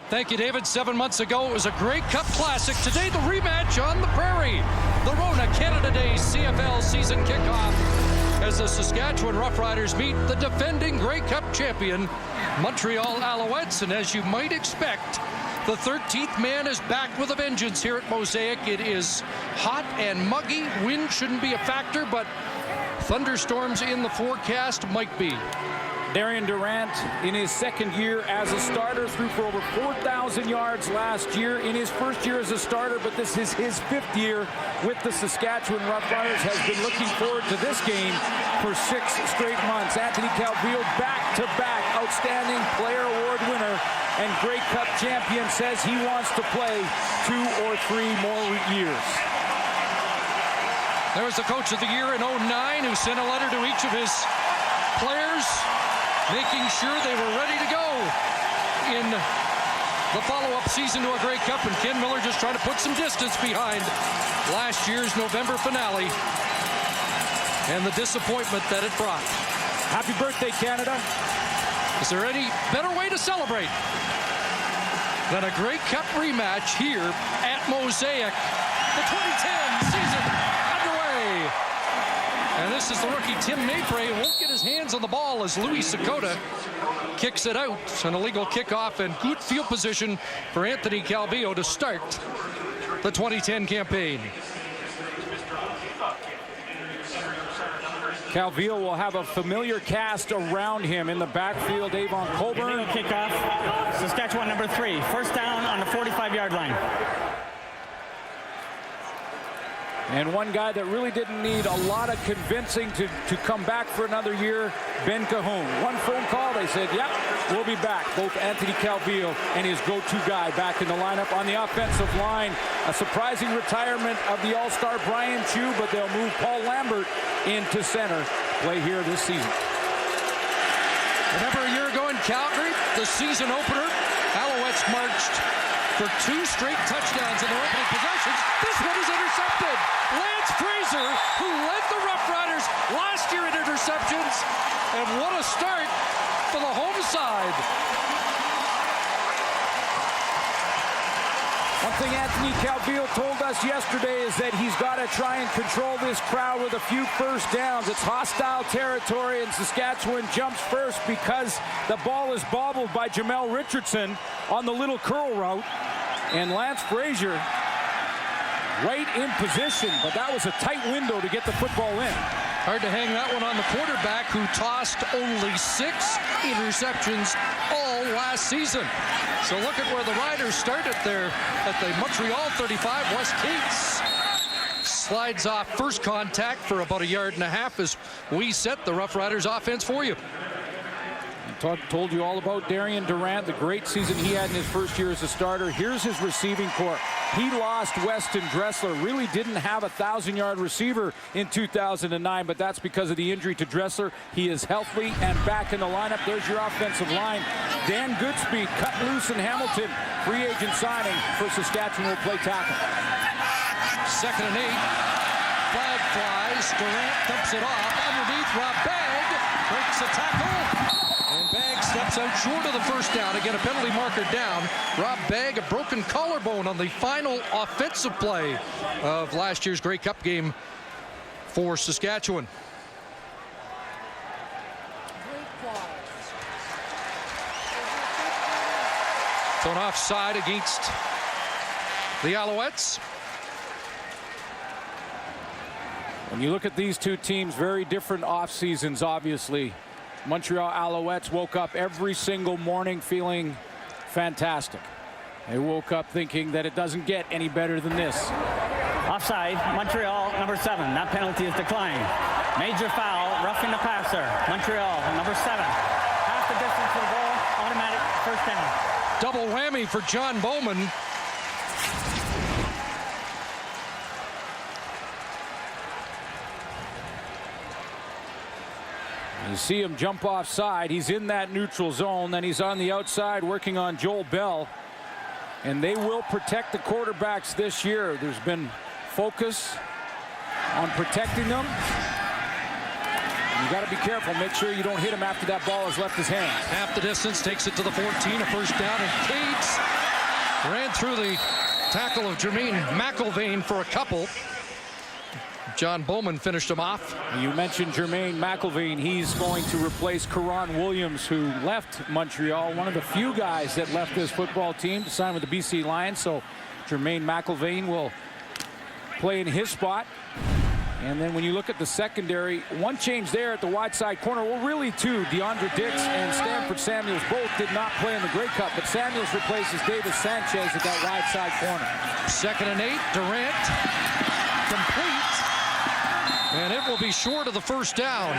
Thank you, David. 7 months ago, it was a Grey Cup Classic. Today, the rematch on the prairie. The Rona Canada Day CFL season kickoff as the Saskatchewan Roughriders meet the defending Grey Cup champion, Montreal Alouettes. And as you might expect, the 13th man is back with a vengeance here at Mosaic. It is hot and muggy. Wind shouldn't be a factor, but thunderstorms in the forecast might be. Darian Durant, in his second year as a starter, threw for over 4,000 yards last year in his first year as a starter, but this is his 5th year with the Saskatchewan Roughriders. Has been looking forward to this game for 6 straight months. Anthony Calvillo, back-to-back Outstanding Player Award winner and Grey Cup champion, says he wants to play 2 or 3 more years. There was the Coach of the Year in 2009 who sent a letter to each of his players, making sure they were ready to go in the follow-up season to a Grey Cup, and Ken Miller just trying to put some distance behind last year's November finale and the disappointment that it brought. Happy birthday, Canada. Is there any better way to celebrate than a Grey Cup rematch here at Mosaic? The 2010 season underway. And this is the rookie Tim Maypray, who won't get his hands on the ball as Louis Sakota kicks it out. An illegal kickoff and good field position for Anthony Calvillo to start the 2010 campaign. Calvillo will have a familiar cast around him in the backfield. Avon Colburn. Illegal kickoff. Saskatchewan number 3. First down on the 45-yard line. And one guy that really didn't need a lot of convincing to come back for another year, Ben Cahoon. One phone call, they said, yep, we'll be back. Both Anthony Calvillo and his go-to guy back in the lineup. On the offensive line, a surprising retirement of the All-Star Brian Chew, but they'll move Paul Lambert into center. Play here this season. Remember a year ago in Calgary, the season opener, Alouettes marched for 2 straight touchdowns in their opening possessions. This one is intercepted. Lance Fraser, who led the Roughriders last year in interceptions, and what a start for the home side. One thing Anthony Calvillo told us yesterday is that he's got to try and control this crowd with a few first downs. It's hostile territory, and Saskatchewan jumps first because the ball is bobbled by Jamel Richardson on the little curl route. And Lance Fraser right in position, but that was a tight window to get the football in. Hard to hang that one on the quarterback, who tossed only 6 interceptions all last season. So look at where the Riders started there at the Montreal 35. Wes Cates slides off first contact for about 1.5 yards as we set the Roughriders offense for you. Told you all about Darian Durant, the great season he had in his first year as a starter. Here's his receiving corps. He lost Weston Dressler. Really didn't have a 1,000-yard receiver in 2009, but that's because of the injury to Dressler. He is healthy and back in the lineup. There's your offensive line. Dan Goodspeed cut loose in Hamilton. Free agent signing for Saskatchewan, will play tackle. 2nd and 8. Flag flies. Durant dumps it off underneath. Rob Bagg breaks a tackle. And Bagg steps out short of the first down. Again, a penalty marker down. Rob Bagg, a broken collarbone on the final offensive play of last year's Grey Cup game for Saskatchewan. Thrown offside against the Alouettes. When you look at these two teams, very different off seasons, obviously. Montreal Alouettes woke up every single morning feeling fantastic. They woke up thinking that it doesn't get any better than this. Offside, Montreal number 7. That penalty is declined. Major foul, roughing the passer. Montreal number 7. Half the distance to the goal, automatic first down. Double whammy for John Bowman. You see him jump offside. He's in that neutral zone. Then he's on the outside working on Joel Bell. And they will protect the quarterbacks this year. There's been focus on protecting them. You got to be careful. Make sure you don't hit him after that ball has left his hands. Half the distance, takes it to the 14, a first down, and Cates went through the tackle of Jermaine McIlvaine for a couple. John Bowman finished him off. You mentioned Jermaine McIlvaine. He's going to replace Karan Williams, who left Montreal, one of the few guys that left this football team to sign with the BC Lions. So Jermaine McIlvaine will play in his spot. And then when you look at the secondary, one change there at the wide side corner. Well, really two. DeAndre Dix and Stanford Samuels both did not play in the Grey Cup, but Samuels replaces Davis Sanchez at that wide side corner. 2nd and 8. Durant complete. And it will be short of the first down.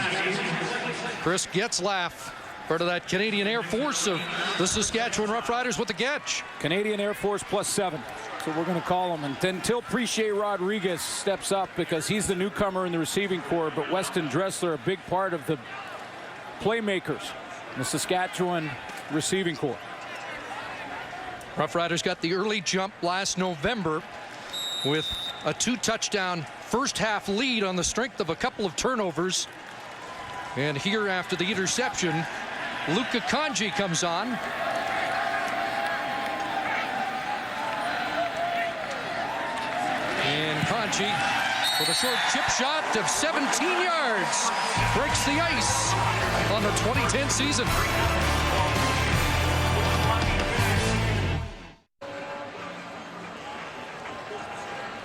Chris Getzlaff, part of that Canadian Air Force of the Saskatchewan Roughriders with the catch. Canadian Air Force +7. So we're going to call him until Priche Rodriguez steps up, because he's the newcomer in the receiving corps. But Weston Dressler, a big part of the playmakers in the Saskatchewan receiving corps. Roughriders got the early jump last November with a 2-touchdown first half lead on the strength of a couple of turnovers. And here, after the interception, Luka Kanji comes on. And Kanji with a short chip shot of 17 yards breaks the ice on the 2010 season.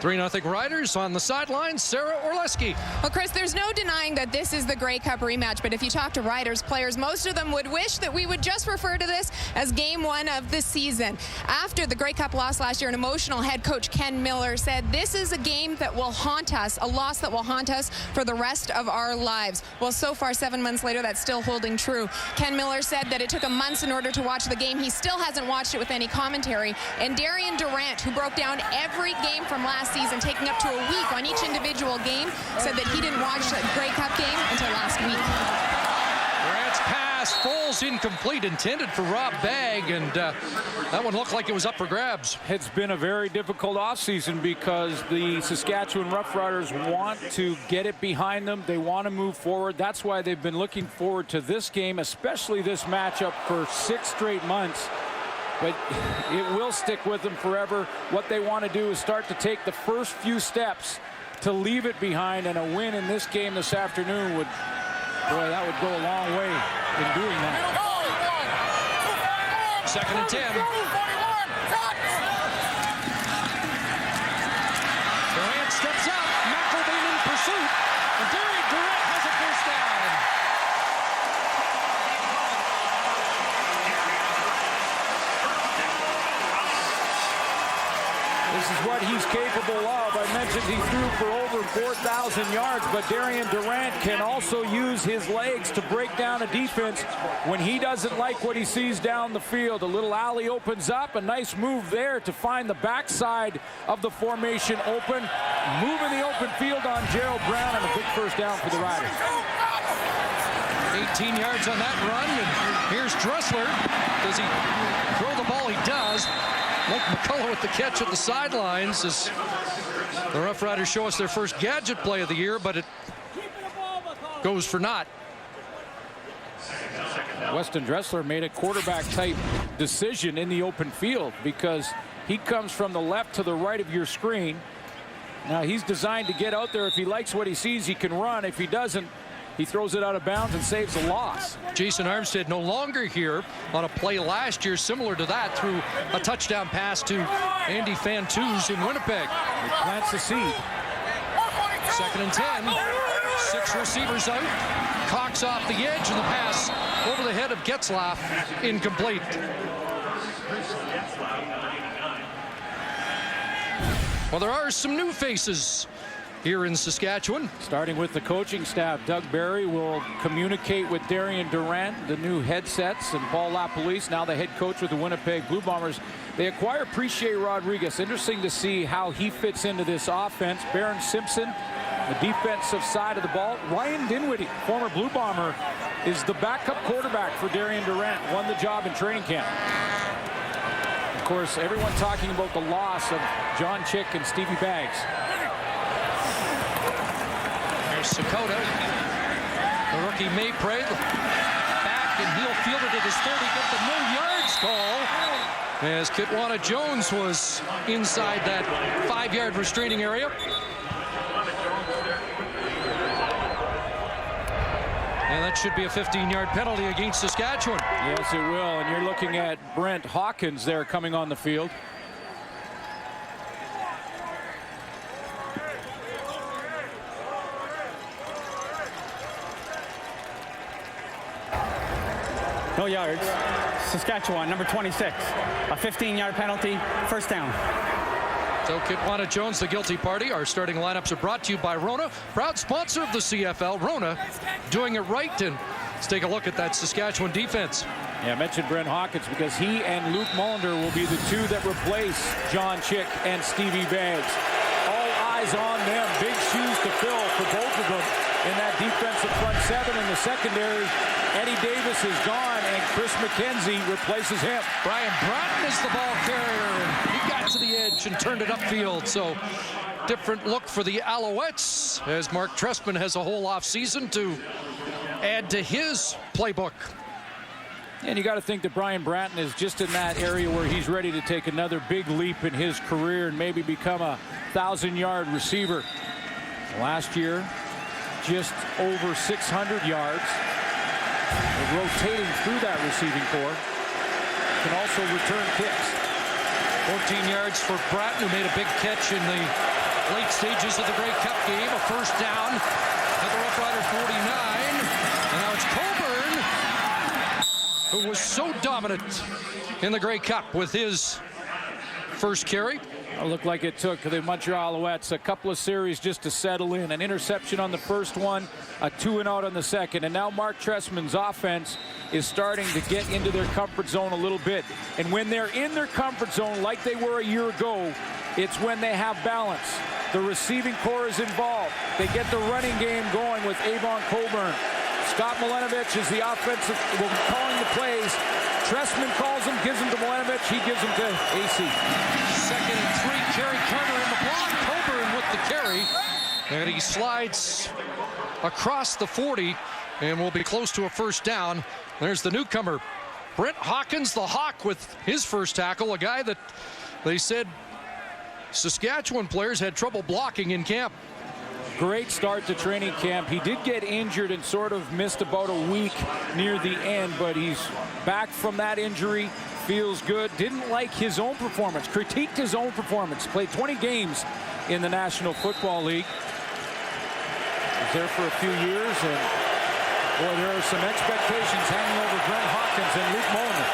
3-0 Riders. On the sidelines, Sarah Orleski. Well, Chris, there's no denying that this is the Grey Cup rematch, but if you talk to Riders players, most of them would wish that we would just refer to this as game 1 of the season. After the Grey Cup loss last year, an emotional head coach Ken Miller said, "This is a game that will haunt us, a loss that will haunt us for the rest of our lives." Well, so far, 7 months later, that's still holding true. Ken Miller said that it took him months in order to watch the game. He still hasn't watched it with any commentary. And Darian Durant, who broke down every game from last season, taking up to a week on each individual game, said that he didn't watch the Grey Cup game until last week. Durant's pass falls incomplete, intended for Rob Bagg, and that one looked like it was up for grabs. It's been a very difficult offseason because the Saskatchewan Roughriders want to get it behind them. They want to move forward. That's why they've been looking forward to this game, especially this matchup, for 6 straight months. But it will stick with them forever. What they want to do is start to take the first few steps to leave it behind, and a win in this game this afternoon would, boy, that would go a long way in doing that. 2nd and 10. Durant steps out. McIlvaine in pursuit. And Darian Durant has a first down. This is what he's capable of. I mentioned he threw for over 4,000 yards, but Darian Durant can also use his legs to break down a defense when he doesn't like what he sees down the field. A little alley opens up, a nice move there to find the backside of the formation open. Move in the open field on Gerald Brown, and a big first down for the Riders. 18 yards on that run, and here's Dressler. Does he throw the ball? He does. Mike McCullough with the catch at the sidelines as the Roughriders show us their first gadget play of the year, but it goes for naught. Weston Dressler made a quarterback-type decision in the open field because he comes from the left to the right of your screen. Now, he's designed to get out there. If he likes what he sees, he can run. If he doesn't, he throws it out of bounds and saves a loss. Jason Armstead no longer here on a play last year similar to that, through a touchdown pass to Andy Fantuz in Winnipeg. He plants the seed. 2nd and 10. 6 receivers out. Cox off the edge, and the pass over the head of Getzlaff, incomplete. Well, there are some new faces here in Saskatchewan. Starting with the coaching staff, Doug Barry will communicate with Darian Durant, the new headsets, and Paul LaPolice, now the head coach with the Winnipeg Blue Bombers. They acquire Priche Rodriguez. Interesting to see how he fits into this offense. Baron Simpson, the defensive side of the ball. Ryan Dinwiddie, former Blue Bomber, is the backup quarterback for Darian Durant. Won the job in training camp. Of course, everyone talking about the loss of John Chick and Stevie Baggs. Sakota, the rookie Maypray, back, and he'll field it at his 30, get the no yards call, as Kitwana Jones was inside that 5-yard restraining area. And that should be a 15-yard penalty against Saskatchewan. Yes, it will. And you're looking at Brent Hawkins there coming on the field. No yards. Saskatchewan, number 26. A 15-yard penalty, first down. So Kitwana Jones, the guilty party. Our starting lineups are brought to you by Rona, proud sponsor of the CFL. Rona doing it right. And let's take a look at that Saskatchewan defense. Yeah, I mentioned Brent Hawkins because he and Luke Mullender will be the two that replace John Chick and Stevie Baggs. All eyes on them. Big shoes to fill for both of them in that defensive front seven. In the secondary, Eddie Davis is gone, and Chris McKenzie replaces him. Brian Bratton is the ball carrier, and he got to the edge and turned it upfield. So different look for the Alouettes as Mark Trestman has a whole off season to add to his playbook. And you got to think that Brian Bratton is just in that area where he's ready to take another big leap in his career and maybe become a 1,000-yard receiver. Last year, just over 600 yards. Rotating through that receiving corps. Can also return kicks. 14 yards for Bratton, who made a big catch in the late stages of the Grey Cup game. A first down at the Roughrider 49. And now it's Coburn, who was so dominant in the Grey Cup with his first carry. It looked like it took the Montreal Alouettes a couple of series just to settle in. An interception on the first one, a 2-and-out on the second. And now Mark Trestman's offense is starting to get into their comfort zone a little bit. And when they're in their comfort zone like they were a year ago, it's when they have balance. The receiving corps is involved. They get the running game going with Avon Coburn. Scott Milenovich is the offensive, calling the plays. Trestman calls them, gives them to Milenovich. He gives them to AC. 2nd and 3. Kerry Carter in the block. Coburn with the carry. And he slides across the 40 and will be close to a first down. There's the newcomer, Brent Hawkins, the Hawk, with his first tackle. A guy that they said Saskatchewan players had trouble blocking in camp. Great start to training camp. He did get injured and sort of missed about a week near the end, but he's back from that injury, feels good. Didn't like his own performance, critiqued his own performance. Played 20 games in the National Football League. Was there for a few years, and boy, there are some expectations hanging over Brent Hawkins and Luke Mullender.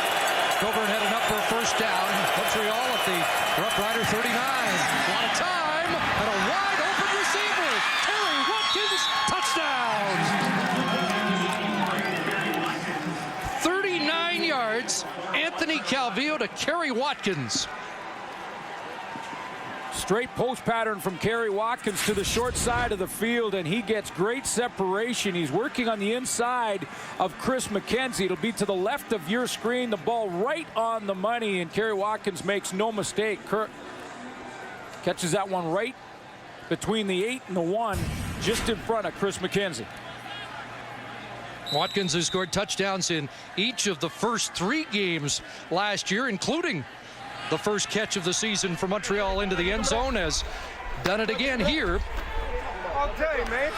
Coburn heading up for a first down. Montreal at the Roughrider 39. A lot of time and a wide open receiver. Terry Watkins, touchdown. 39 yards. Anthony Calvillo to Kerry Watkins. Straight post pattern from Kerry Watkins to the short side of the field, and he gets great separation. He's working on the inside of Chris McKenzie. It'll be to the left of your screen. The ball right on the money, and Kerry Watkins makes no mistake. Catches that one right between the 8 and the 1, just in front of Chris McKenzie. Watkins has scored touchdowns in each of the first 3 games last year, including the first catch of the season for Montreal into the end zone. Has done it again here. All day, man.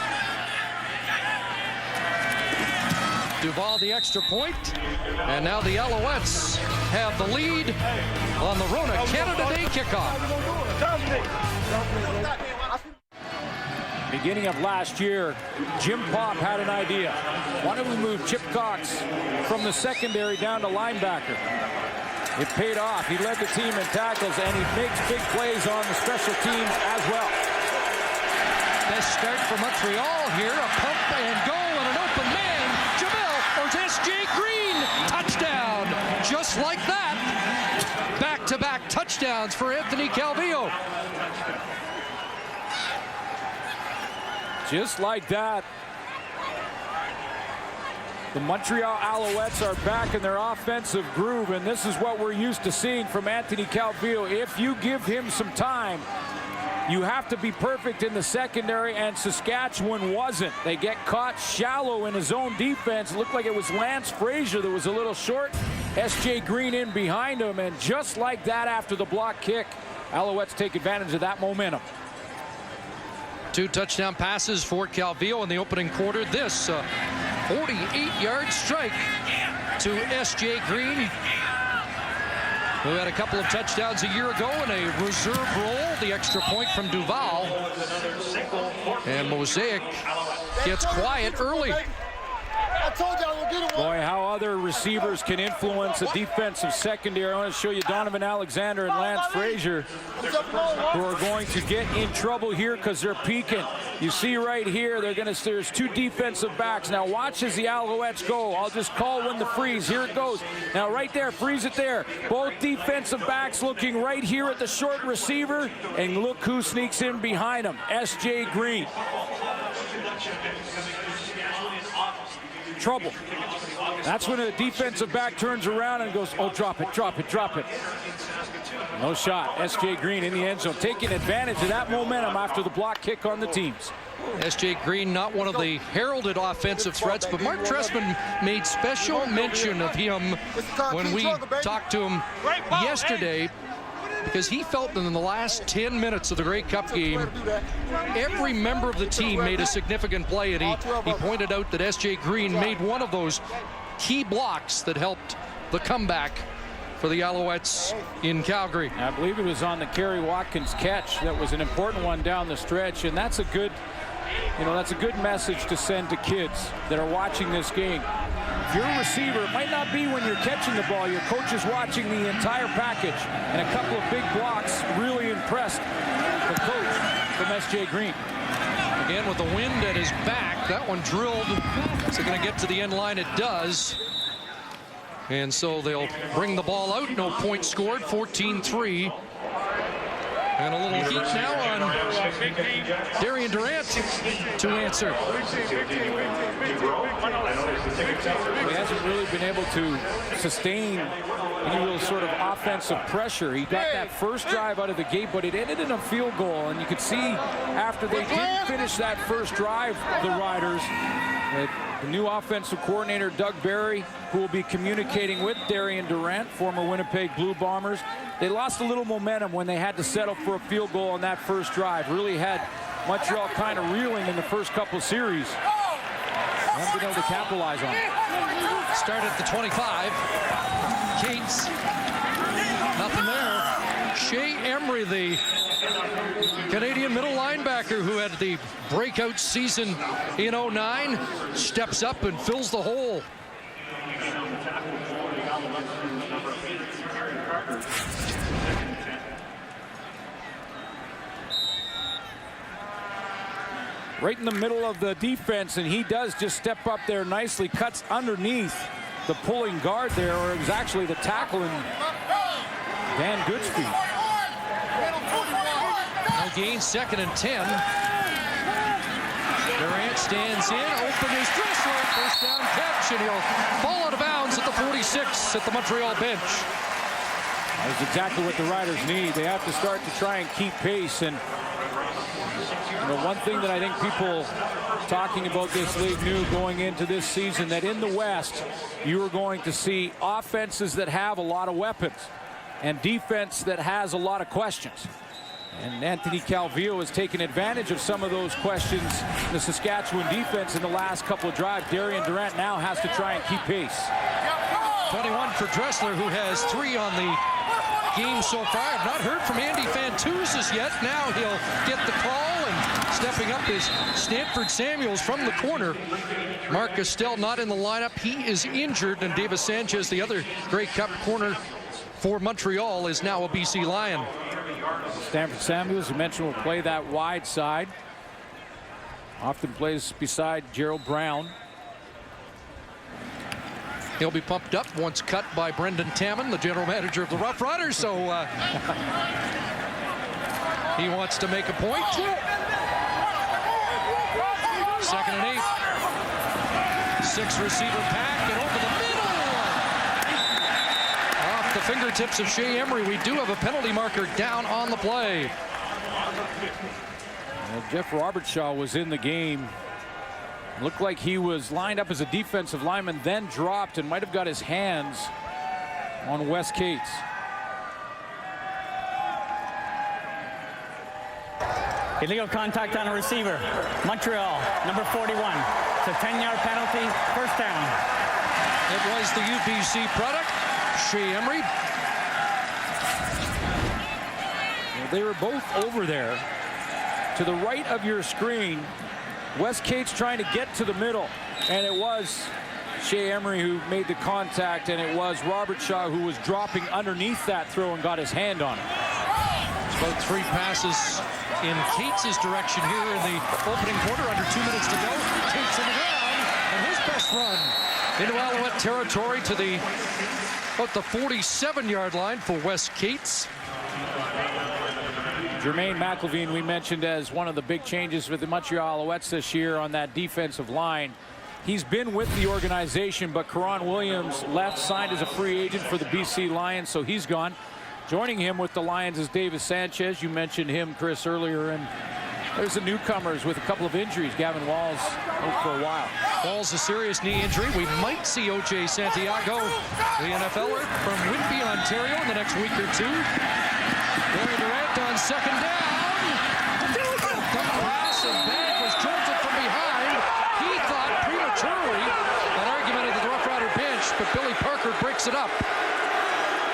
Duval the extra point, and now the Alouettes have the lead on the Rona Canada Day kickoff. Beginning of last year, Jim Popp had an idea. Why don't we move Chip Cox from the secondary down to linebacker? It paid off. He led the team in tackles, and he makes big plays on the special teams as well. Best start for Montreal here. A pump and go and an open man. Jamel or S.J. Green. Touchdown. Just like that. Back-to-back touchdowns for Anthony Calvillo. Just like that. The Montreal Alouettes are back in their offensive groove, and this is what we're used to seeing from Anthony Calvillo. If you give him some time, you have to be perfect in the secondary, and Saskatchewan wasn't. They get caught shallow in his own defense. It looked like it was Lance Frazier that was a little short, S.J. Green in behind him, and just like that after the block kick, Alouettes take advantage of that momentum. 2 touchdown passes for Calvillo in the opening quarter. This 48-yard strike to S.J. Green, who had a couple of touchdowns a year ago in a reserve role. The extra point from Duval. And Mosaic gets quiet early. I told you I would get it. Boy, how other receivers can influence a defensive secondary. I want to show you Donovan Alexander and Lance Frazier, who are going to get in trouble here because they're peeking. You see right here, there's 2 defensive backs. Now watch as the Alouettes go. I'll just call when the freeze. Here it goes. Now right there, freeze it there. Both defensive backs looking right here at the short receiver, and look who sneaks in behind him, S.J. Green. Trouble. That's when a defensive back turns around and goes, oh, drop it, drop it, drop it. No shot. S.J. Green in the end zone, taking advantage of that momentum after the block kick on the teams. S.J. Green, not one of the heralded offensive threats, but Mark Trestman made special mention of him when we talked to him yesterday, because he felt that in the last 10 minutes of the Grey Cup game, every member of the team made a significant play, and he pointed out that S.J. Green made one of those key blocks that helped the comeback for the Alouettes in Calgary. I believe it was on the Kerry Watkins catch. That was an important one down the stretch, and that's a good, that's a good message to send to kids that are watching this game. If you're a receiver, it might not be when you're catching the ball. Your coach is watching the entire package, and a couple of big blocks really impressed the coach from S.J. Green. Again, with the wind at his back, that one drilled. Is it going to get to the end line? It does. And so they'll bring the ball out. No point scored, 14-3. And a little heat now on Darian Durant to answer. He hasn't really been able to sustain any real sort of offensive pressure. He got that first drive out of the gate, but it ended in a field goal. And you could see after they didn't finish that first drive, the Riders, the new offensive coordinator, Doug Barry, who will be communicating with Darian Durant, former Winnipeg Blue Bombers. They lost a little momentum when they had to settle for a field goal on that first drive. Really had Montreal kind of reeling in the first couple series. Haven't been able to capitalize on it. Start at the 25. Cates. Nothing there. Shea Emery, the Canadian middle linebacker who had the breakout season in 09, steps up and fills the hole. Right in the middle of the defense, and he does just step up there nicely, cuts underneath the pulling guard there, or it was actually the tackle in Dan Goodspeed. No gain, 2nd and 10. Durant stands in, open is Dressler, first down catch, and he'll fall out of bounds at the 46 at the Montreal bench. That's exactly what the Riders need. They have to start to try and keep pace, and one thing that I think people talking about this league knew going into this season, that in the West, you are going to see offenses that have a lot of weapons and defense that has a lot of questions. And Anthony Calvillo has taken advantage of some of those questions in the Saskatchewan defense in the last couple of drives. Darian Durant now has to try and keep pace. 21 for Dressler, who has 3 on the game so far. I've not heard from Andy Fantuzis yet. Now he'll get the call, and stepping up is Stanford Samuels from the corner. Mark Estelle not in the lineup. He is injured, and Davis Sanchez, the other Grey Cup corner for Montreal, is now a BC Lion. Stanford Samuels, you mentioned, will play that wide side. Often plays beside Gerald Brown. He'll be pumped up once cut by Brendan Tammon, the general manager of the Roughriders. So he wants to make a point. 2nd and 8. 6 receiver pack and over the middle. Off the fingertips of Shea Emery. We do have a penalty marker down on the play. Jeff Robertshaw was in the game. Looked like he was lined up as a defensive lineman, then dropped and might have got his hands on Wes Cates. Illegal contact on a receiver. Montreal, number 41. It's a 10-yard penalty, first down. It was the UBC product, Shea Emery. Well, they were both over there. To the right of your screen, Wes Cates trying to get to the middle. And it was Shea Emery who made the contact, and it was Robert Shaw who was dropping underneath that throw and got his hand on it. It's about 3 passes in Cates' direction here in the opening quarter. Under 2 minutes to go. Cates in the ground, and his best run into Alouette territory to the about the 47-yard line for Wes Cates. Jermaine McElveen, we mentioned as one of the big changes with the Montreal Alouettes this year on that defensive line. He's been with the organization, but Karan Williams left, signed as a free agent for the BC Lions, so he's gone. Joining him with the Lions is Davis Sanchez. You mentioned him, Chris, earlier, and there's the newcomers with a couple of injuries. Gavin Walls out for a while. Walls a serious knee injury. We might see O.J. Santiago, the NFLer from Whitby, Ontario, in the next week or two. Darian Durant on second down. The pass and Bank was jolted from behind. He thought prematurely an argument at the Roughrider bench, but Billy Parker breaks it up.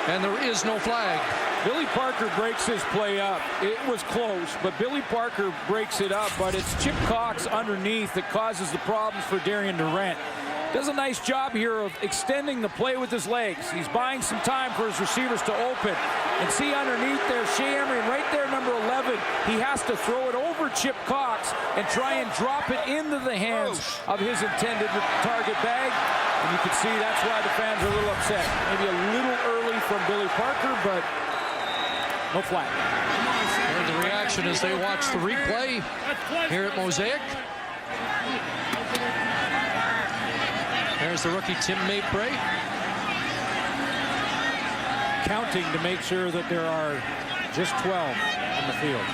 And there is no flag. Billy Parker breaks his play up. It was close, but Billy Parker breaks it up, but it's Chip Cox underneath that causes the problems for Darian Durant. Does a nice job here of extending the play with his legs. He's buying some time for his receivers to open. And see underneath there, Shea Emery, right there, number 11. He has to throw it over Chip Cox and try and drop it into the hands of his intended target bag. And you can see that's why the fans are a little upset. Maybe a little early from Billy Parker, but no flag. And the reaction as they watch the replay here at Mosaic. There's the rookie Tim Mapray. Counting to make sure that there are just 12 on the field.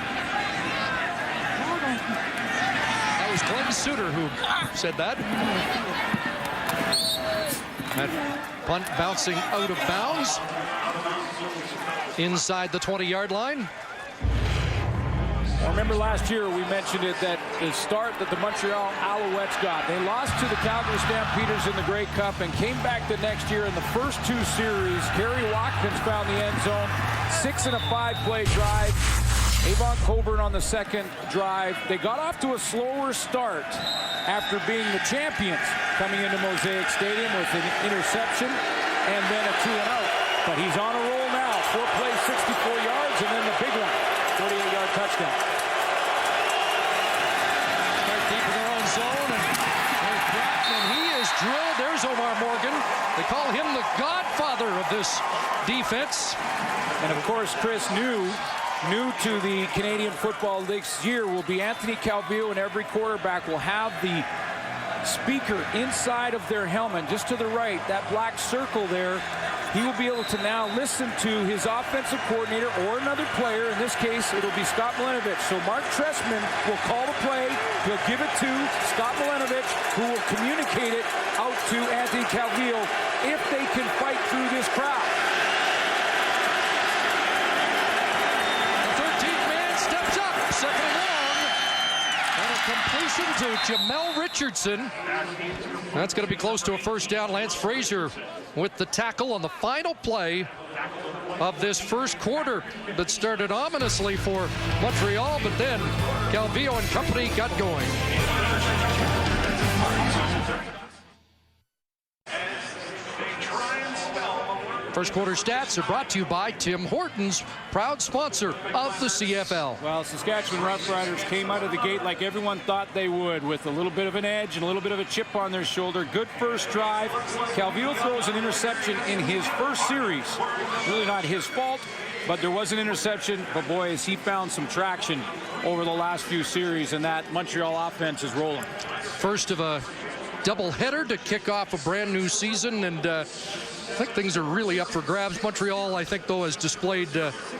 That was Glenn Suter who said that. That punt bouncing out of bounds inside the 20-yard line. Remember last year we mentioned it, that the start that the Montreal Alouettes got. They lost to the Calgary Stampeders in the Grey Cup and came back the next year in the first 2 series. Gary Watkins found the end zone. 6 and a 5-play drive. Avon Coburn on the second drive. They got off to a slower start after being the champions coming into Mosaic Stadium with an interception and then a 2-and-out. But he's on a roll now. 4 plays, 64 yards, and then the big one, 48-yard touchdown. Deep in their own zone, and he is drilled. There's Omar Morgan. They call him the godfather of this defense. And of course, Chris, new to the Canadian Football League this year will be Anthony Calvillo, and every quarterback will have the speaker inside of their helmet, just to the right, that black circle there. He will be able to now listen to his offensive coordinator or another player. In this case, it'll be Scott Milenovich. So Mark Trestman will call the play. He'll give it to Scott Milenovich, who will communicate it out to Anthony Calvillo if they can fight through this crowd. The 13th man steps up, second and long. And a completion to Jamel Richardson. That's going to be close to a first down. Lance Frazier with the tackle on the final play of this first quarter that started ominously for Montreal, but then Calvillo and company got going. First quarter stats are brought to you by Tim Hortons, proud sponsor of the CFL. Well, Saskatchewan Roughriders came out of the gate like everyone thought they would, with a little bit of an edge and a little bit of a chip on their shoulder. Good first drive. Calvillo throws an interception in his first series. Really not his fault, but there was an interception. But boy, has he found some traction over the last few series, and that Montreal offense is rolling. First of a doubleheader to kick off a brand new season, and think things are really up for grabs. Montreal, I think, though, has displayed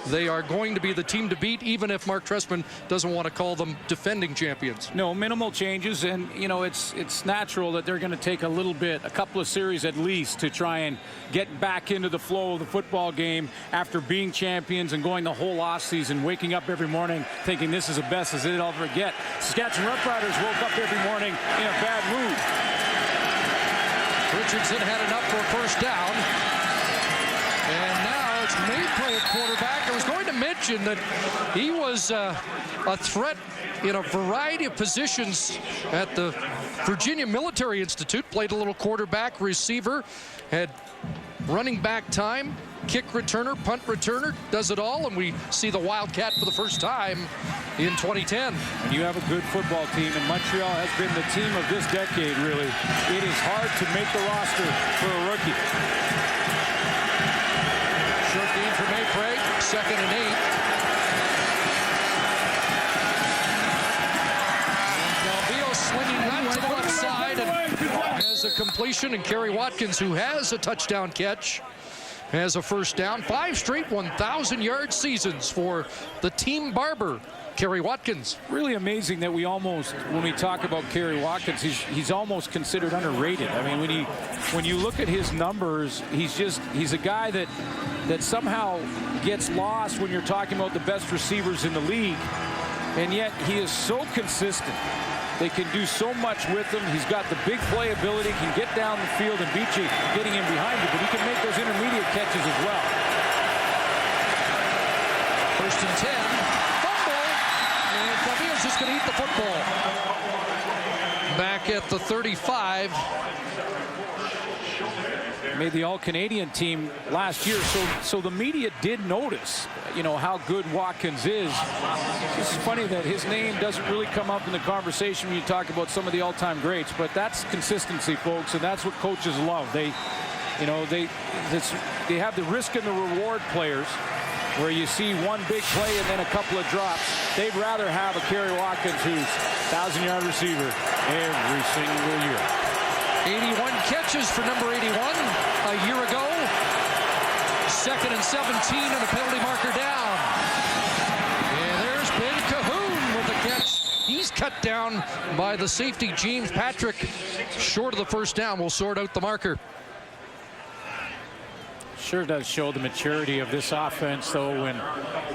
they are going to be the team to beat, even if Mark Trestman doesn't want to call them defending champions. No, minimal changes, and you know it's natural that they're going to take a couple of series at least, to try and get back into the flow of the football game after being champions and going the whole off season, waking up every morning thinking this is the best as it'll ever get. Saskatchewan Roughriders woke up every morning in a bad mood. Richardson had enough for a first down. And now it's Maypray at quarterback. I was going to mention that he was a threat in a variety of positions at the Virginia Military Institute. Played a little quarterback, receiver, had running back time, kick returner, punt returner, does it all, and we see the Wildcat for the first time in 2010. And you have a good football team, and Montreal has been the team of this decade, really. It is hard to make the roster for a rookie. Short game for Maypray, 2nd and 8. Calvillo slinging right to the left side and has a completion, and Kerry Watkins, who has a touchdown catch, has a first down. 5 straight 1,000-yard seasons for the team barber, Kerry Watkins. Really amazing that when we talk about Kerry Watkins, he's almost considered underrated. I mean, when you look at his numbers, he's a guy that somehow gets lost when you're talking about the best receivers in the league, and yet he is so consistent. They can do so much with him. He's got the big playability, can get down the field and beat you getting in behind you, but he can make those intermediate catches as well. 1st and 10. Fumble. And Calvillo's just going to eat the football. Back at the 35. Made the All-Canadian team last year, so the media did notice, you know, how good Watkins is. It's funny that his name doesn't really come up in the conversation when you talk about some of the all-time greats, but that's consistency, folks, and that's what coaches love. They have the risk and the reward players, where you see one big play and then a couple of drops. They'd rather have a Kerry Watkins who's 1,000-yard receiver every single year. 81 catches for number 81 a year ago. 2nd and 17 and a penalty marker down. And there's Ben Cahoon with the catch. He's cut down by the safety, James Patrick. Short of the first down. Will sort out the marker. Sure does show the maturity of this offense, though, when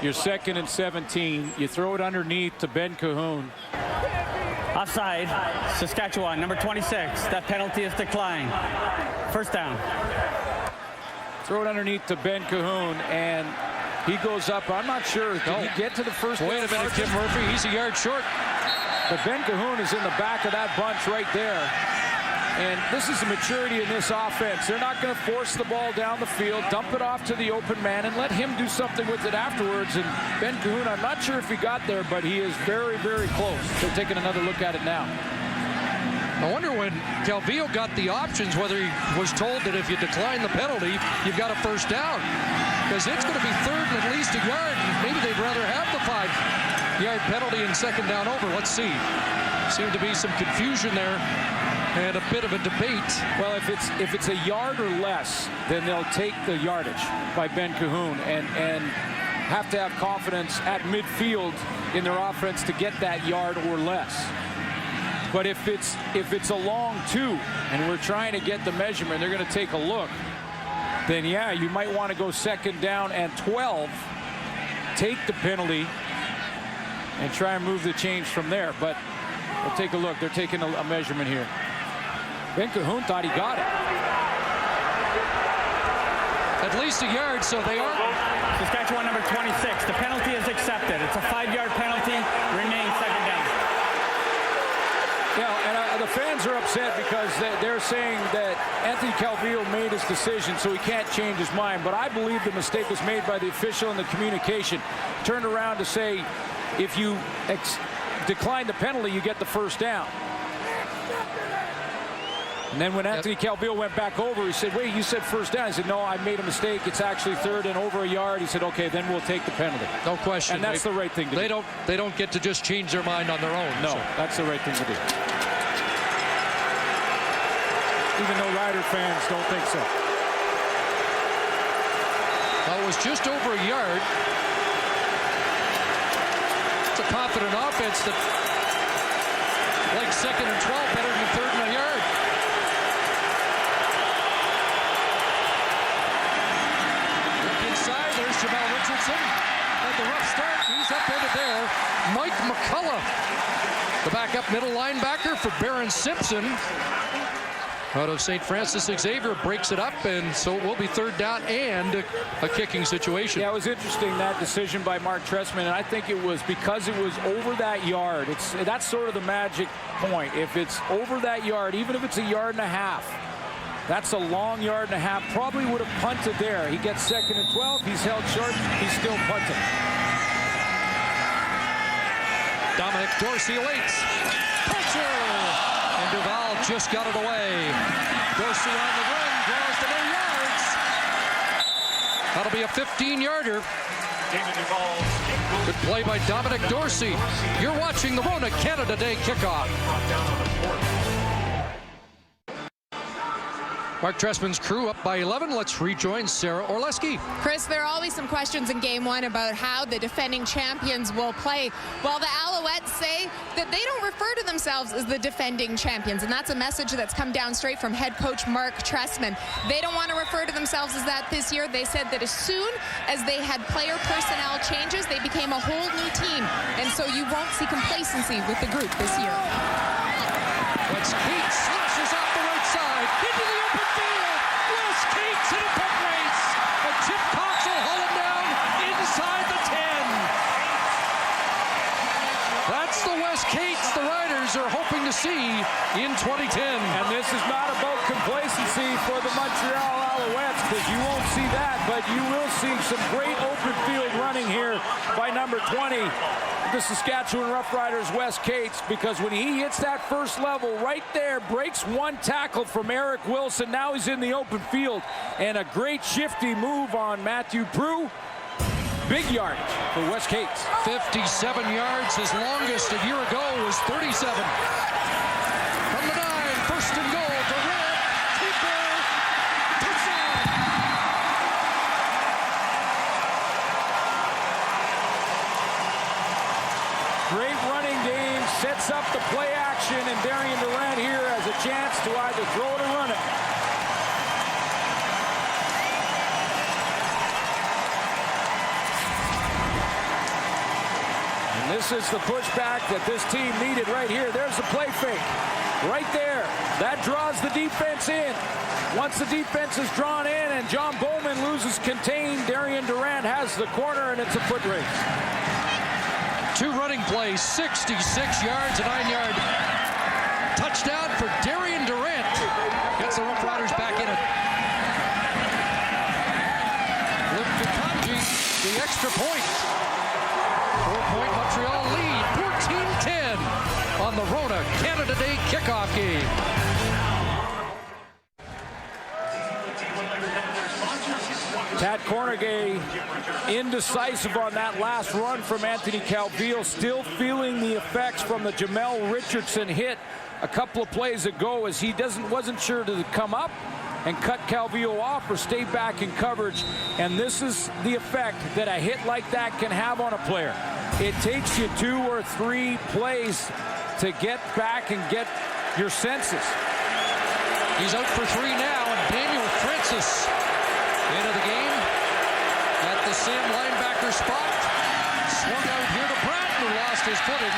you're 2nd and 17, you throw it underneath to Ben Cahoon. Offside, Saskatchewan, number 26. That penalty is declined. First down. Throw it underneath to Ben Cahoon, and he goes up. I'm not sure. Did he get to the first down? Wait a minute, Kim Murphy. He's a yard short. But Ben Cahoon is in the back of that bunch right there. And this is the maturity in this offense. They're not going to force the ball down the field, dump it off to the open man, and let him do something with it afterwards. And Ben Cahoon, I'm not sure if he got there, but he is very, very close. They're taking another look at it now. I wonder when Calvillo got the options, whether he was told that if you decline the penalty, you've got a first down. Because it's going to be 3rd and at least a yard. Maybe they'd rather have the 5-yard penalty and 2nd down over. Let's see. Seemed to be some confusion there and a bit of a debate. Well, if it's a yard or less, then they'll take the yardage by Ben Cahoon and have to have confidence at midfield in their offense to get that yard or less. But if it's a long 2 and we're trying to get the measurement, they're going to take a look, then yeah, you might want to go 2nd down and 12, take the penalty, and try and move the change from there. But we'll take a look. They're taking a measurement here. Ben Cahoon thought he got it. At least a yard, so they are. Saskatchewan, number 26. The penalty is accepted. It's a 5-yard penalty. Remains 2nd down. Yeah, and the fans are upset because they're saying that Anthony Calvillo made his decision, so he can't change his mind. But I believe the mistake was made by the official in the communication. Turned around to say, if you decline the penalty, you get the first down. And then when Anthony Calvillo went back over, he said, wait, you said first down. He said, no, I made a mistake. It's actually 3rd and over a yard. He said, okay, then we'll take the penalty. No question. And that's the right thing to do. They don't get to just change their mind on their own. No, so. That's the right thing to do. Even though Rider fans don't think so. was just over a yard. It's a confident offense that likes 2nd and 12 better than 3rd and a yard. Look inside. There's Jamal Richardson. Had the rough start. He's upended there. Mike McCullough, the backup middle linebacker for Barron Simpson. Out of St. Francis Xavier, breaks it up, and so it will be 3rd down and a kicking situation. Yeah, it was interesting, that decision by Mark Trestman, and I think it was because it was over that yard. That's sort of the magic point. If it's over that yard, even if it's a yard and a half, that's a long yard and a half. Probably would have punted there. He gets 2nd and 12. He's held short. He's still punting. Dominic Dorsey awaits. Pressure! And Duval just got it away. Dorsey on the run, draws the no yards. That'll be a 15-yarder. Good play by Dominic Dorsey. You're watching the Rona Canada Day kickoff. Mark Trestman's crew up by 11. Let's rejoin Sarah Orleski. Chris, there are always some questions in game one about how the defending champions will play. Well, the Alouettes say that they don't refer to themselves as the defending champions, and that's a message that's come down straight from head coach Mark Trestman. They don't want to refer to themselves as that this year. They said that as soon as they had player personnel changes, they became a whole new team, and so you won't see complacency with the group this year. Wes Cates slashes off the right side into the open field. Wes Cates in a foot race. And Chip Cox will haul him down inside the 10. That's the Wes Cates the Riders are hoping to see in 2010. And this is not about complacency for the Montreal Alouettes, because you won't see that, but you will see some great open field running here by number 20. The Saskatchewan Roughriders, Wes Cates, because when he hits that first level right there, breaks one tackle from Eric Wilson. Now he's in the open field, and a great shifty move on Matthew Prue. Big yardage for Wes Cates. 57 yards. His longest a year ago was 37. From the 9, 1st and goal. Durant, keeper, touchdown. Great running game, sets up the play action, and Darian Durant here has a chance to either throw it or run it. And this is the pushback that this team needed right here. There's the play fake right there. That draws the defense in. Once the defense is drawn in and John Bowman loses contain, Darian Durant has the corner, and it's a foot race. 2 running plays, 66 yards, a 9-yard touchdown for Darian Durant. Gets the Roughriders back in it. Luke Dukanji, the extra point. 4-point Montreal lead, 14-10 on the Rona Canada Day kickoff game. Tad Cornegay indecisive on that last run from Anthony Calvillo, still feeling the effects from the Jamel Richardson hit a couple of plays ago, as he wasn't sure to come up and cut Calvillo off or stay back in coverage. And this is the effect that a hit like that can have on a player. It takes you 2 or 3 plays to get back and get your senses. He's out for 3 now, and Daniel Francis into the game at the Sam linebacker spot. Swung out here to Bratton, who lost his footing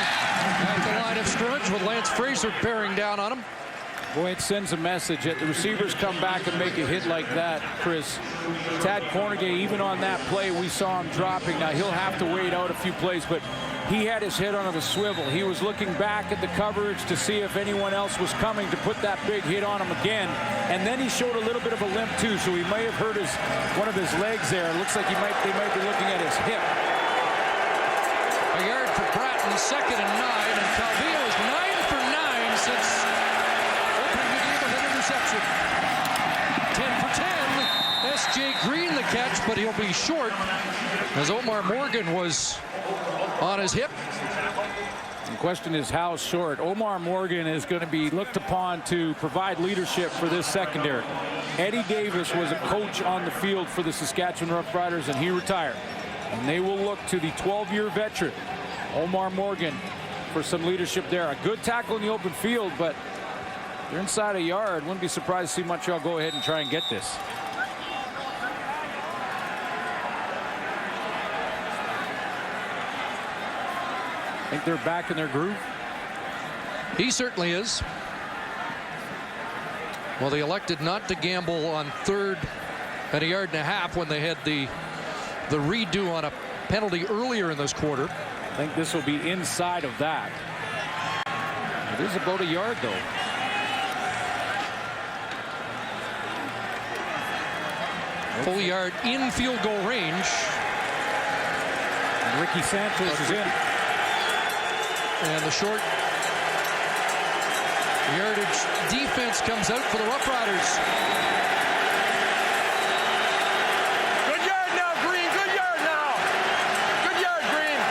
at the line of scrimmage with Lance Fraser bearing down on him. Boy, it sends a message that the receivers come back and make a hit like that, Chris. Tad Cornegay, even on that play, we saw him dropping. Now, he'll have to wait out a few plays, but he had his head on the swivel. He was looking back at the coverage to see if anyone else was coming to put that big hit on him again. And then he showed a little bit of a limp, too, so he may have hurt one of his legs there. It looks like they might be looking at his hip. A yard for Bratton, 2nd and 9, and Calvillo is 9 for 9 since opening the game with an interception. 10 for 10. S.J. Green the catch, but he'll be short as Omar Morgan was on his hip. And question is how short. Omar Morgan is going to be looked upon to provide leadership for this secondary. Eddie Davis was a coach on the field for the Saskatchewan Roughriders, and he retired. And they will look to the 12-year veteran, Omar Morgan, for some leadership there. A good tackle in the open field, but they're inside a yard. Wouldn't be surprised to see Montreal go ahead and try and get this. I think they're back in their groove. He certainly is. Well, they elected not to gamble on 3rd and a yard and a half when they had the redo on a penalty earlier in this quarter. I think this will be inside of that. It is about a yard, though. Full yard in field goal range. And Ricky Santos is in. And the short yardage defense comes out for the Roughriders. Good yard now, Green. Good yard now. Good yard, Green.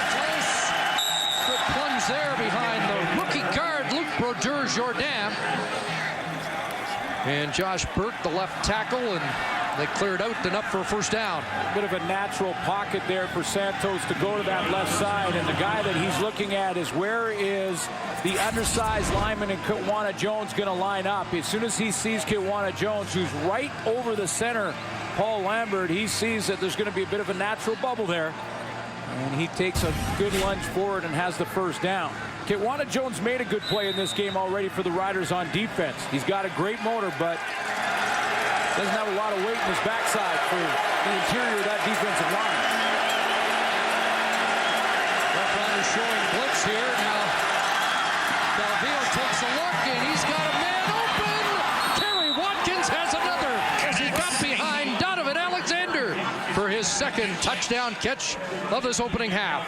Santos, good plunge there behind the rookie guard, Luc Brodeur-Jourdain. And Josh Burke, the left tackle, and they cleared out enough for a first down. A bit of a natural pocket there for Santos to go to that left side, and the guy that he's looking at is where is the undersized lineman in Kitwana Jones going to line up. As soon as he sees Kitwana Jones, who's right over the center, Paul Lambert, he sees that there's going to be a bit of a natural bubble there, and he takes a good lunge forward and has the first down. Kitwana Jones made a good play in this game already for the Riders on defense. He's got a great motor, but doesn't have a lot of weight in his backside for the interior of that defensive line. Roughriders showing blitz here. Now, Calvillo takes a look, and he's got a man open. Kerry Watkins has another as he got behind Donovan Alexander for his 2nd touchdown catch of this opening half.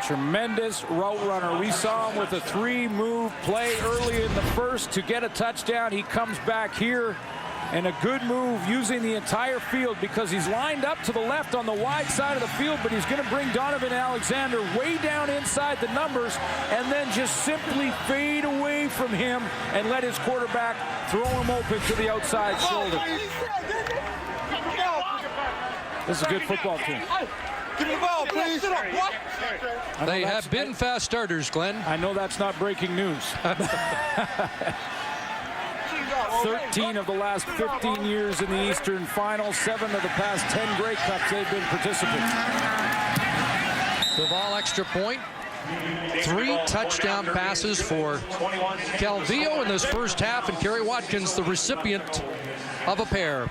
Tremendous route runner. We saw him with a 3-move play early in the first to get a touchdown. He comes back here. And a good move using the entire field because he's lined up to the left on the wide side of the field, but he's going to bring Donovan Alexander way down inside the numbers and then just simply fade away from him and let his quarterback throw him open to the outside shoulder. This is a good football team. Give me the ball, please. What? They have been fast starters, Glenn. I know that's not breaking news. 13 of the last 15 years in the Eastern Final, 7 of the past 10 Grey Cups they've been participants. Duval extra point. 3 touchdown passes for Calvillo in this first half, and Kerry Watkins the recipient of a pair.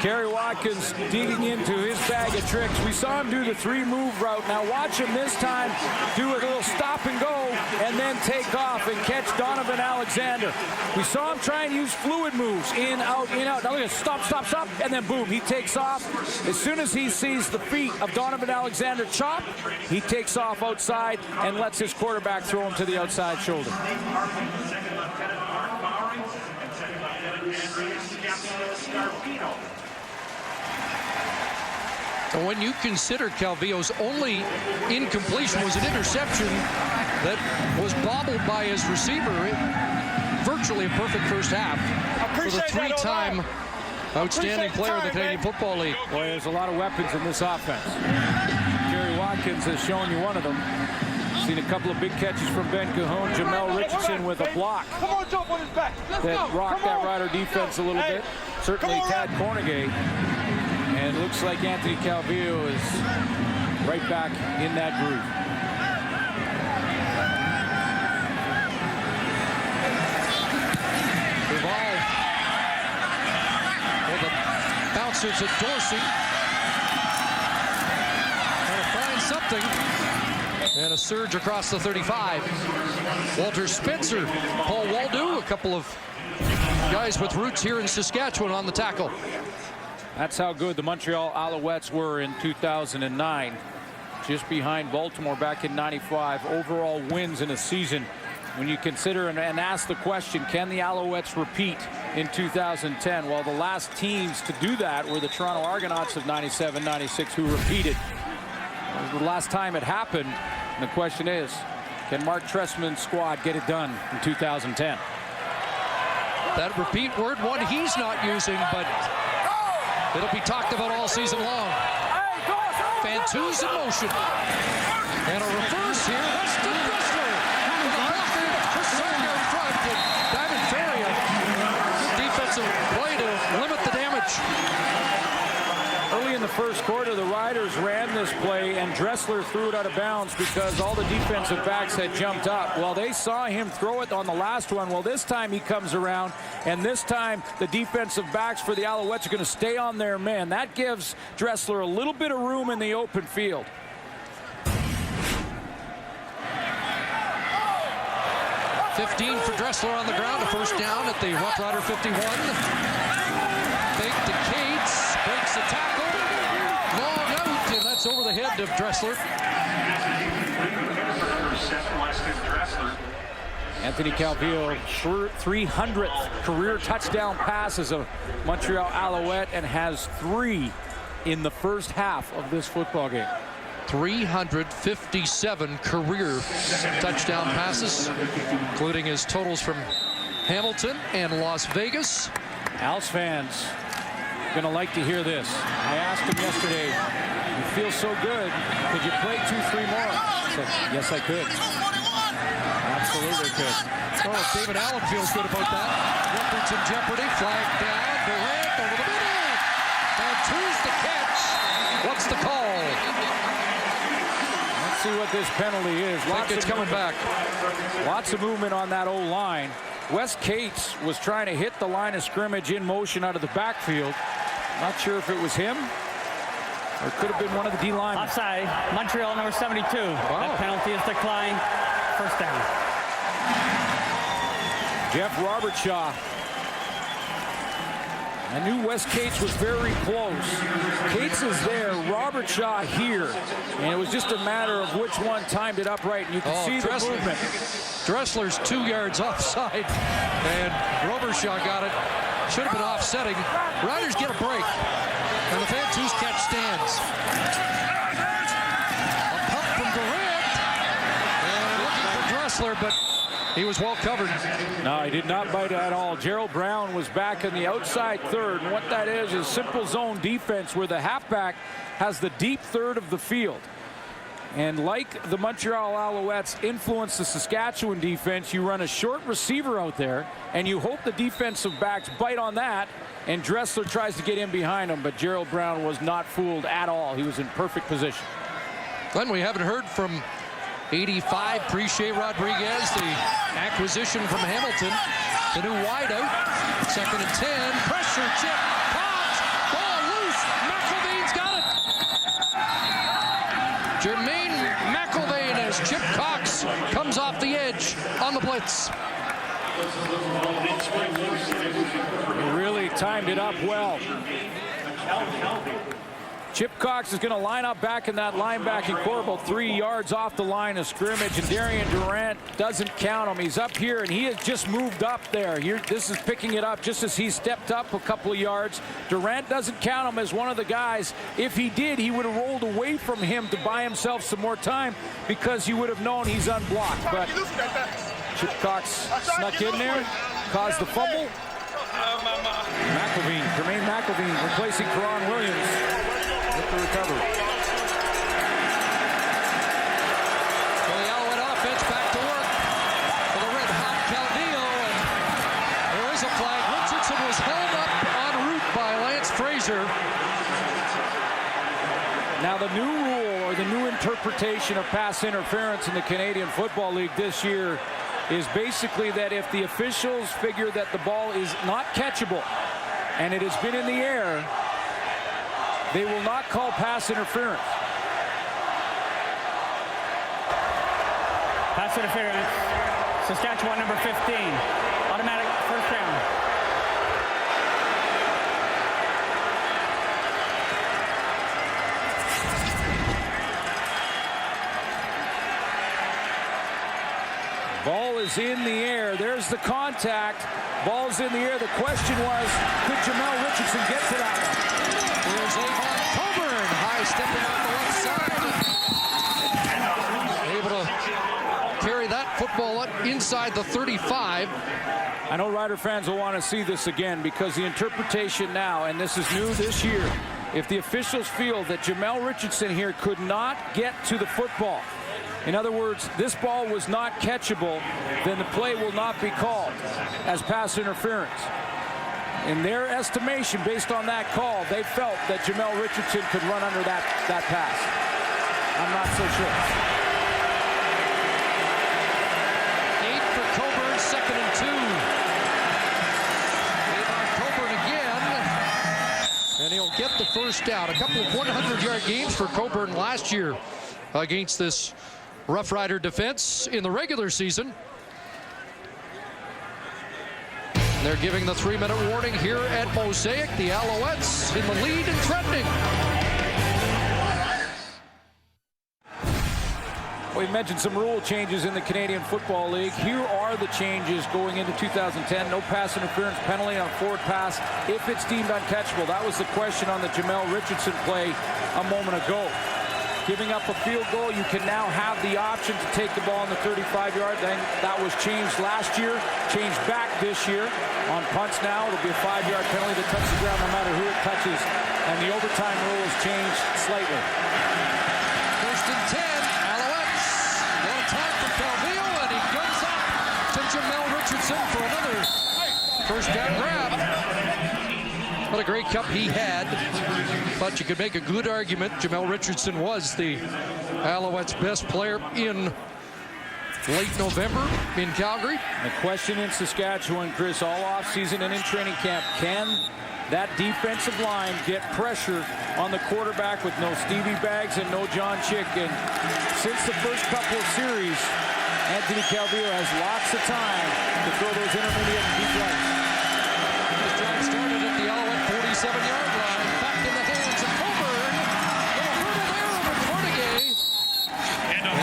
Kerry Watkins digging into his bag of tricks. We saw him do the 3-move route. Now watch him this time do a little stop and go and then take off and catch Donovan Alexander. We saw him try and use fluid moves, in, out, in, out. Now look at stop, stop, stop, and then boom, he takes off. As soon as he sees the feet of Donovan Alexander chop, he takes off outside and lets his quarterback throw him to the outside shoulder. When you consider Calvillo's only incompletion was an interception that was bobbled by his receiver, virtually a perfect first half for the 3-time outstanding player in the Canadian Football League. Boy, there's a lot of weapons in this offense. Kerry Watkins has shown you one of them. Seen a couple of big catches from Ben Cajon. Jamel Richardson with a block that rocked that Rider defense a little bit. Certainly Tad Cornegay. And it looks like Anthony Calvillo is right back in that groove. Duval. Well, the bouncers at Dorsey. Trying to find something. And a surge across the 35. Walter Spencer, Paul Waldo, a couple of guys with roots here in Saskatchewan on the tackle. That's how good the Montreal Alouettes were in 2009. Just behind Baltimore back in '95. Overall wins in a season when you consider and ask the question, can the Alouettes repeat in 2010? Well, the last teams to do that were the Toronto Argonauts of 97-96 who repeated. It was the last time it happened. And the question is, can Mark Trestman's squad get it done in 2010? That repeat word, one he's not using, but it'll be talked about all season long. Fantuz in motion. And a reverse here. That's to Dressler. Chris Sarko in front. And Diamond Feria. Defensive play to limit the damage. Early in the first quarter, the Riders ran this play, and Dressler threw it out of bounds because all the defensive backs had jumped up. Well, they saw him throw it on the last one. Well, this time he comes around, and this time the defensive backs for the Alouettes are going to stay on their men. That gives Dressler a little bit of room in the open field. $15 for Dressler on the ground. A first down at the Roughrider 51. Fake to Cates. Breaks the tackle. Long out, and that's over the head of Dressler. Anthony Calvillo, 300th career touchdown pass as a Montreal Alouette, and has 3 in the first half of this football game. 357 career touchdown passes, including his totals from Hamilton and Las Vegas. Als fans gonna like to hear this. I asked him yesterday, you feel so good, could you play 2-3 more? I said, yes, I could. Absolutely could. Oh, David Allen feels good about that. Records in jeopardy. Flag down. Durant over the middle. And two's the catch. What's the call? Let's see what this penalty is. It's coming back. Lots of movement on that O-line. Wes Cates was trying to hit the line of scrimmage in motion out of the backfield. Not sure if it was him, or it could have been one of the D linemen. Offside, Montreal number 72. Wow. That penalty is declined. First down. Jeff Robertshaw. I knew Wes Cates was very close. Cates is there, Robertshaw here. And it was just a matter of which one timed it up right. And you can see the movement. Dressler's 2 yards offside, and Robershaw got it. Should have been offsetting. Riders get a break, and the Fantuz catch stands. A pump from Durant, and looking for Dressler, but he was well covered. No, he did not bite at all. Gerald Brown was back in the outside third, and what that is simple zone defense where the halfback has the deep third of the field. And like the Montreal Alouettes influence the Saskatchewan defense, you run a short receiver out there, and you hope the defensive backs bite on that, and Dressler tries to get in behind him, but Gerald Brown was not fooled at all. He was in perfect position. Glenn, we haven't heard from 85, Preche Rodriguez, the acquisition from Hamilton, the new wideout. 2nd and 10, pressure, chip, Cox, ball loose, McElveen's got it. Jermaine McElveen as Chip Cox comes off the edge on the blitz. He really timed it up well. Chip Cox is going to line up back in that linebacking core about 3 yards off the line of scrimmage, and Darian Durant doesn't count him. He's up here, and he has just moved up there. This is picking it up just as he stepped up a couple of yards. Durant doesn't count him as one of the guys. If he did, he would have rolled away from him to buy himself some more time because he would have known he's unblocked. But Chip Cox snuck in there, caused the fumble. McElveen, Jermaine McElveen replacing Karan Williams. The recovery. So the Alouette offense back to work for the red-hot Calvillo, and there is a flag. Richardson was held up en route by Lance Fraser. Now the new rule, or the new interpretation of pass interference in the Canadian Football League this year, is basically that if the officials figure that the ball is not catchable and it has been in the air, they will not call pass interference. Pass interference. Saskatchewan number 15. Automatic first down. Ball is in the air. There's the contact. Ball's in the air. The question was, could Jamel Richardson get to that one? Here's Avon Coburn, high stepping on the left side. Able to carry that football up inside the 35. I know Rider fans will want to see this again because the interpretation now, and this is new this year, if the officials feel that Jamel Richardson here could not get to the football, in other words, this ball was not catchable, then the play will not be called as pass interference. In their estimation, based on that call, they felt that Jamel Richardson could run under that pass. I'm not so sure. 8 for Coburn, 2nd and 2. Avon Coburn again, and he'll get the first down. A couple of 100-yard gains for Coburn last year against this Rough Rider defense in the regular season. They're giving the 3-minute warning here at Mosaic. The Alouettes in the lead and threatening. We mentioned some rule changes in the Canadian Football League. Here are the changes going into 2010. No pass interference penalty on forward pass if it's deemed uncatchable. That was the question on the Jamel Richardson play a moment ago. Giving up a field goal, you can now have the option to take the ball on the 35-yard. Then that was changed last year, changed back this year. On punts now, it'll be a 5-yard penalty to touch the ground no matter who it touches. And the overtime rule has changed slightly. 1st and 10, Alouettes. What a time for Calvillo, and he goes up to Jamel Richardson for another first down grab. What a great cup he had. But you could make a good argument. Jamel Richardson was the Alouettes' best player in late November in Calgary. The question in Saskatchewan, Chris, all offseason and in training camp, can that defensive line get pressure on the quarterback with no Stevie Baggs and no John Chick? And since the first couple of series, Anthony Calvillo has lots of time to throw those intermediate and deep runs. The drive started at the Alouette 47-yard line. Back in the hands of Coburn. Little hurdle there over Cornegay.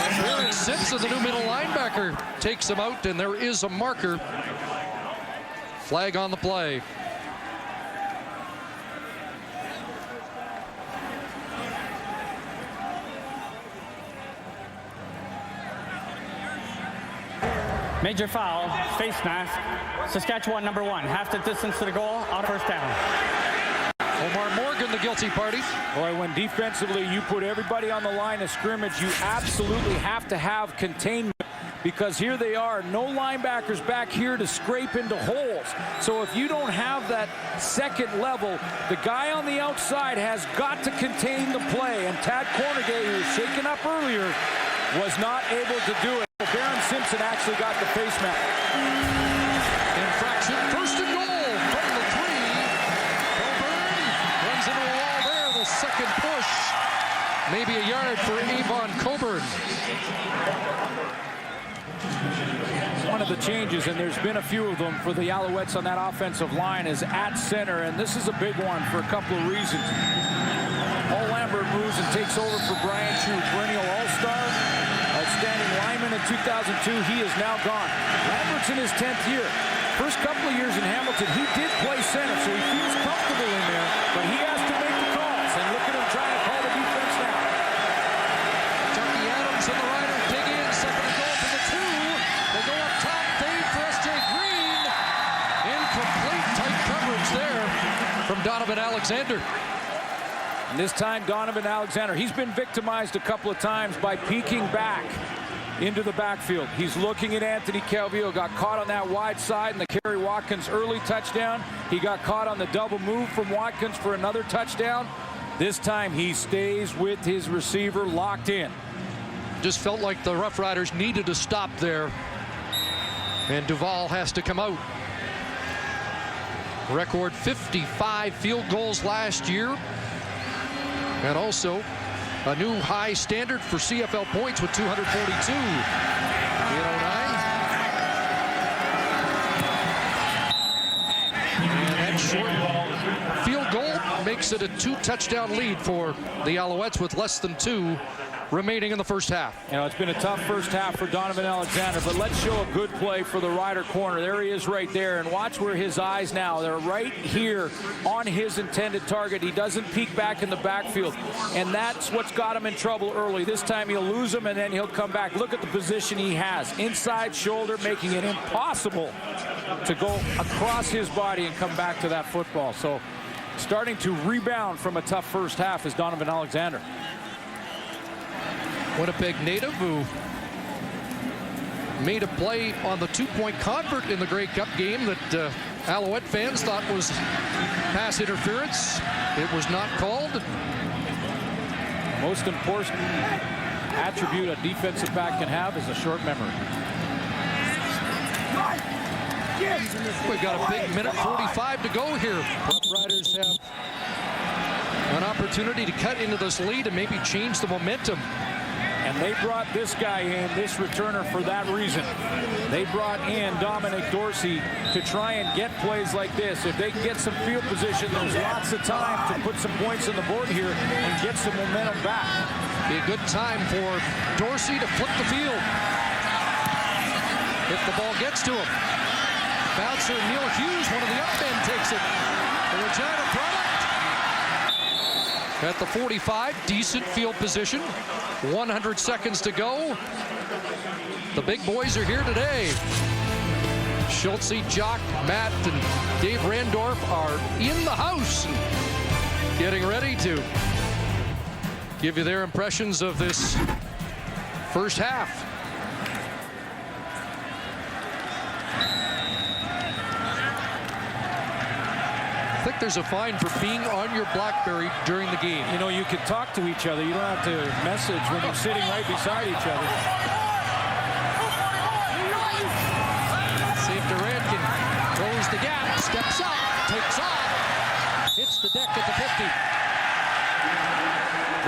And Aaron Simpson, the new middle linebacker, takes him out, and there is a marker. Flag on the play. Major foul, face mask. Saskatchewan number 1, half the distance to the goal, out of first down. Omar Morgan, the guilty party. Boy, when defensively you put everybody on the line of scrimmage, you absolutely have to have containment, because here they are, no linebackers back here to scrape into holes. So if you don't have that second level, the guy on the outside has got to contain the play. And Tad Cornegay, who was shaken up earlier, was not able to do it. Aaron Simpson actually got the face mask. Infraction, 1st and goal from the 3. Coburn runs into a wall there. The second push. Maybe a yard for Avon Coburn. One of the changes, and there's been a few of them for the Alouettes on that offensive line, is at center, and this is a big one for a couple of reasons. Paul Lambert moves and takes over for Brian True, perennial all-star, outstanding lineman in 2002. He is now gone. Lambert's in his 10th year. First couple of years in Hamilton, he did play center, so he feels comfortable in there, but he has to make the calls. And look at him trying to call the defense now. Tucky Adams and the Riders dig in. 2nd and goal for the 2. They go up top. Fade for S.J. Green. Incomplete, tight coverage there from Donovan Alexander. And this time, Donovan Alexander, he's been victimized a couple of times by peeking back into the backfield. He's looking at Anthony Calvillo, got caught on that wide side in the Kerry Watkins early touchdown. He got caught on the double move from Watkins for another touchdown. This time, he stays with his receiver locked in. Just felt like the Rough Riders needed to stop there. And Duval has to come out. Record 55 field goals last year. And also a new high standard for CFL points with 242 in 09. And that short field goal makes it a 2-touchdown lead for the Alouettes with less than 2 remaining in the first half. You know, it's been a tough first half for Donovan Alexander, but let's show a good play for the Rider corner. There he is right there, and watch where his eyes now. They're right here on his intended target. He doesn't peek back in the backfield, and that's what's got him in trouble early. This time he'll lose him, and then he'll come back. Look at the position he has. Inside shoulder, making it impossible to go across his body and come back to that football. So starting to rebound from a tough first half is Donovan Alexander. Winnipeg native who made a play on the two-point convert in the Grey Cup game that Alouette fans thought was pass interference. It was not called. Most important attribute a defensive back can have is a short memory. We've got a big minute 45 to go here. Roughriders have an opportunity to cut into this lead and maybe change the momentum. And they brought this guy in, this returner, for that reason. They brought in Dominic Dorsey to try and get plays like this. If they can get some field position, there's lots of time to put some points on the board here and get some momentum back. Be a good time for Dorsey to flip the field if the ball gets to him. Bouncer Neil Hughes, one of the up men, takes it. The Regina product. At the 45, decent field position. 100 seconds to go. The big boys are here today. Schultze, Jock, Matt, and Dave Randorf are in the house, getting ready to give you their impressions of this first half. I think there's a fine for being on your BlackBerry during the game. You know, you can talk to each other. You don't have to message when you're sitting right beside each other. See if Durant can close the gap, steps up, takes off, hits the deck at the 50.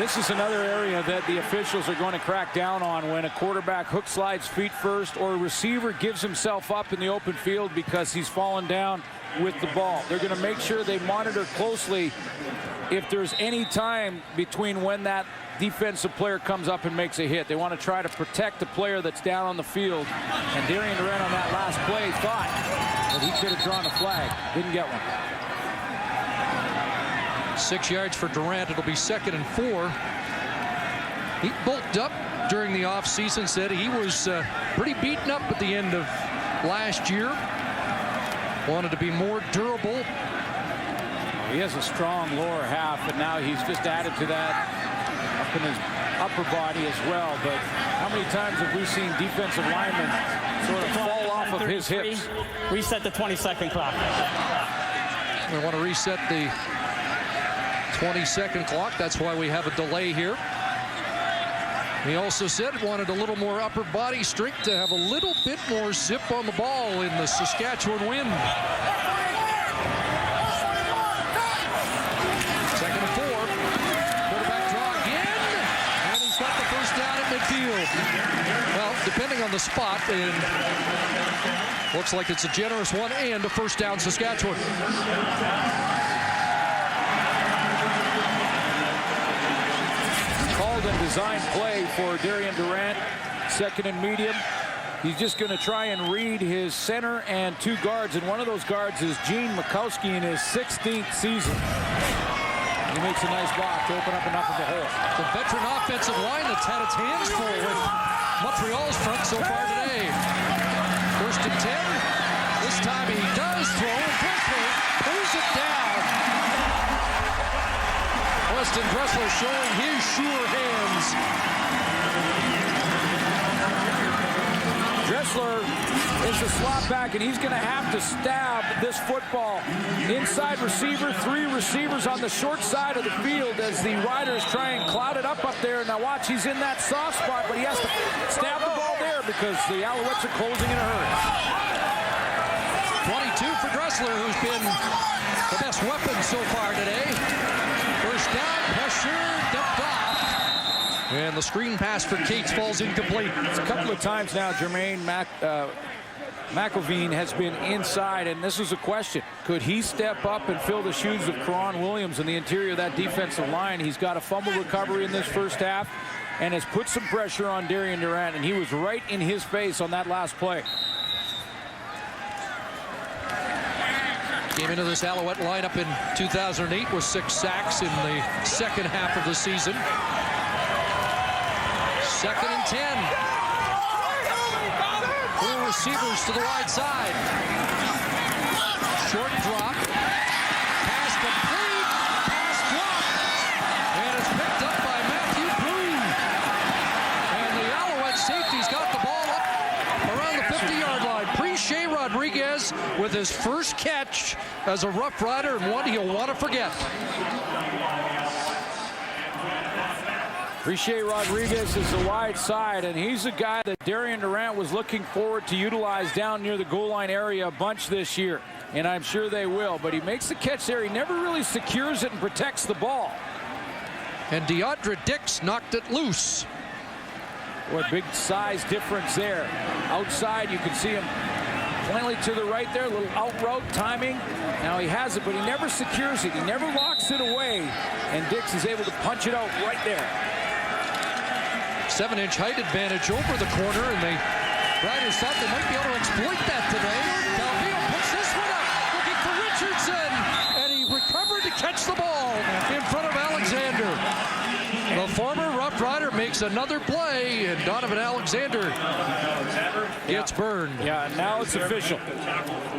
This is another area that the officials are going to crack down on when a quarterback hook slides feet first or a receiver gives himself up in the open field because he's fallen down with the ball. They're going to make sure they monitor closely if there's any time between when that defensive player comes up and makes a hit. They want to try to protect the player that's down on the field. And Darian Durant on that last play thought that he could have drawn a flag. Didn't get one. 6 yards for Durant. It'll be 2nd and 4. He bulked up during the offseason, said he was pretty beaten up at the end of last year. Wanted to be more durable. He has a strong lower half, and now he's just added to that up in his upper body as well. But how many times have we seen defensive linemen sort of fall off of his hips? Reset the 20-second clock. We want to reset the 20-second clock. That's why we have a delay here. He also said he wanted a little more upper body strength to have a little bit more zip on the ball in the Saskatchewan wind. 2nd and 4. Quarterback draw again. And he's got the first down at midfield. Well, depending on the spot, and looks like it's a generous one and a first down Saskatchewan. And designed play for Darian Durant. 2nd and medium. He's just going to try and read his center and 2 guards, and one of those guards is Gene Mikowski in his 16th season. He makes a nice block to open up enough of the hole. The veteran offensive line that's had its hands full with Montreal's front so far today. 1st and 10. This time he does throw. Dressler pulls it down. Weston Dressler showing his sure hands. Dressler is the slot back, and he's going to have to stab this football. Inside receiver, 3 receivers on the short side of the field as the Riders try and cloud it up there. Now watch, he's in that soft spot, but he has to stab the ball there because the Alouettes are closing in a hurry. 22 for Dressler, who's been the best weapon so far today. First down, pressure, dumped off. And the screen pass for Cates falls incomplete. It's a couple of times now Jermaine McElveen has been inside, and this is a question. Could he step up and fill the shoes of Karan Williams in the interior of that defensive line? He's got a fumble recovery in this first half. and has put some pressure on Darian Durant, and he was right in his face on that last play. Came into this Alouette lineup in 2008 with 6 sacks in the second half of the season. 2nd and 10. 4 receivers to the wide side. Short drop. Pass complete. Pass dropped. And it's picked up by Matthew Bloom. And the Alouette safety's got the ball up around the 50-yard line. Pre-Shea Rodriguez with his first catch as a Rough Rider, and one he'll want to forget. Pre-Shea Rodriguez is the wide side, and he's a guy that Darian Durant was looking forward to utilize down near the goal line area a bunch this year, and I'm sure they will. But he makes the catch there. He never really secures it and protects the ball. And DeAndre Dix knocked it loose. What big size difference there. Outside, you can see him plainly to the right there, a little out route timing. Now he has it, but he never secures it. He never locks it away, and Dix is able to punch it out right there. 7-inch height advantage over the corner, and the Riders thought they might be able to exploit that today. Calvillo puts this one up, looking for Richardson, and he recovered to catch the ball in front of Alexander. The former Rough Rider makes another play, and Donovan Alexander gets burned. Yeah, now it's official.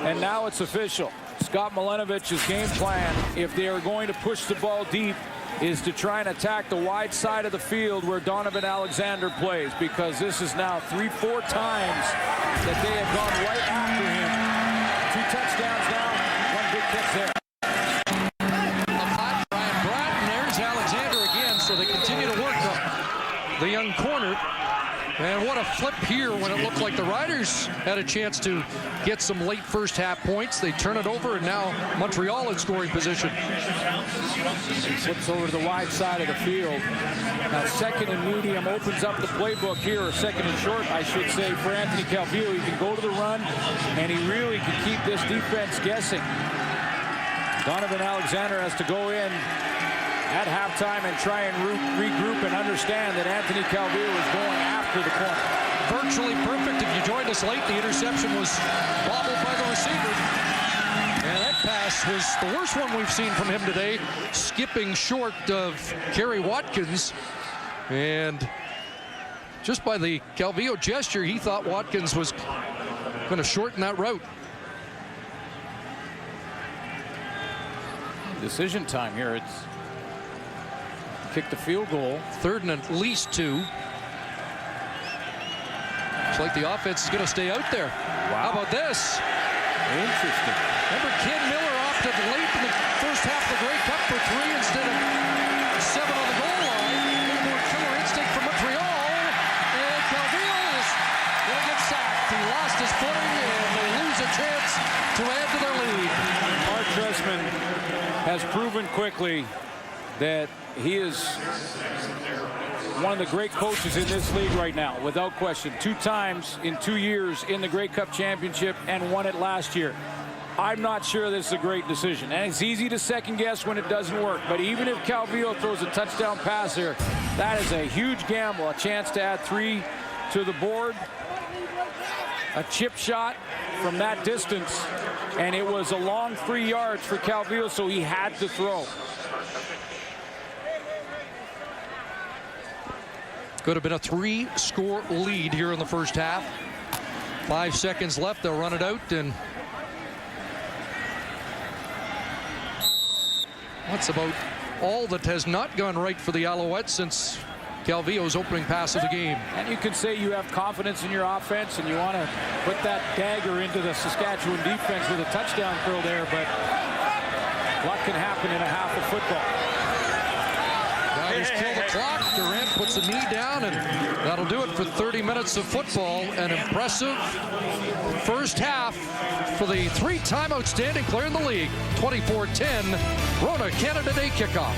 And now it's official. Scott Milanovich's game plan, if they are going to push the ball deep, is to try and attack the wide side of the field where Donovan Alexander plays, because this is now 3-4 times that they have gone right after him. 2 touchdowns now, 1 big catch there. Brian Bratton, there's Alexander again, so they continue to work the young corner. And what a flip here when it looked like the Riders had a chance to get some late first half points. They turn it over, and now Montreal in scoring position. Flips over to the wide side of the field. Now 2nd and medium opens up the playbook here, or 2nd and short, I should say, for Anthony Calvillo. He can go to the run, and he really can keep this defense guessing. Donovan Alexander has to go in at halftime and try and regroup and understand that Anthony Calvillo is going after the corner. Virtually perfect. If you joined us late, the interception was bobbled by the receiver. And that pass was the worst one we've seen from him today, skipping short of Kerry Watkins. And just by the Calvillo gesture, he thought Watkins was going to shorten that route. Decision time here. It's kick the field goal. 3rd and at least 2. Looks like the offense is going to stay out there. Wow. How about this? Interesting. Remember, Ken Miller opted late in the first half of the Grey Cup for 3 instead of 7 on the goal line. A little more killer instinct from Montreal. And Calvillo is going to get sacked. He lost his footing, and they lose a chance to add to their lead. Mark Trestman has proven quickly that he is one of the great coaches in this league right now, without question. 2 times in 2 years in the Grey Cup championship and won it last year. I'm not sure this is a great decision. And it's easy to second guess when it doesn't work. But even if Calvillo throws a touchdown pass here, that is a huge gamble. A chance to add 3 to the board. A chip shot from that distance. And it was a long 3 yards for Calvillo, so he had to throw. Could have been a 3-score lead here in the first half. 5 seconds left. They'll run it out, and that's about all that has not gone right for the Alouettes since Calvillo's opening pass of the game. And you can say you have confidence in your offense and you want to put that dagger into the Saskatchewan defense with a touchdown throw there, but what can happen in a half of football? Riders kill the clock. Durant puts a knee down, and that'll do it for 30 minutes of football. An impressive first half for the 3-time outstanding player in the league. 24-10, Rona Canada Day kickoff.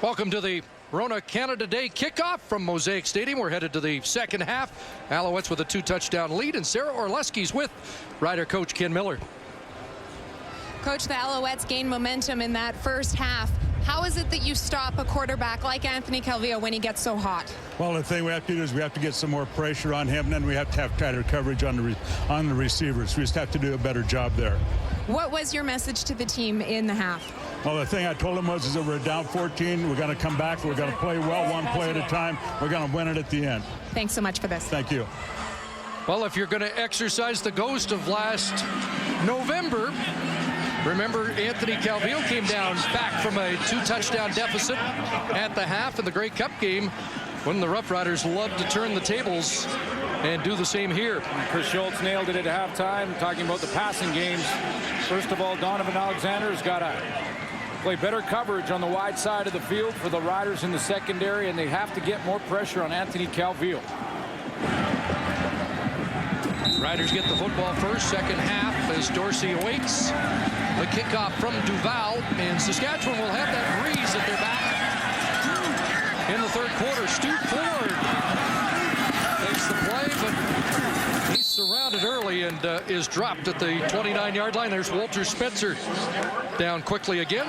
Welcome to the Rona Canada Day kickoff from Mosaic Stadium. We're headed to the second half. Alouettes with a 2-touchdown lead, and Sarah Orlesky's with Rider coach Ken Miller. Coach, the Alouettes gained momentum in that first half. How is it that you stop a quarterback like Anthony Calvillo when he gets so hot? Well, the thing we have to do is we have to get some more pressure on him, and then we have to have tighter coverage on the receivers. We just have to do a better job there. What was your message to the team in the half? Well, the thing I told him was is that we're down 14. We're going to come back. We're going to play well, one play at a time. We're going to win it at the end. Thanks so much for this. Thank you. Well, if you're going to exercise the ghost of last November, remember Anthony Calvillo came down back from a 2-touchdown deficit at the half in the Grey Cup game when the Roughriders love to turn the tables and do the same here. Chris Schultz nailed it at halftime, talking about the passing games. First of all, Donovan Alexander's got to play better coverage on the wide side of the field for the Riders in the secondary, and they have to get more pressure on Anthony Calvillo. Riders get the football first, second half as Dorsey awaits. The kickoff from Duval, and Saskatchewan will have that breeze at their back in the third quarter. Stu Ford takes the play, but he's surrounded early and is dropped at the 29-yard line. There's Walter Spencer down quickly again.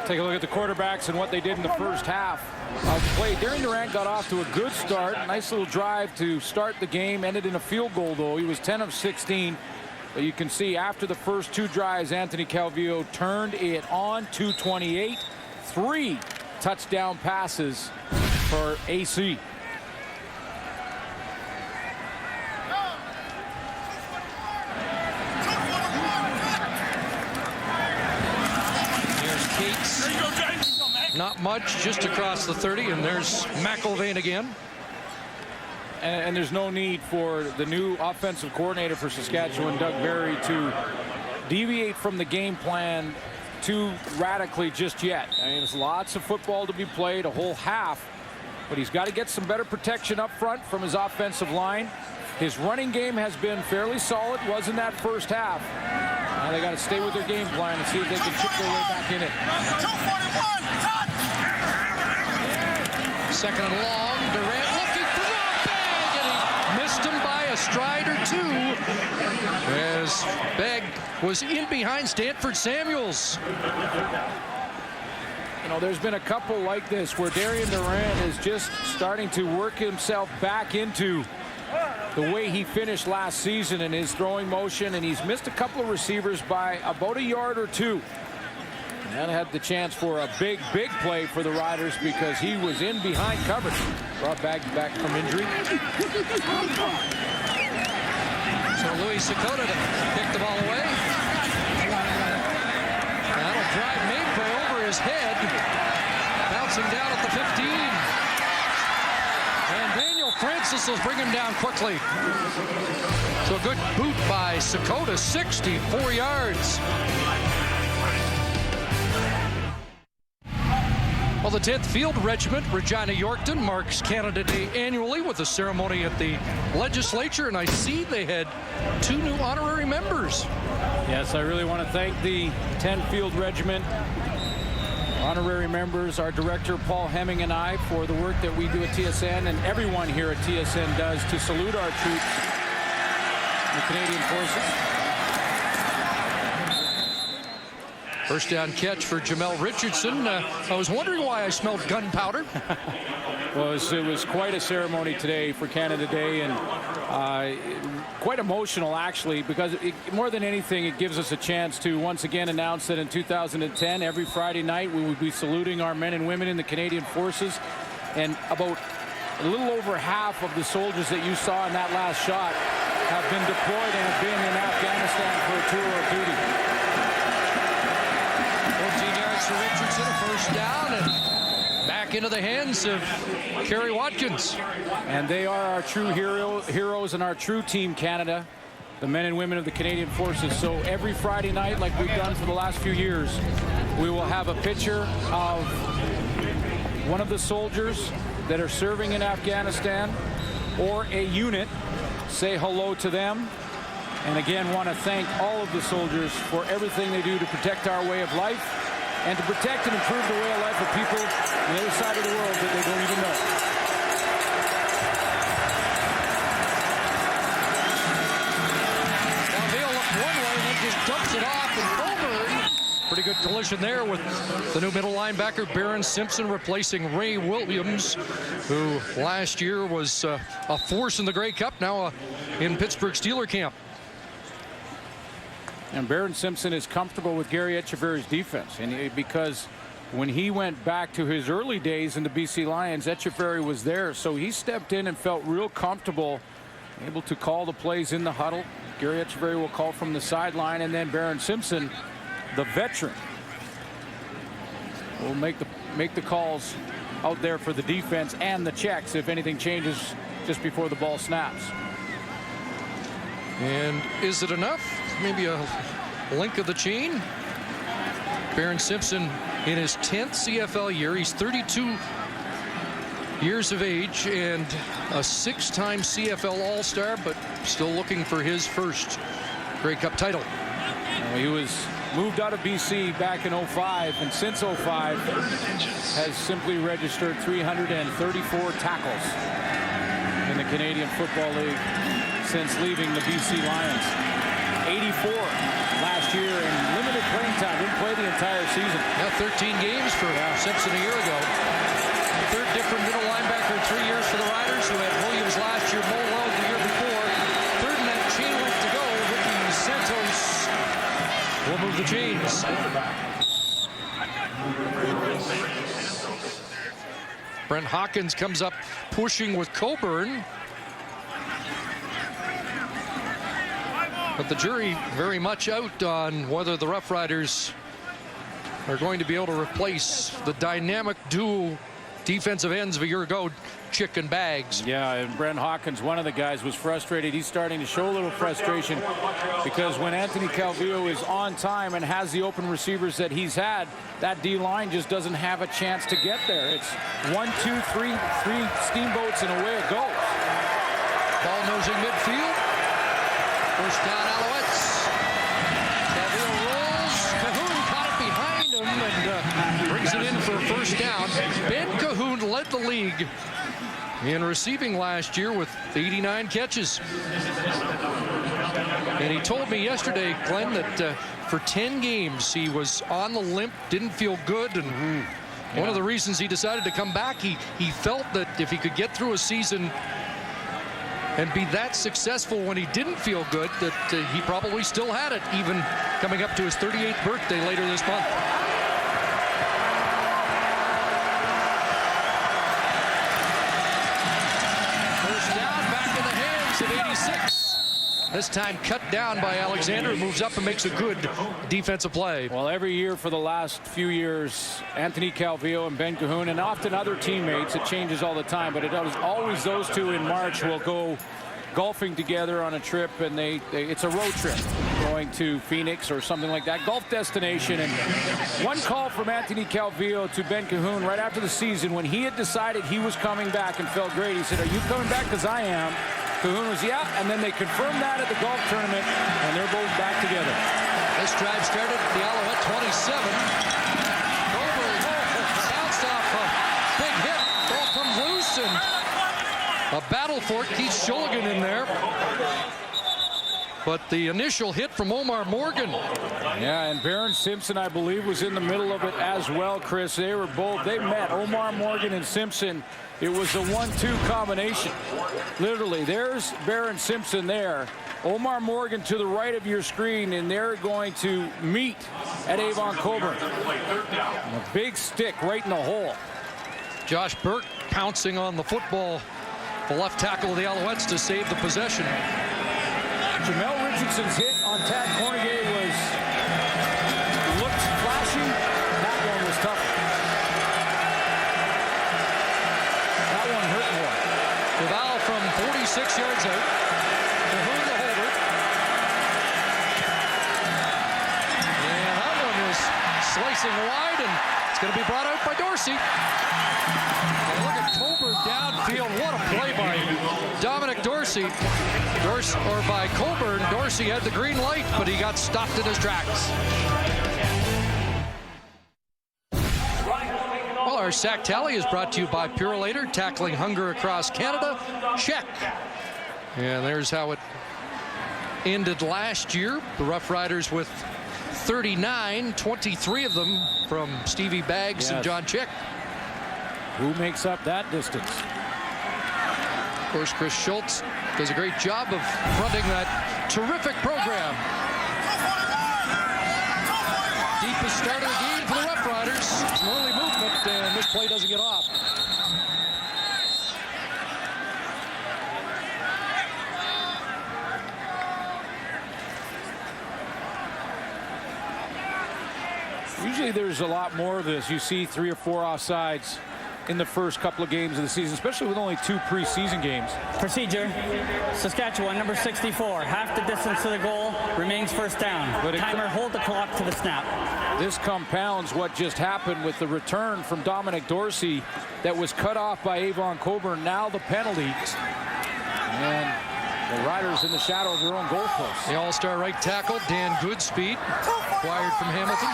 Take a look at the quarterbacks and what they did in the first half of play. Darian Durant got off to a good start. Nice little drive to start the game. Ended in a field goal, though. He was 10 of 16. But you can see after the first two drives, Anthony Calvillo turned it on. 228. 3 touchdown passes for AC. Not much, just across the 30, and there's McIlvain again. And there's no need for the new offensive coordinator for Saskatchewan, Doug Barry, to deviate from the game plan too radically just yet. I mean, there's lots of football to be played, a whole half, but he's got to get some better protection up front from his offensive line. His running game has been fairly solid, was in that first half. Now they got to stay with their game plan and see if they can chip their way back in it. 241, Second and long, Durant looking for a bag, and he missed him by a stride or two as Begg was in behind Stanford Samuels. You know, there's been a couple like this where Darian Durant is just starting to work himself back into the way he finished last season in his throwing motion, and he's missed a couple of receivers by about a yard or two. And had the chance for a big play for the Riders because he was in behind coverage. Brought back from injury. So Louis Sakota to pick the ball away. That'll drive Maypray over his head. Bouncing down at the 15. And Daniel Francis will bring him down quickly. So a good boot by Sakota, 64 yards. Well, the 10th Field Regiment, Regina Yorkton, marks Canada Day annually with a ceremony at the legislature, and I see they had 2 new honorary members. Yes, I really want to thank the 10th Field Regiment honorary members, our director Paul Hemming and I, for the work that we do at TSN, and everyone here at TSN does to salute our troops, the Canadian Forces. First down catch for Jamel Richardson. I was wondering why I smelled gunpowder. Well, it was quite a ceremony today for Canada Day, and quite emotional, actually, because more than anything, it gives us a chance to once again announce that in 2010, every Friday night, we will be saluting our men and women in the Canadian Forces. And about a little over half of the soldiers that you saw in that last shot have been deployed and have been in Afghanistan for a tour of duty. 14 yards for Richardson, a first down, and back into the hands of Kerry Watkins. And they are our true heroes and our true Team Canada, the men and women of the Canadian Forces. So every Friday night, like we've done for the last few years, we will have a picture of one of the soldiers that are serving in Afghanistan or a unit. Say hello to them. And again, want to thank all of the soldiers for everything they do to protect our way of life and to protect and improve the way of life of people on the other side of the world that they don't even know. Now they'll look one way and then just dumps it Pretty good collision there with the new middle linebacker, Barron Simpson, replacing Ray Williams, who last year was a force in the Grey Cup, now in Pittsburgh Steeler camp. And Barron Simpson is comfortable with Gary Echeverry's defense, and because when he went back to his early days in the BC Lions, Echeverry was there, so he stepped in and felt real comfortable, able to call the plays in the huddle. Gary Echeverry will call from the sideline, and then Barron Simpson, the veteran, will make the calls out there for the defense and the checks if anything changes just before the ball snaps. And is it enough? Maybe a link of the chain. Barron Simpson in his 10th CFL year. He's 32 years of age and a 6-time CFL All-Star, but still looking for his first Grey Cup title. He was moved out of BC back in 05, and since 05 has simply registered 334 tackles in the Canadian Football League since leaving the BC Lions. 84 last year in limited playing time. Didn't play the entire season. Yeah, 13 games for Simpson a year ago. Third different middle linebacker in 3 years for the Riders, who had Williams last year, Molo the year before. Third in that chain link to go. Ricky Santos will move the chains. Brent Hawkins comes up pushing with Coburn. But the jury very much out on whether the Roughriders are going to be able to replace the dynamic duo defensive ends of a year ago, Chick and Bags. Yeah, and Brent Hawkins, one of the guys, was frustrated. He's starting to show a little frustration because when Anthony Calvillo is on time and has the open receivers that he's had, that D-line just doesn't have a chance to get there. It's 1, 2, 3 steamboats and away it goes. Ball nosing midfield. First down, Alouettes. Calvillo rolls. Cahoon caught it behind him and brings it in for a first down. Ben Cahoon led the league in receiving last year with 89 catches. And he told me yesterday, Glenn, that for 10 games he was on the limp, didn't feel good, and one of the reasons he decided to come back, he felt that if he could get through a season and be that successful when he didn't feel good, that he probably still had it, even coming up to his 38th birthday later this month. First down, back in the hands of 86. This time cut down by Alexander, who moves up and makes a good defensive play. Well, every year for the last few years, Anthony Calvillo and Ben Cahoon, and often other teammates, it changes all the time, but it was always those two in March will go golfing together on a trip, and it's a road trip going to Phoenix or something like that, golf destination. And one call from Anthony Calvillo to Ben Cahoon right after the season when he had decided he was coming back and felt great. He said, "Are you coming back?" "Because I am." Cahoon was, "Yeah," and then they confirmed that at the golf tournament, and they're both back together. This drive started at the Alouette 27. Coburn bounced off a big hit. Ball comes loose, and a battle for it. Keith Shulligan in there. But the initial hit from Omar Morgan. Yeah, and Barron Simpson, I believe, was in the middle of it as well, Chris. They met, Omar Morgan and Simpson. It was a 1-2 combination. Literally, there's Barron Simpson there. Omar Morgan to the right of your screen, and they're going to meet at Avon Coburn. And a big stick right in the hole. Josh Burke pouncing on the football. The left tackle of the Alouettes to save the possession. Jamel Richardson's hit on Tad Cornegay looked flashy. That one was tough. That one hurt more. Duval from 46 yards out. Cahoon the holder. And that one is slicing wide, and it's going to be brought out by Dorsey. And look at Coburn downfield. What a play by Dominic Dorsey. By Coburn. Dorsey had the green light, but he got stopped in his tracks. Well, our sack tally is brought to you by Purolator, tackling hunger across Canada. Check. And there's how it ended last year. The Roughriders with 39, 23 of them from Stevie Baggs and John Chick. Who makes up that distance? Of course, Chris Schultz does a great job of fronting that terrific program. Deepest start of the game for the Roughriders. Some early movement, and this play doesn't get off. Usually there's a lot more of this. You see 3 or 4 offsides in the first couple of games of the season, especially with only 2 preseason games. Procedure. Saskatchewan, number 64. Half the distance to the goal, remains first down. Timer, hold the clock to the snap. This compounds what just happened with the return from Dominic Dorsey that was cut off by Avon Coburn. Now the penalty. And the Riders in the shadow of their own goalpost. The all-star right tackle, Dan Goodspeed, acquired from Hamilton.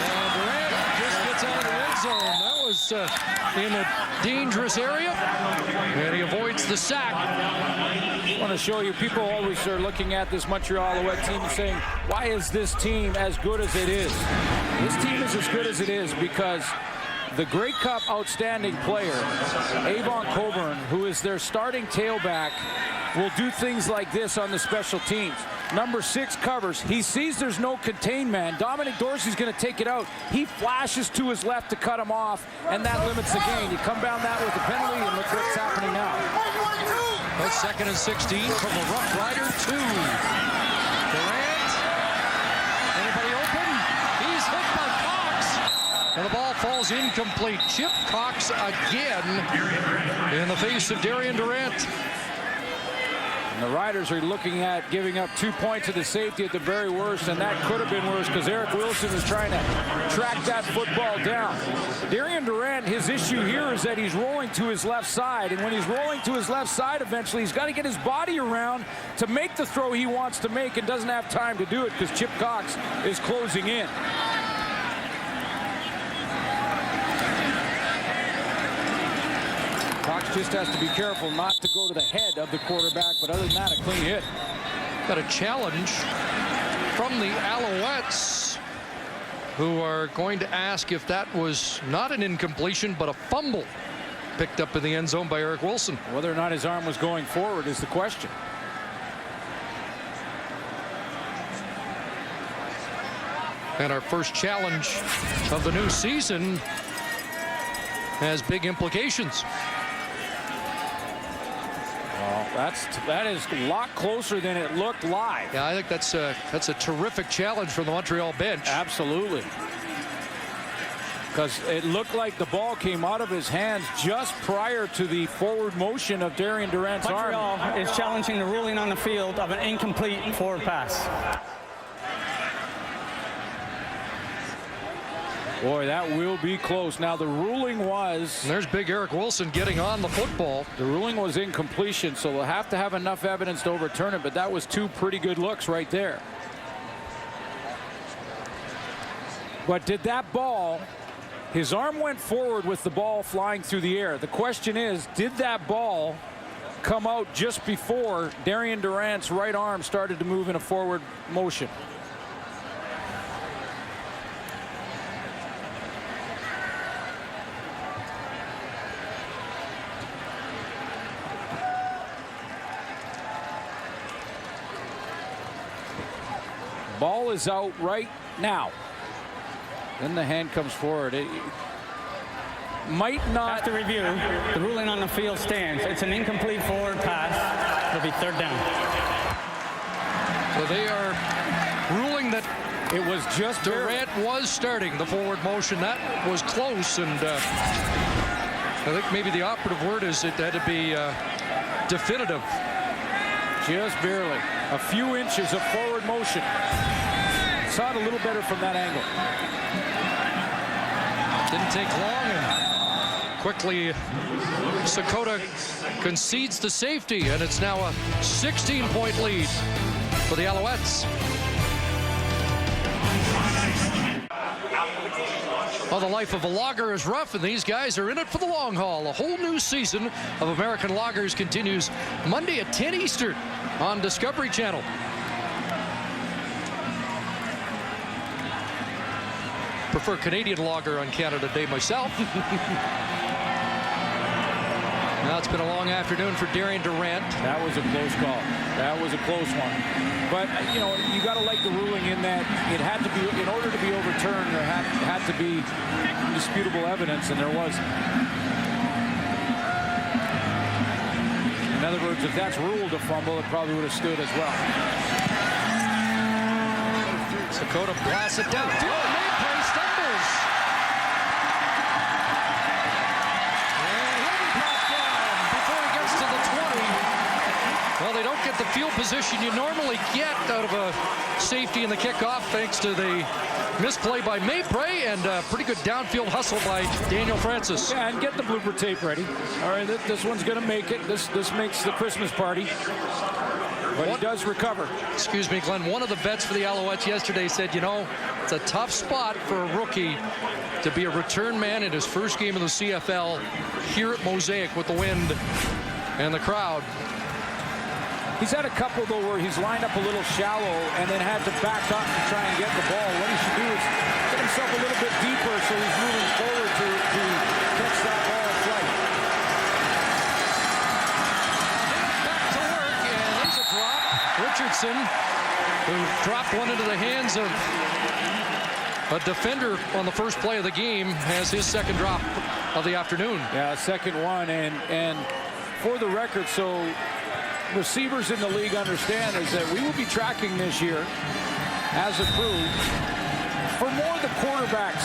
And Durant just gets out of the end zone. That was in a dangerous area, and he avoids the sack. I want to show you, people always are looking at this Montreal Alouette team and saying, why is this team as good as it is? This team is as good as it is because the Grey Cup outstanding player, Avon Coburn, who is their starting tailback, will do things like this on the special teams. Number 6 covers. He sees there's no contain man. Dominic Dorsey's going to take it out. He flashes to his left to cut him off, and that limits the gain. You come down that with the penalty, and look what's happening now. That's 2nd and 16 from the Roughrider 2. Durant. Anybody open? He's hit by Cox. And the ball falls incomplete. Chip Cox again in the face of Darian Durant. And the Riders are looking at giving up 2 points to the safety at the very worst, and that could have been worse because Eric Wilson is trying to track that football down. Darian Durant, his issue here is that he's rolling to his left side, and when he's rolling to his left side eventually, he's got to get his body around to make the throw he wants to make and doesn't have time to do it because Chip Cox is closing in. Cox just has to be careful not to go to the head of the quarterback, but other than that, a clean hit. Got a challenge from the Alouettes, who are going to ask if that was not an incompletion, but a fumble picked up in the end zone by Eric Wilson. Whether or not his arm was going forward is the question. And our first challenge of the new season has big implications. Well, that is a lot closer than it looked live. Yeah, I think that's a terrific challenge from the Montreal bench. Absolutely. Because it looked like the ball came out of his hands just prior to the forward motion of Darian Durant's arm. Montreal is challenging the ruling on the field of an incomplete forward pass. Boy, that will be close. Now, the ruling was... And there's big Eric Wilson getting on the football. The ruling was incompletion, so we'll have to have enough evidence to overturn it, but that was 2 pretty good looks right there. But did that ball... His arm went forward with the ball flying through the air. The question is, did that ball come out just before Darian Durant's right arm started to move in a forward motion? Ball is out right now. Then the hand comes forward. It might not. After review, the ruling on the field stands. It's an incomplete forward pass. It'll be 3rd down. So they are ruling that it was just Durant was starting the forward motion. That was close, and I think maybe the operative word is it had to be definitive. Just barely. A few inches of forward motion. Saw it a little better from that angle. Didn't take long, and quickly Sakota concedes the safety, and it's now a 16-point lead for the Alouettes. Well, the life of a logger is rough, and these guys are in it for the long haul. A whole new season of American Loggers continues Monday at 10 Eastern on Discovery Channel. prefer Canadian lager on Canada Day myself. Now it's been a long afternoon for Darian Durant. That was a close call. That was a close one. But, you know, you got to like the ruling in that it had to be, in order to be overturned, there had to be disputable evidence, and there was. In other words, if that's ruled a fumble, it probably would have stood as well. Sakota blasts it down. Mayplay stumbles. And he'll be brought down before he gets to the 20. Well, they don't get the field position you normally get out of a safety in the kickoff, thanks to the misplay by Maypray and a pretty good downfield hustle by Daniel Francis. Yeah, and get the blooper tape ready. All right, this one's going to make it. This makes the Christmas party. But he does recover. Excuse me, Glenn. One of the vets for the Alouettes yesterday said, you know, it's a tough spot for a rookie to be a return man in his first game of the CFL here at Mosaic with the wind and the crowd. He's had a couple, though, where he's lined up a little shallow and then had to back up to try and get the ball. What he should do is get himself a little bit deeper so he's moving forward to catch that ball in flight. Back to work, and there's a drop. Richardson, who dropped one into the hands of a defender on the first play of the game, has his second drop of the afternoon. Yeah, second one, and for the record, so receivers in the league understand is that we will be tracking this year as a crew for more the quarterback's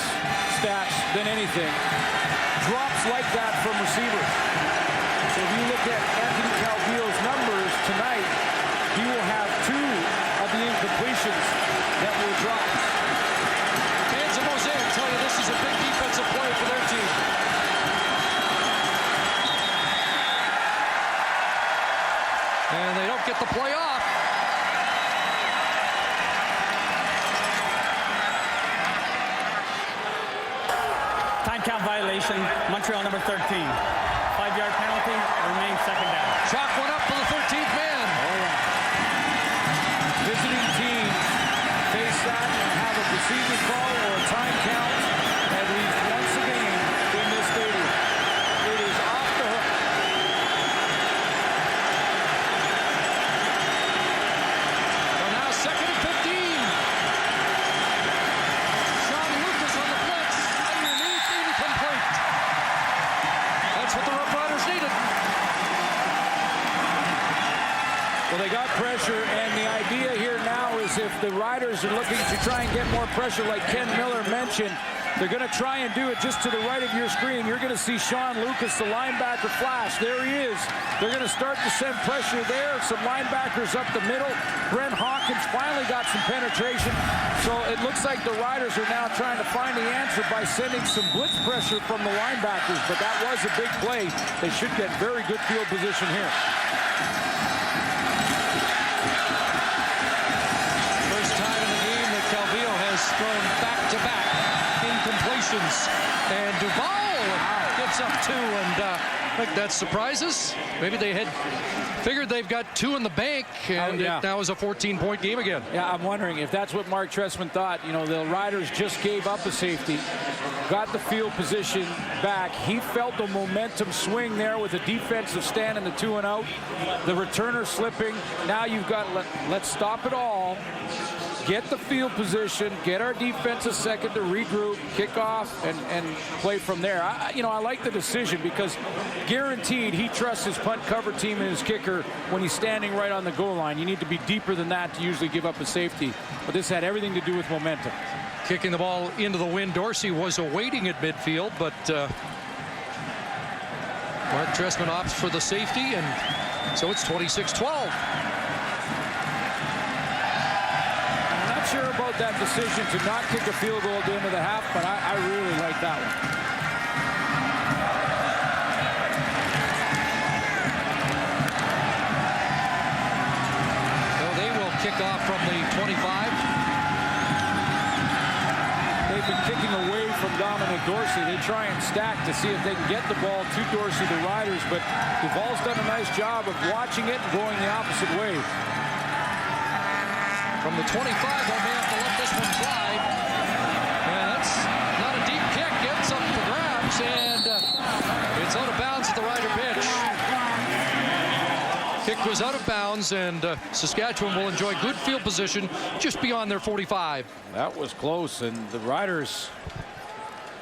stats than anything. Drops like that from receivers. So if you look at Anthony Calvillo's numbers tonight, he will have 2 of the incompletions that were drops. Fans of Mosaic tell you this is a big defensive play for their team. And they don't get the play off. Time count violation. Montreal number 13. 5-yard penalty. Remains second down. Chalk one up for the 13th man. Oh, yeah. Visiting teams face that and have a procedure call or a time count at least once a game in this stadium. It is off the hook. Well, now second and 15. Sean Lucas on the blitz. Underneath, incomplete. That's what the Roughriders needed. Well, they got pressure, and the idea here now is if the Riders are looking to try and get more pressure, like Ken Miller mentioned, they're going to try and do it just to the right of your screen. You're going to see Sean Lucas, the linebacker, flash. There he is. They're going to start to send pressure there. Some linebackers up the middle. Brent Hawkins finally got some penetration. So it looks like the Riders are now trying to find the answer by sending some blitz pressure from the linebackers. But that was a big play. They should get very good field position here. First time in the game that Calvillo has thrown back-to-back incompletions. And Duval gets up 2, and I think that surprises. Maybe they had figured they've got 2 in the bank, and it now is a 14-point game again. Yeah, I'm wondering if that's what Mark Trestman thought. You know, the Riders just gave up a safety, got the field position back. He felt the momentum swing there with a defensive stand in the 2 and out. The returner slipping. Now you've got, let's stop it all. Get the field position, get our defense a second to regroup, kick off, and play from there. I like the decision because guaranteed he trusts his punt cover team and his kicker when he's standing right on the goal line. You need to be deeper than that to usually give up a safety. But this had everything to do with momentum. Kicking the ball into the wind. Dorsey was awaiting at midfield, but Mark Trestman opts for the safety, and so it's 26-12. Sure about that decision to not kick a field goal at the end of the half, but I really like that one. So they will kick off from the 25. They've been kicking away from Dominic Dorsey. They try and stack to see if they can get the ball to Dorsey, the Riders, but Duval's done a nice job of watching it and going the opposite way. From the 25, they may have to let this one fly. Yeah, that's puck was out of bounds, and Saskatchewan will enjoy good field position just beyond their 45. That was close, and the Riders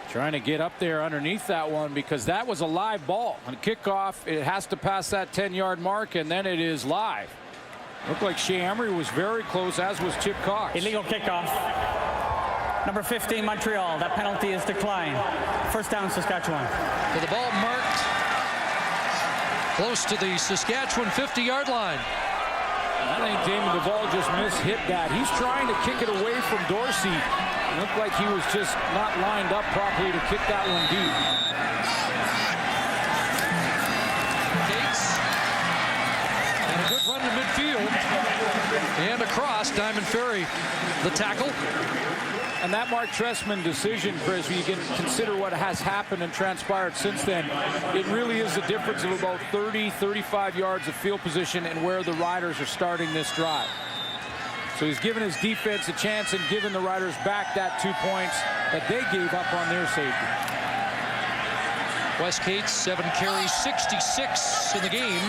trying to get up there underneath that one because that was a live ball. On kickoff, it has to pass that 10-yard mark, and then it is live. Looked like Shea Emery was very close, as was Chip Cox. Illegal kickoff. Number 15, Montreal. That penalty is declined. First down, Saskatchewan. So the ball marked close to the Saskatchewan 50-yard line. I think Damon Duvall just mishit that. He's trying to kick it away from Dorsey. It looked like he was just not lined up properly to kick that one deep. Gates. And a good run to midfield. And across, Diamond Ferry, the tackle. And that Mark Trestman decision, Chris, you can consider what has happened and transpired since then. It really is a difference of about 30, 35 yards of field position and where the Riders are starting this drive. So he's given his defense a chance and given the Riders back that 2 points that they gave up on their safety. Wes Cates, 7 carries, 66 in the game.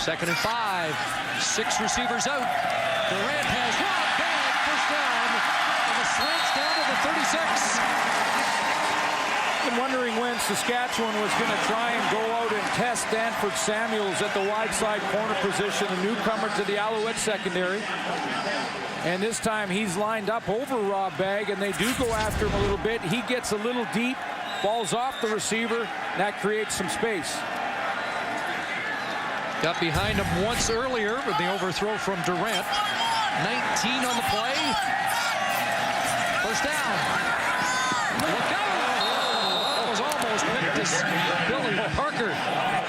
2nd and 5. 6 receivers out. Durant has Rob Bag, first down. And the slants down to the 36. I've been wondering when Saskatchewan was going to try and go out and test Danford Samuels at the wide side corner position, a newcomer to the Alouettes secondary. And this time he's lined up over Rob Bag, and they do go after him a little bit. He gets a little deep, falls off the receiver. That creates some space. Got behind him once earlier with the overthrow from Durant. 19 on the play. First down. Look out! That was almost picked as Billy Parker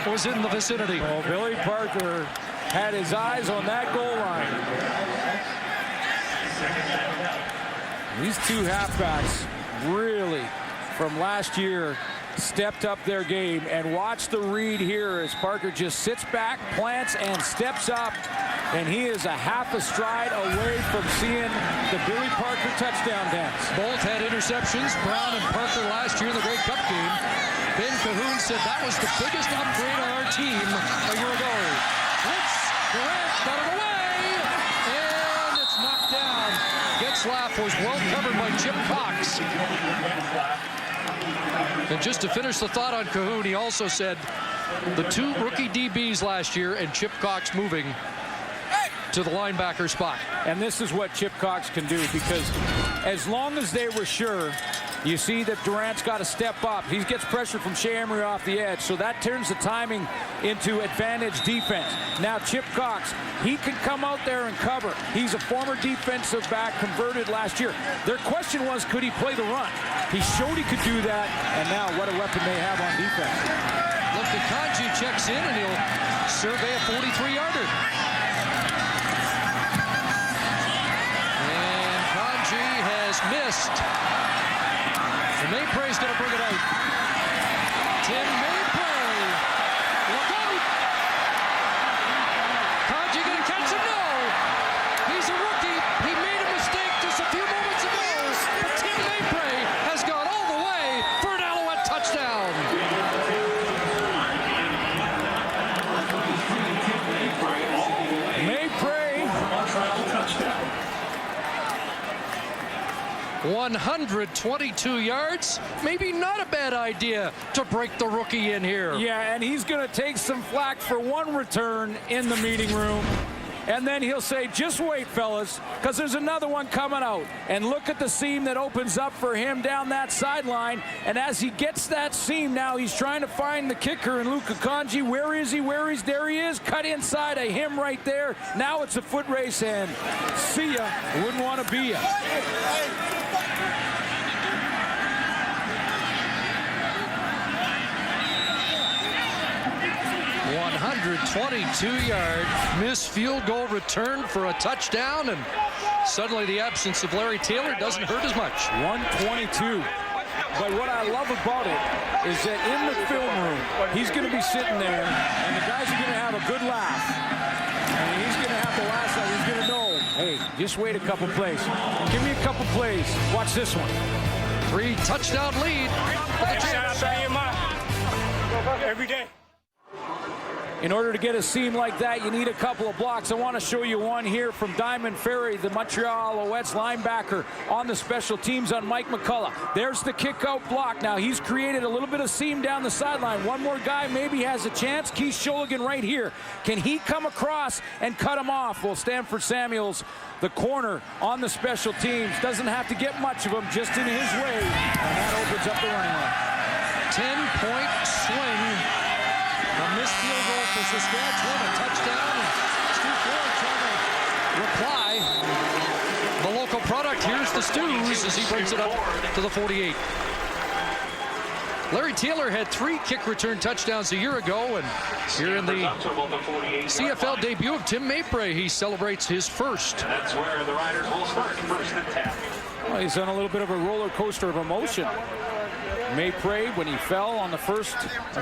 was in the vicinity. Well, Billy Parker had his eyes on that goal line. These two halfbacks really, from last year, stepped up their game, and watch the read here as Parker just sits back, plants, and steps up, and he is a half a stride away from seeing the Billy Parker touchdown dance. Both had interceptions, Brown and Parker, last year in the Grey Cup game. Ben Cahoon said that was the biggest upgrade on our team a year ago. Blitz, Durant got it away, and it's knocked down. Getzlaff was well covered by Chip Cox. And just to finish the thought on Cahoon, he also said the 2 rookie DBs last year and Chip Cox moving to the linebacker spot. And this is what Chip Cox can do, because as long as they were sure, you see that Durant's got to step up. He gets pressure from Shea Emery off the edge, so that turns the timing into advantage defense. Now Chip Cox, he can come out there and cover. He's a former defensive back, converted last year. Their question was, could he play the run? He showed he could do that, and now what a weapon they have on defense. Look, Kanji checks in, and he'll survey a 43-yarder. And Kanji has missed. And Maypre's going to bring it out. Tim Maypre. Look out! Kanji going to catch him? No! He's a rookie. He made a mistake just a few moments ago. But Tim Maypre has gone all the way for an Alouette touchdown. Maypre. 122 yards. Maybe not a bad idea to break the rookie in here. Yeah, and he's going to take some flack for one return in the meeting room. And then he'll say, just wait, fellas, because there's another one coming out. And look at the seam that opens up for him down that sideline. And as he gets that seam now, he's trying to find the kicker in Luka Kanji. Where is he? Where is? There he is. Cut inside of him right there. Now it's a foot race, and see ya. Wouldn't want to be ya. 122-yard missed field goal return for a touchdown, and suddenly the absence of Larry Taylor doesn't hurt as much. 122. But what I love about it is that in the film room, he's going to be sitting there, and the guys are going to have a good laugh. And he's going to have the last laugh. He's going to know, hey, just wait a couple plays. Give me a couple plays. Watch this one. 3 touchdown lead for the Chiefs. Every day. In order to get a seam like that, you need a couple of blocks. I want to show you one here from Diamond Ferry, the Montreal Alouettes linebacker on the special teams on Mike McCullough. There's the kick-out block. Now, he's created a little bit of seam down the sideline. One more guy maybe has a chance. Keith Shulligan right here. Can he come across and cut him off? Well, Stanford Samuels, the corner on the special teams, doesn't have to get much of them, just in his way. And that opens up the running line. 10-point swing. A missed field goal for Saskatchewan, a touchdown, and Stu Ford trying to reply. The local product, here's the Stews as he brings it up to the 48. Larry Taylor had 3 kick return touchdowns a year ago, and here in the CFL debut of Tim Maypray, he celebrates his first. And that's where the Riders will start, 1st and 10. Well, he's on a little bit of a roller coaster of emotion. Maypray, when he fell on the first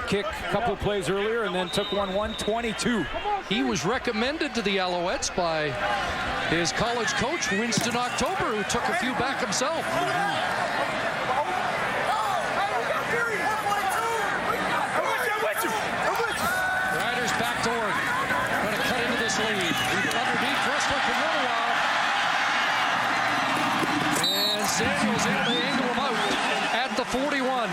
kick a couple of plays earlier, and then took 122. He was recommended to the Alouettes by his college coach, Winston October, who took a few back himself. Riders back to work. Going to cut into this lead. Underneath, Dressler can run a while. And Samuels able to angle him out at the 41.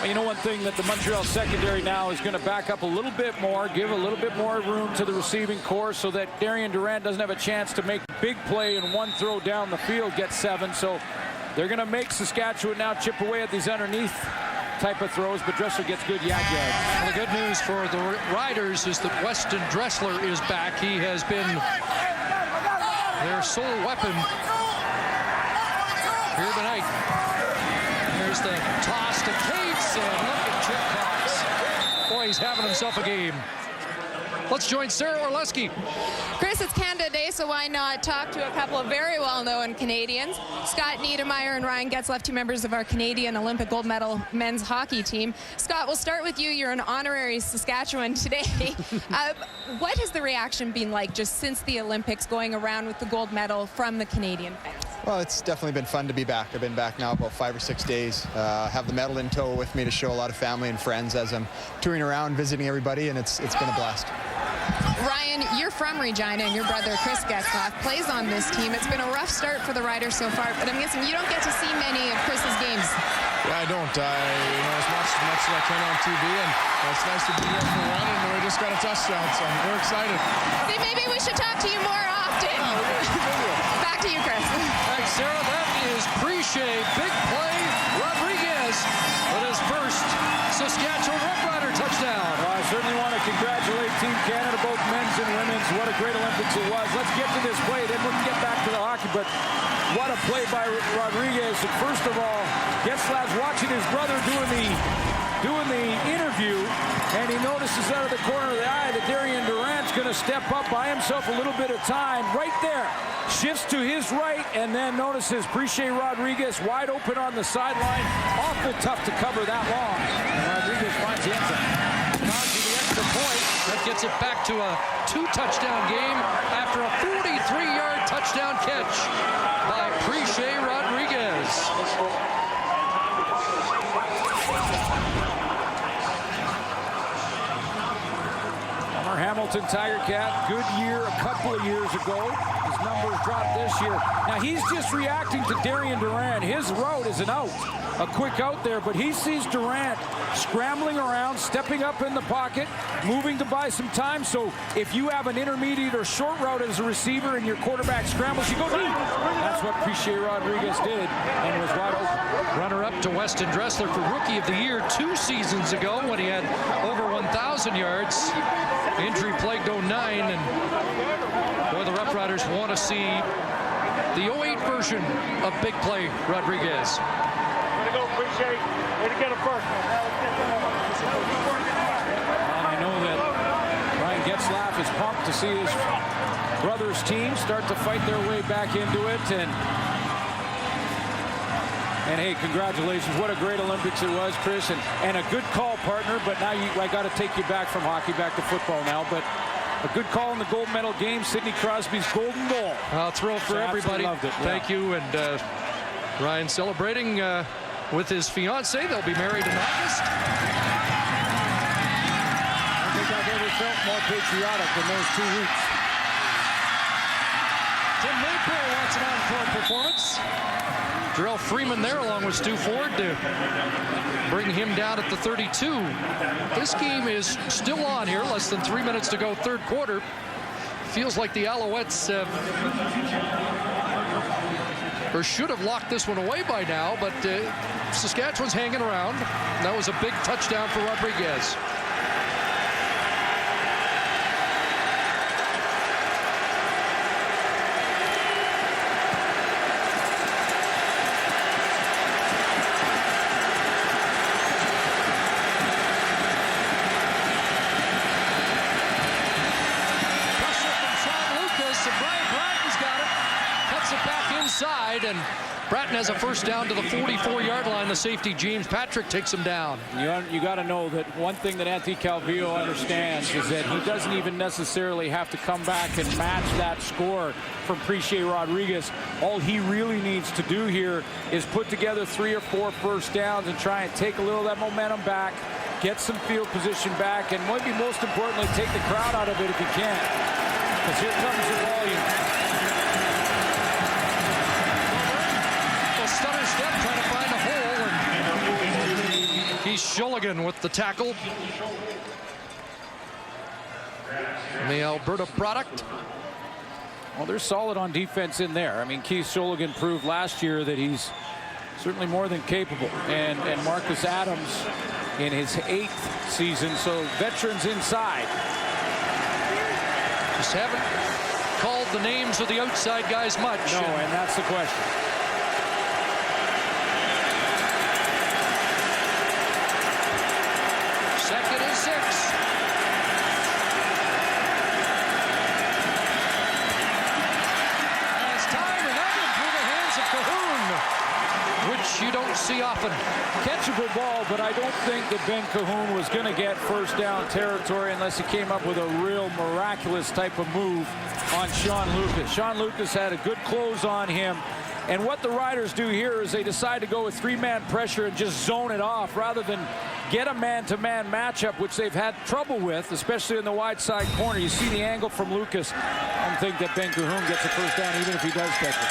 You know, one thing that the Montreal secondary now is going to back up a little bit more, give a little bit more room to the receiving core so that Darian Durant doesn't have a chance to make a big play in one throw down the field, get 7. So they're going to make Saskatchewan now chip away at these underneath type of throws, but Dressler gets good yak yards. Well, the good news for the Riders is that Weston Dressler is back. He has been their sole weapon here tonight. There's the toss to Cates, and look at Chip Cox. Boy, he's having himself a game. Let's join Sarah Orleski. Chris, it's Canada Day, so why not talk to a couple of very well-known Canadians. Scott Niedermeyer and Ryan Getzlaf, 2 members of our Canadian Olympic gold medal men's hockey team. Scott, we'll start with you. You're an honorary Saskatchewan today. What has the reaction been like just since the Olympics, going around with the gold medal from the Canadian fans? Well, it's definitely been fun to be back. I've been back now about 5 or 6 days. Have the medal in tow with me to show a lot of family and friends as I'm touring around, visiting everybody, and it's been a blast. Ryan, you're from Regina, and your brother Chris Getzlaf plays on this team. It's been a rough start for the Riders so far, but I'm guessing you don't get to see many of Chris's games. Yeah, I don't. As much as I can on TV, and it's nice to be here for one, and we just got a touchdown, so we're excited. See, maybe we should talk to you more often. Back to you, Chris. Thanks, Sarah. That is Preche. Big play. Rodriguez with his first Saskatchewan Roughrider touchdown. Well, I certainly want to congratulate Team Canada, both men's and women's. What a great Olympics it was. Let's get to this play, then we'll get back to the hockey. But what a play by Rodriguez. And first of all, Getzlaf's watching his brother doing the interview, and he notices out of the corner of the eye that Darian Durant's going to step up, buy himself a little bit of time right there. Shifts to his right, and then notices Preche Rodriguez wide open on the sideline. Awful tough to cover that long. And Rodriguez finds the end zone. Down to the extra point. That gets it back to a 2-touchdown game after a 43-yard touchdown catch by Preche Rodriguez. Hamilton Tiger Cat, good year a couple of years ago. His numbers dropped this year. Now he's just reacting to Darian Durant. His route is an out, a quick out there, but he sees Durant scrambling around, stepping up in the pocket, moving to buy some time. So if you have an intermediate or short route as a receiver and your quarterback scrambles, you go deep. That's what Preche Rodriguez did and was wide open. Runner-up to Weston Dressler for Rookie of the Year 2 seasons ago when he had over 1,000 yards. Injury-plagued 09, and boy, the Roughriders want to see the 08 version of Big Play Rodriguez. Way to go, Preche. Way to get him first. And I know that Ryan Getzlaf is pumped to see his brother's team start to fight their way back into it. And hey, congratulations. What a great Olympics it was, Chris. And a good call, partner. But now I got to take you back from hockey, back to football now. But a good call in the gold medal game, Sidney Crosby's golden goal. Thrill for everybody. Loved it. Thank you. And Ryan celebrating with his fiancée. They'll be married in August. I think I've ever felt more patriotic than those 2 weeks. Tim Maypierre wants an encore performance. Darrell Freeman there along with Stu Ford to bring him down at the 32. This game is still on here, less than 3 minutes to go, third quarter. Feels like the Alouettes or should have locked this one away by now, but Saskatchewan's hanging around. That was a big touchdown for Rodriguez. And Bratton has a first down to the 44-yard line. The safety, James Patrick, takes him down. You got to know that one thing that Anthony Calvillo understands is that he doesn't even necessarily have to come back and match that score from Preche Rodriguez. All he really needs to do here is put together 3 or 4 first downs and try and take a little of that momentum back, get some field position back, and maybe most importantly, take the crowd out of it if he can. Because here comes the volume. Stunner step trying to find a hole, and he's Shulligan with the tackle. And the Alberta product. Well, they're solid on defense in there. I mean, Keith Shulligan proved last year that he's certainly more than capable. And Marcus Adams in his 8th season, so veterans inside. Just haven't called the names of the outside guys much. No, and that's the question. Second and 6. And it's time and up through the hands of Cahoon, which you don't see often. Catchable ball, but I don't think that Ben Cahoon was going to get first down territory unless he came up with a real miraculous type of move on Sean Lucas. Sean Lucas had a good close on him. And what the Riders do here is they decide to go with 3-man pressure and just zone it off rather than get a man-to-man matchup, which they've had trouble with, especially in the wide side corner. You see the angle from Lucas. I don't think that Ben Cahoon gets a first down, even if he does catch it.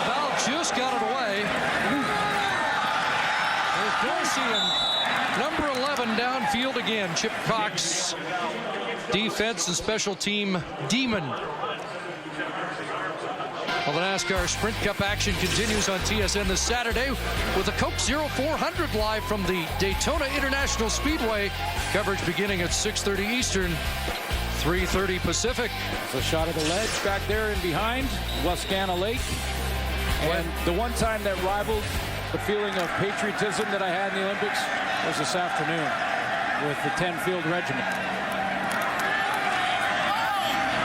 Val just got it away. There's Dorsey and number 11 downfield again. Chip Cox, defense and special team demon. Well, the NASCAR Sprint Cup action continues on TSN this Saturday with the Coke 0400 live from the Daytona International Speedway. Coverage beginning at 6:30 Eastern, 3:30 Pacific. It's a shot of the ledge back there and behind Wascana Lake. And the one time that rivaled the feeling of patriotism that I had in the Olympics was this afternoon with the 10-field regiment.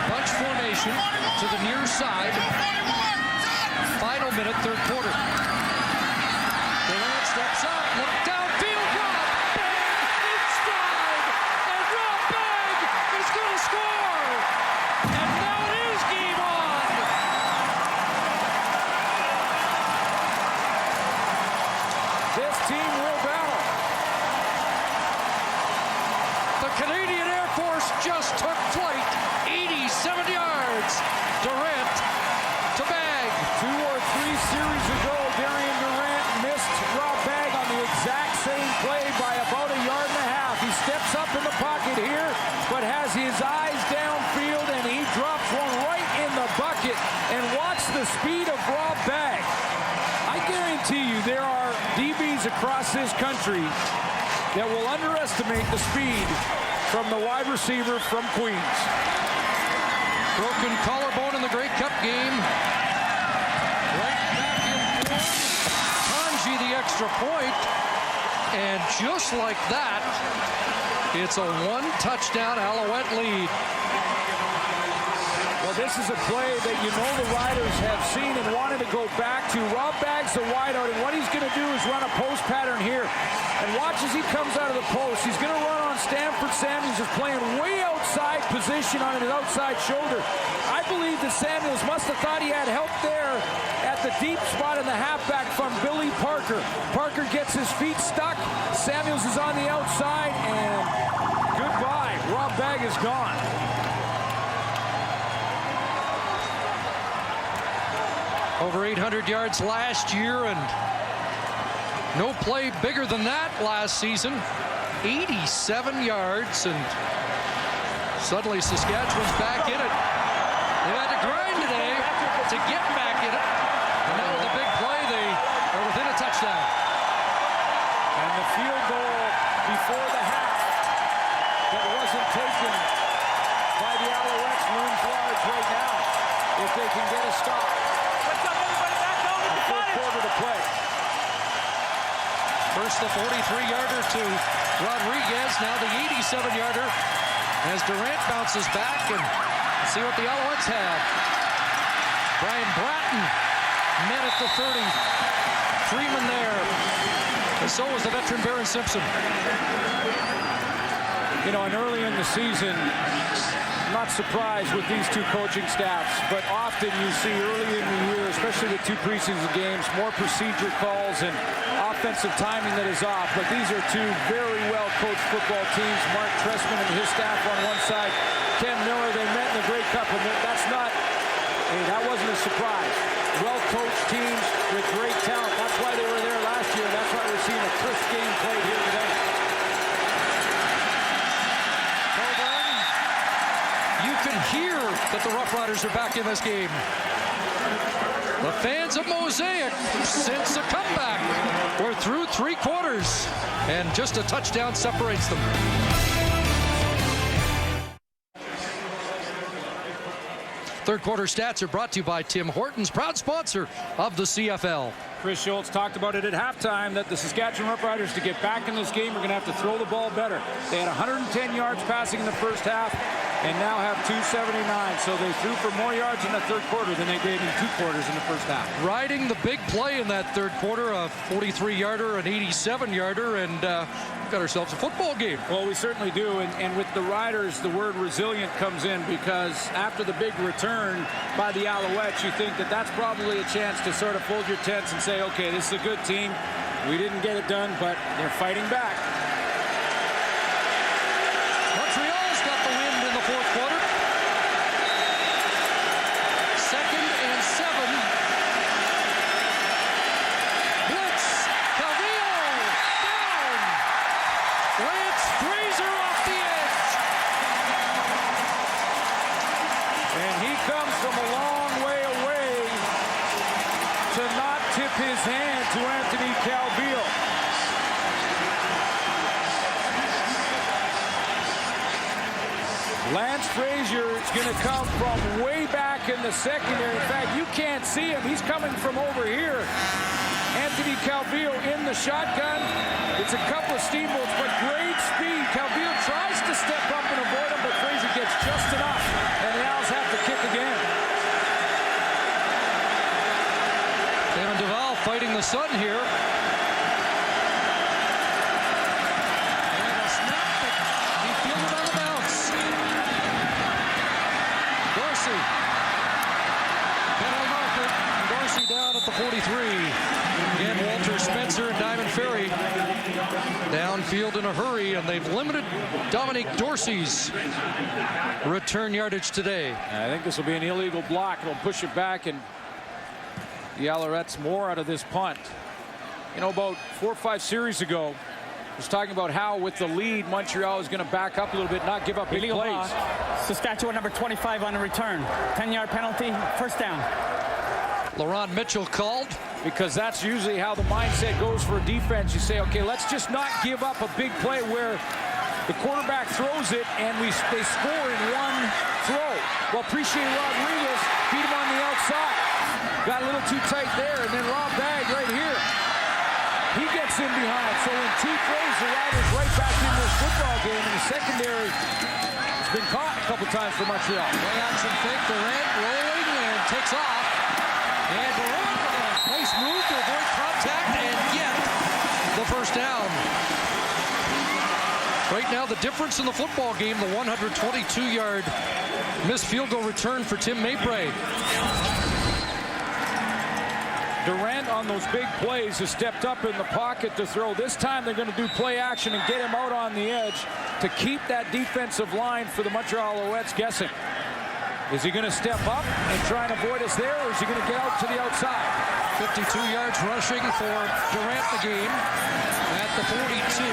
Bunch formation to the near side. Final minute, third quarter. Durant steps up, look downfield, Rob Bagg in stride, and Rob Bagg is going to score. And now it is game on. This team will battle. The Canadian Air Force just took flight, 87 yards. Durant to Bagg. 2 or 3 series ago, Darian Durant missed Rob Bagg on the exact same play by about 1.5 yards. He steps up in the pocket here, but has his eyes downfield, and he drops one right in the bucket. And watch the speed of Rob Bagg. I guarantee you there are DBs across this country that will underestimate the speed from the wide receiver from Queens. Broken collarbone in the Grey Cup game. Right back in form. Tanji the extra point. And just like that, it's a 1-touchdown Alouette lead. Well, this is a play that you know the Riders have seen and wanted to go back to. Rob Bagg's the wideout, and what he's going to do is run a post pattern here. And watch as he comes out of the post. He's going to run on Stanford Samuels is playing way outside position on his outside shoulder. I believe that Samuels must have thought he had help there at the deep spot in the halfback from Billy Parker. Parker gets his feet stuck. Samuels is on the outside, and goodbye. Rob Bagg is gone. Over 800 yards last year, and no play bigger than that last season. 87 yards, and suddenly Saskatchewan's back in it. They've had to grind today to get back in it. And now with the big play, they are within a touchdown. And the field goal before the half that wasn't taken by the Alouettes looms large right now if they can get a stop. A full quarter to play. First the 43-yarder to Rodriguez, now the 87-yarder as Durant bounces back, and see what the Alouettes have. Brian Bratton met at the 30. Freeman there. And so was the veteran Baron Simpson. You know, and early in the season, not surprised with these two coaching staffs, but often you see early in the year, especially the two preseason games, more procedure calls and offensive timing that is off. But these are two very well-coached football teams. Mark Trestman and his staff on one side. Ken Miller, they met in the Grey Cup, and that's not, that wasn't a surprise. Well-coached teams with great talent. That's why they were there last year. That's why we're seeing a crisp game played here today. You can hear that the Roughriders are back in this game. The fans of Mosaic since the comeback. We're through 3 quarters, and just a touchdown separates them. Third quarter stats are brought to you by Tim Hortons, proud sponsor of the CFL. Chris Schultz talked about it at halftime that the Saskatchewan Roughriders, to get back in this game, are going to have to throw the ball better. They had 110 yards passing in the first half and now have 279. So they threw for more yards in the third quarter than they did in 2 quarters in the first half. Riding the big play in that third quarter, a 43-yarder, an 87-yarder, and we've got ourselves a football game. Well, we certainly do. And with the Riders, the word resilient comes in, because after the big return by the Alouettes, you think that that's probably a chance to sort of fold your tents and say, okay, this is a good team. We didn't get it done, but they're fighting back. Montreal's got the wind in the fourth quarter. 2nd and 7. Blitz. Calvillo down. Lance Fraser off the edge. And he comes from a long way away to not tip his hand to Anthony Calvillo. Lance Fraser is going to come from way back in the secondary. In fact, you can't see him. He's coming from over here. Anthony Calvillo in the shotgun. It's a couple of steamboats, but great speed. Calvillo tries to step up and avoid him, but Fraser gets just enough, and the Owls have to kick again. Damon Duval fighting the sun here. And a snap, but he fielded on the bounce. Dorsey. Penalty marker. Dorsey down at the 43. Again, Walter Spencer and Diamond Ferry downfield in a hurry, and they've limited Dominique Dorsey's return yardage today. I think this will be an illegal block. It'll push it back, and the Alouettes more out of this punt. You know, about 4 or 5 series ago, I was talking about how with the lead, Montreal is going to back up a little bit, not give up big plays. Saskatchewan number 25 on the return. 10-yard penalty, first down. LaRon Mitchell called. Because that's usually how the mindset goes for a defense. You say, okay, let's just not give up a big play where the quarterback throws it and they score in one throw. Well, appreciate Rodriguez, beat him on the outside. Got a little too tight there, and then Rob Bagg right here. He gets in behind. So in 2 throws, the Riders right back in this football game, and the secondary has been caught a couple times for Montreal. Play action fake, Durant rolling and takes off. And Durant with a nice move to avoid contact and get the first down. Right now, the difference in the football game, the 122-yard missed field goal return for Tim Mabray. Durant on those big plays has stepped up in the pocket to throw. This time they're going to do play action and get him out on the edge to keep that defensive line for the Montreal Alouettes guessing. Is he going to step up and try and avoid us there, or is he going to get out to the outside? 52 yards rushing for Durant the game at the 42.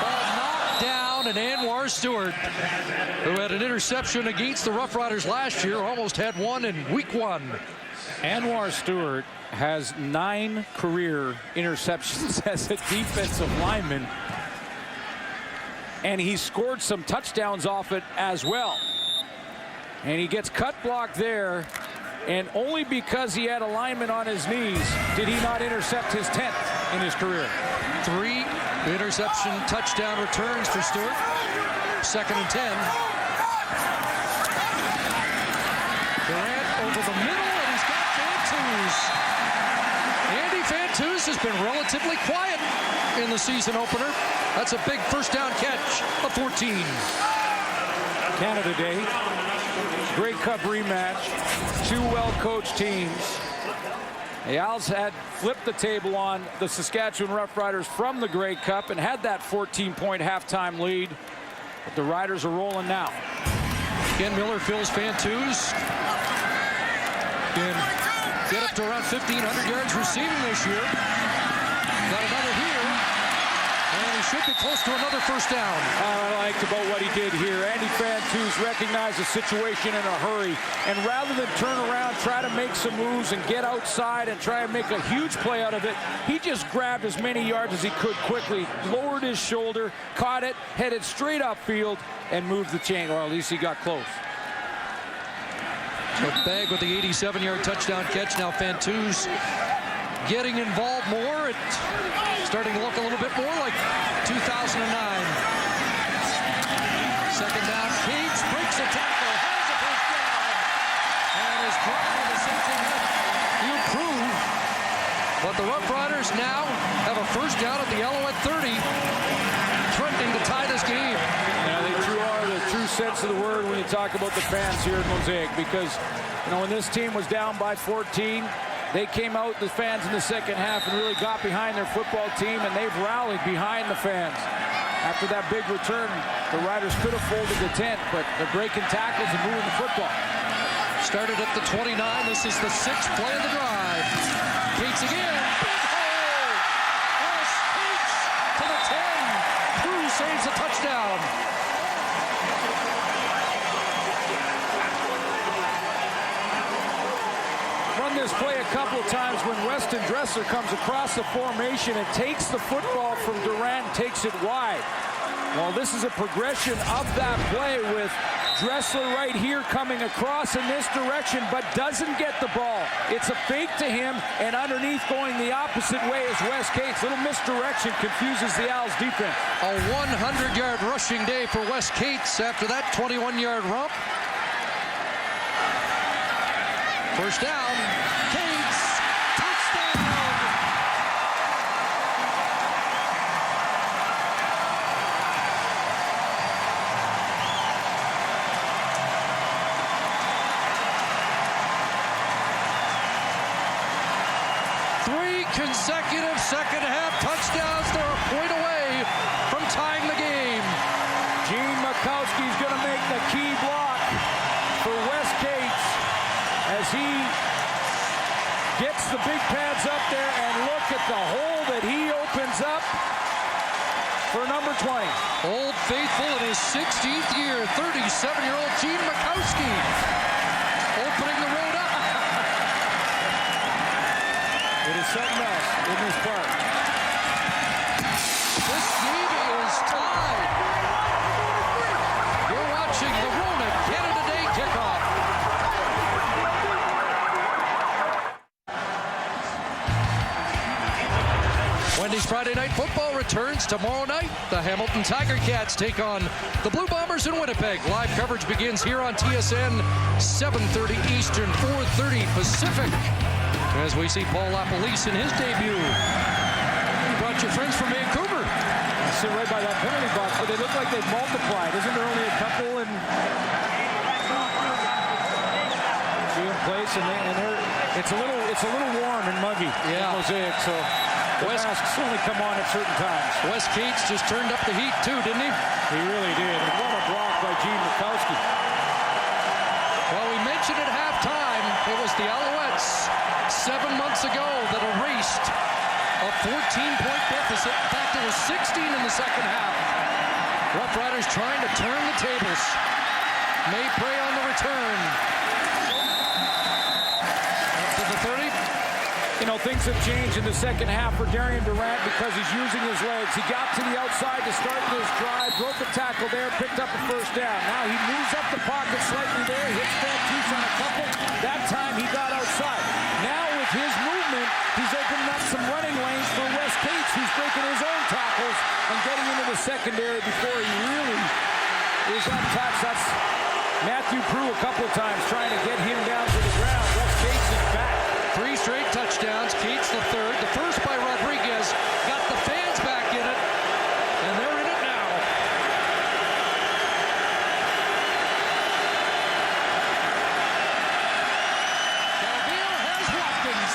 Ball knocked down, and Anwar Stewart, who had an interception against the Roughriders last year, almost had one in week 1. Anwar Stewart has 9 career interceptions as a defensive lineman, and he scored some touchdowns off it as well. And he gets cut blocked there, and only because he had a lineman on his knees did he not intercept his 10th in his career. 3 interception touchdown returns for Stewart. 2nd and 10. Durant over the middle, and he's got Fantus. Andy Fantus has been relatively quiet in the season opener. That's a big first down catch of 14. Canada Day, Grey Cup rematch, 2 well-coached teams. The Owls had flipped the table on the Saskatchewan Roughriders from the Grey Cup and had that 14-point halftime lead. But the Riders are rolling now. Ken Miller fills Fantus. Can get up to around 1,500 yards receiving this year. Got another here. And he should be close to another first down. I liked about what he did here. Andy Fantus recognized the situation in a hurry, and rather than turn around, try to make some moves and get outside and try and make a huge play out of it, he just grabbed as many yards as he could quickly, lowered his shoulder, caught it, headed straight upfield, and moved the chain. Well, at least he got close. So Bag with the 87-yard touchdown catch. Now Fantus getting involved more. It's starting to look a little bit more like 2009. Second down. Cates breaks a tackle, has a first down, and is dropped with a safety net. You prove. But the Roughriders now have a first down at the Alouette 30, threatening to tie this game. Yeah, they are the true sense of the word when you talk about the fans here at Mosaic, because when this team was down by 14, they came out, the fans in the second half, and really got behind their football team, and they've rallied behind the fans. After that big return, the Riders could have folded the tent, but they're breaking tackles and moving the football. Started at the 29. This is the 6th play of the drive. Cates again. Big hole. Yes, Cates to the 10. Crew saves a touchdown. Run this play a couple of times when Weston Dressler comes across the formation and takes the football from Durant and takes it wide. Well, this is a progression of that play with Dressler right here coming across in this direction, but doesn't get the ball. It's a fake to him, and underneath going the opposite way is Wes Cates. Little misdirection confuses the Owls defense. A 100-yard rushing day for Wes Cates after that 21-yard romp. First down, Cates, touchdown! Three consecutive second-half touchdowns. They're a point away from tying the game. Gene Makowski's going to make the key block for Wes Cates as he gets the big pads up there, and look at the hole that he opens up for number 20. Old Faithful in his 16th year, 37-year-old Gene Makowski opening the road up. It is something else in this park. This game is tied. You're watching the Rona Canada Day kickoff. Wendy's Friday Night Football returns tomorrow night. The Hamilton Tiger Cats take on the Blue Bombers in Winnipeg. Live coverage begins here on TSN, 7:30 Eastern, 4:30 Pacific, as we see Paul LaPolice in his debut. You brought your friends from Vancouver. sit right by that penalty box, but they look like they've multiplied. Isn't there only a couple in place? It's a little warm and muggy. Yeah. In Mosaic, so the masks only come on at certain times. Wes Cates just turned up the heat too, didn't he? He really did. And what a block by Gene Mikowski. Well, we mentioned at halftime it was the Alouettes 7 months ago that erased a 14-point deficit. In fact, it was 16 in the second half. Roughriders trying to turn the tables. May prey on the return. Up to the 30. You know, things have changed in the second half for Darian Durant because he's using his legs. He got to the outside to start his drive, broke a tackle there, picked up a first down. Now he moves up the pocket slightly there, hits Bantus on a couple. That time he got outside. Now with his movement, he's opening up some running lanes for Wes Cates, who's breaking his own tackles and getting into the secondary before he really is untouched. That's Matthew Prue a couple of times trying to get him down to the ground. Wes Cates is back. 3 straight touchdowns. Cates the third. The first by Rodriguez. Got the fans back in it. And they're in it now. Calvillo has Watkins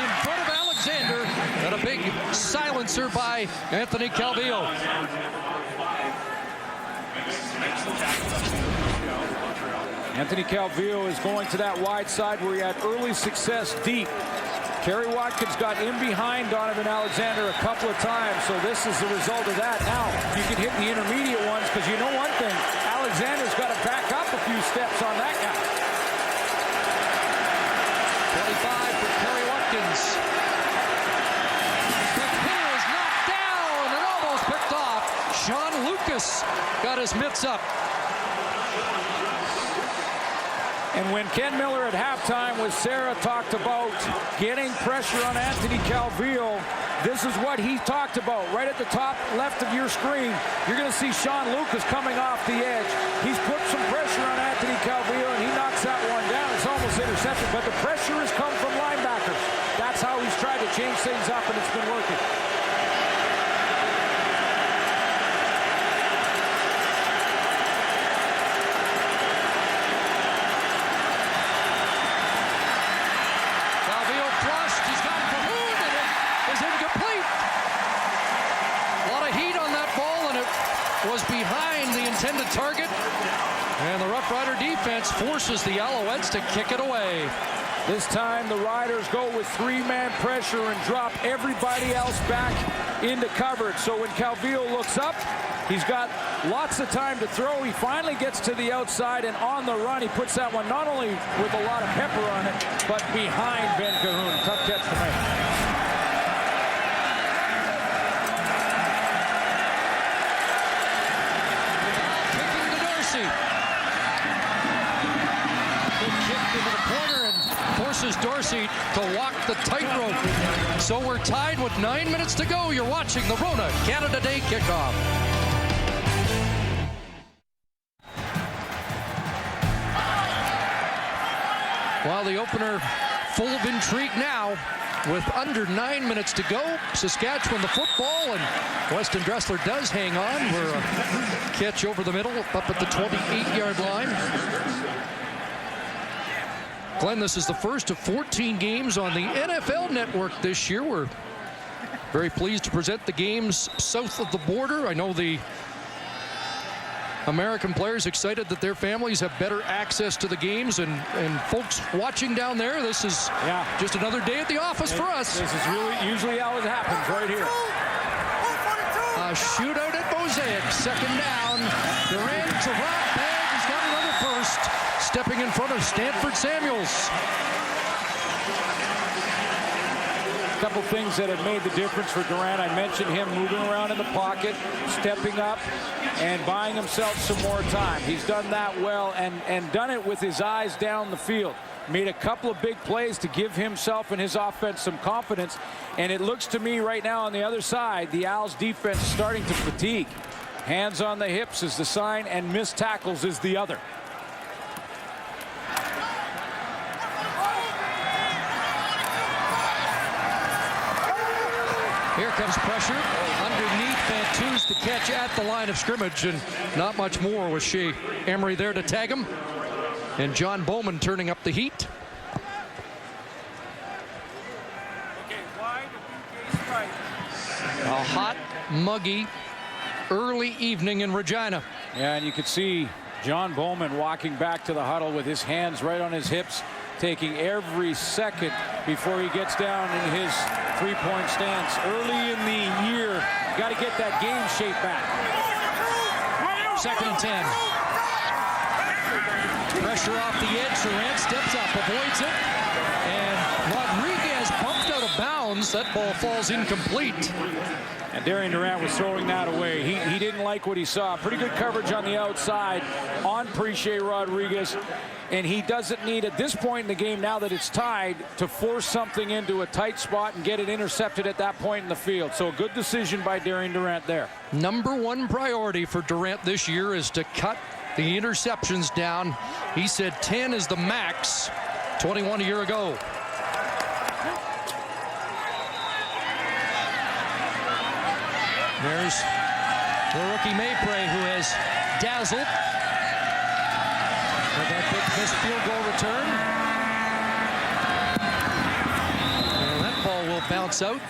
in front of Alexander. And a big silencer by Anthony Calvillo. Anthony Calvillo is going to that wide side where he had early success deep. Kerry Watkins got in behind Donovan Alexander a couple of times, so this is the result of that. Now, you can hit the intermediate ones because you know one thing, Alexander's got to back up a few steps on that guy. 25 for Kerry Watkins. Hill is knocked down and almost picked off. Sean Lucas got his mitts up. And when Ken Miller at halftime with Sarah talked about getting pressure on Anthony Calvillo, this is what he talked about. Right at the top left of your screen, you're going to see Sean Lucas coming off the edge. He's put some pressure on Anthony Calvillo, and he knocks that one down. It's almost intercepted, but the pressure has come from linebackers. That's how he's tried to change things up, and it's been working. Was behind the intended target, and the Rough Rider defense forces the Alouettes to kick it away. This time the Riders go with 3-man pressure and drop everybody else back into coverage. So when Calvillo looks up, he's got lots of time to throw. He finally gets to the outside, and on the run, he puts that one not only with a lot of pepper on it, but behind Ben Cahoon. Tough catch to make. Forces Dorsey to walk the tightrope. So we're tied with 9 minutes to go. You're watching the Rona Canada Day kickoff. While the opener full of intrigue now, with under 9 minutes to go, Saskatchewan the football, and Weston Dressler does hang on. We're a catch over the middle, up at the 28-yard line. Glenn, this is the first of 14 games on the NFL Network this year. We're very pleased to present the games south of the border. I know the American players excited that their families have better access to the games, and folks watching down there, this is just another day at the office for us. This is really usually how it happens right here. A shootout at Mosaic, second down. Durant to rock bag, he's got another first. Stepping in front of Stanford Samuels. A couple things that have made the difference for Durant. I mentioned him moving around in the pocket, stepping up, and buying himself some more time. He's done that well and done it with his eyes down the field. Made a couple of big plays to give himself and his offense some confidence. And it looks to me right now on the other side, the Owls defense starting to fatigue. Hands on the hips is the sign, and missed tackles is the other. Here comes pressure underneath twos to catch at the line of scrimmage, and not much more with Shea Emery there to tag him. And John Bowman turning up the heat. A hot, muggy, early evening in Regina. Yeah, and you could see John Bowman walking back to the huddle with his hands right on his hips, taking every second before he gets down in his three-point stance. Early in the year, got to get that game shape back. 2nd and 10. Pressure off the edge. Durant steps up, avoids it, and Rodriguez pumped out of bounds. That ball falls incomplete. And Darian Durant was throwing that away. He didn't like what he saw. Pretty good coverage on the outside on Shea Rodriguez. And he doesn't need, at this point in the game, now that it's tied, to force something into a tight spot and get it intercepted at that point in the field. So a good decision by Darian Durant there. Number one priority for Durant this year is to cut the interceptions down. He said 10 is the max, 21 a year ago. There's the rookie Maypray, who has dazzled with that big missed field goal return. And that ball will bounce out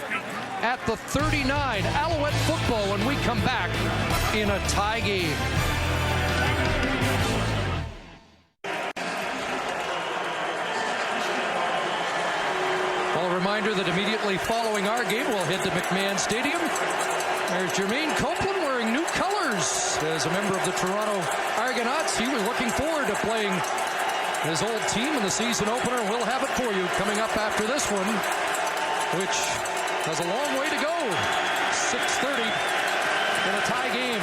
at the 39. Alouette football when we come back in a tie game. Well, a reminder that immediately following our game, we'll head to McMahon Stadium. There's Jermaine Copeland wearing new colors as a member of the Toronto Argonauts. He was looking forward to playing his old team in the season opener. We'll have it for you coming up after this one, which has a long way to go. 6:30 in a tie game.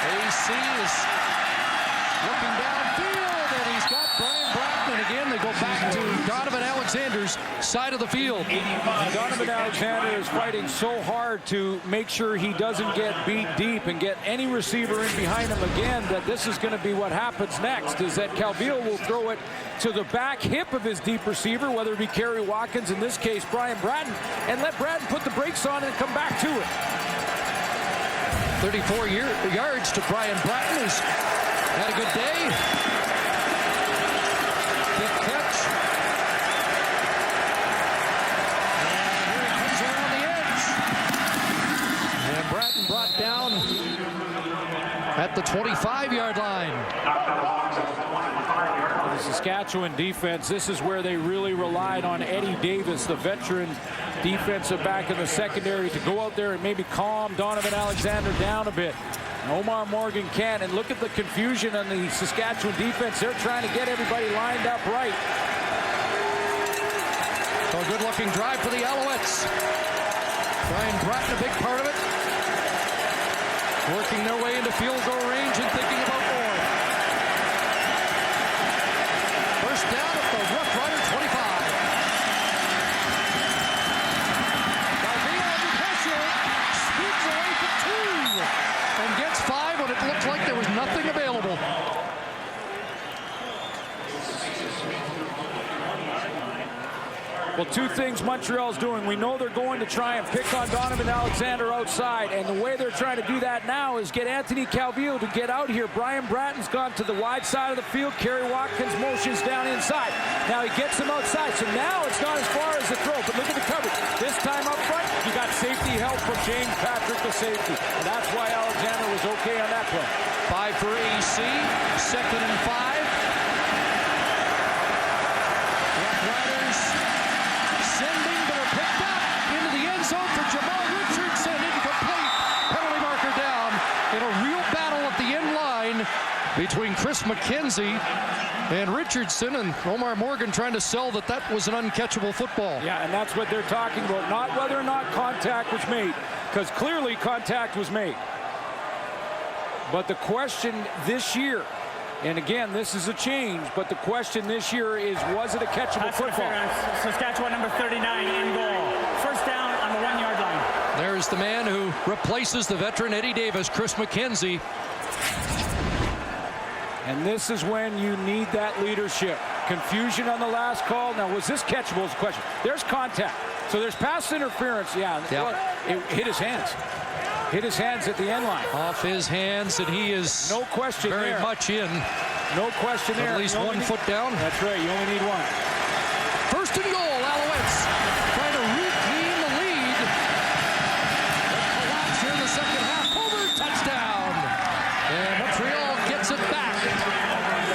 AC is looking downfield, and he's got Brian Bratton. And again, they go back to Donovan Alexander's side of the field. And Donovan Alexander is fighting so hard to make sure he doesn't get beat deep and get any receiver in behind him again, that this is going to be what happens next, is that Calvillo will throw it to the back hip of his deep receiver, whether it be Kerry Watkins, in this case Brian Bratton, and let Bratton put the brakes on and come back to it. 34 yards to Brian Bratton, who's had a good day. Good catch. And here he comes around the edge. And Bratton brought down at the 25-yard line. The Saskatchewan defense, this is where they really relied on Eddie Davis, the veteran defensive back in the secondary, to go out there and maybe calm Donovan Alexander down a bit. Omar Morgan can't, and look at the confusion on the Saskatchewan defense. They're trying to get everybody lined up right. So a good-looking drive for the Alouettes. Brian Bratton, a big part of it. Working their way into field goal range and thinking about more. First down at the Roughrider 25. Calvillo under pressure, speeds away for 2, and gets 5 when it looked like there was nothing available. Well, two things Montreal's doing. We know they're going to try and pick on Donovan Alexander outside, and the way they're trying to do that now is get Anthony Calvillo to get out here. Brian Bratton's gone to the wide side of the field. Kerry Watkins motions down inside. Now he gets him outside, so now it's not as far as the throw, but look at the coverage. This time up front, you got safety help from James Patrick, the safety, and that's why Alexander was okay on that play. 5 for AC, 2nd and 5. Roughriders sending, but are picked up into the end zone for Jamal Richardson. Incomplete. Penalty marker down in a real battle at the end line between Chris McKenzie and Richardson, and Omar Morgan trying to sell that was an uncatchable football. Yeah, and that's what they're talking about, not whether or not contact was made, because clearly contact was made. But the question this year, and again, this is a change, but the question this year is, was it a catchable football? Saskatchewan number 39 in goal. First down on the 1-yard line. There's the man who replaces the veteran Eddie Davis, Chris McKenzie. And this is when you need that leadership. Confusion on the last call. Now, was this catchable is the question. There's contact. So there's pass interference. Yeah. Yep. It hit his hands. Hit his hands at the end line. Off his hands, and he is no question very there. much in. No question there. At least 1 foot down. That's right. You only need one. First and goal. Alouettes trying to regain the lead. Collapse here in the second half. Coburn, touchdown. And Montreal gets it back.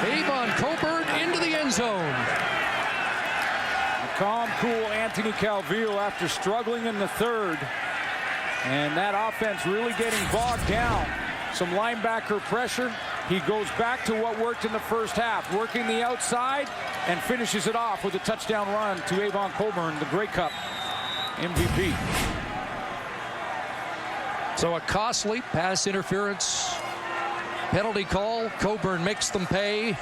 Avon Coburn into the end zone. Calm, cool Anthony Calvillo after struggling in the third. And that offense really getting bogged down. Some linebacker pressure. He goes back to what worked in the first half, working the outside, and finishes it off with a touchdown run to Avon Coburn, the Grey Cup MVP. So a costly pass interference penalty call. Coburn makes them pay.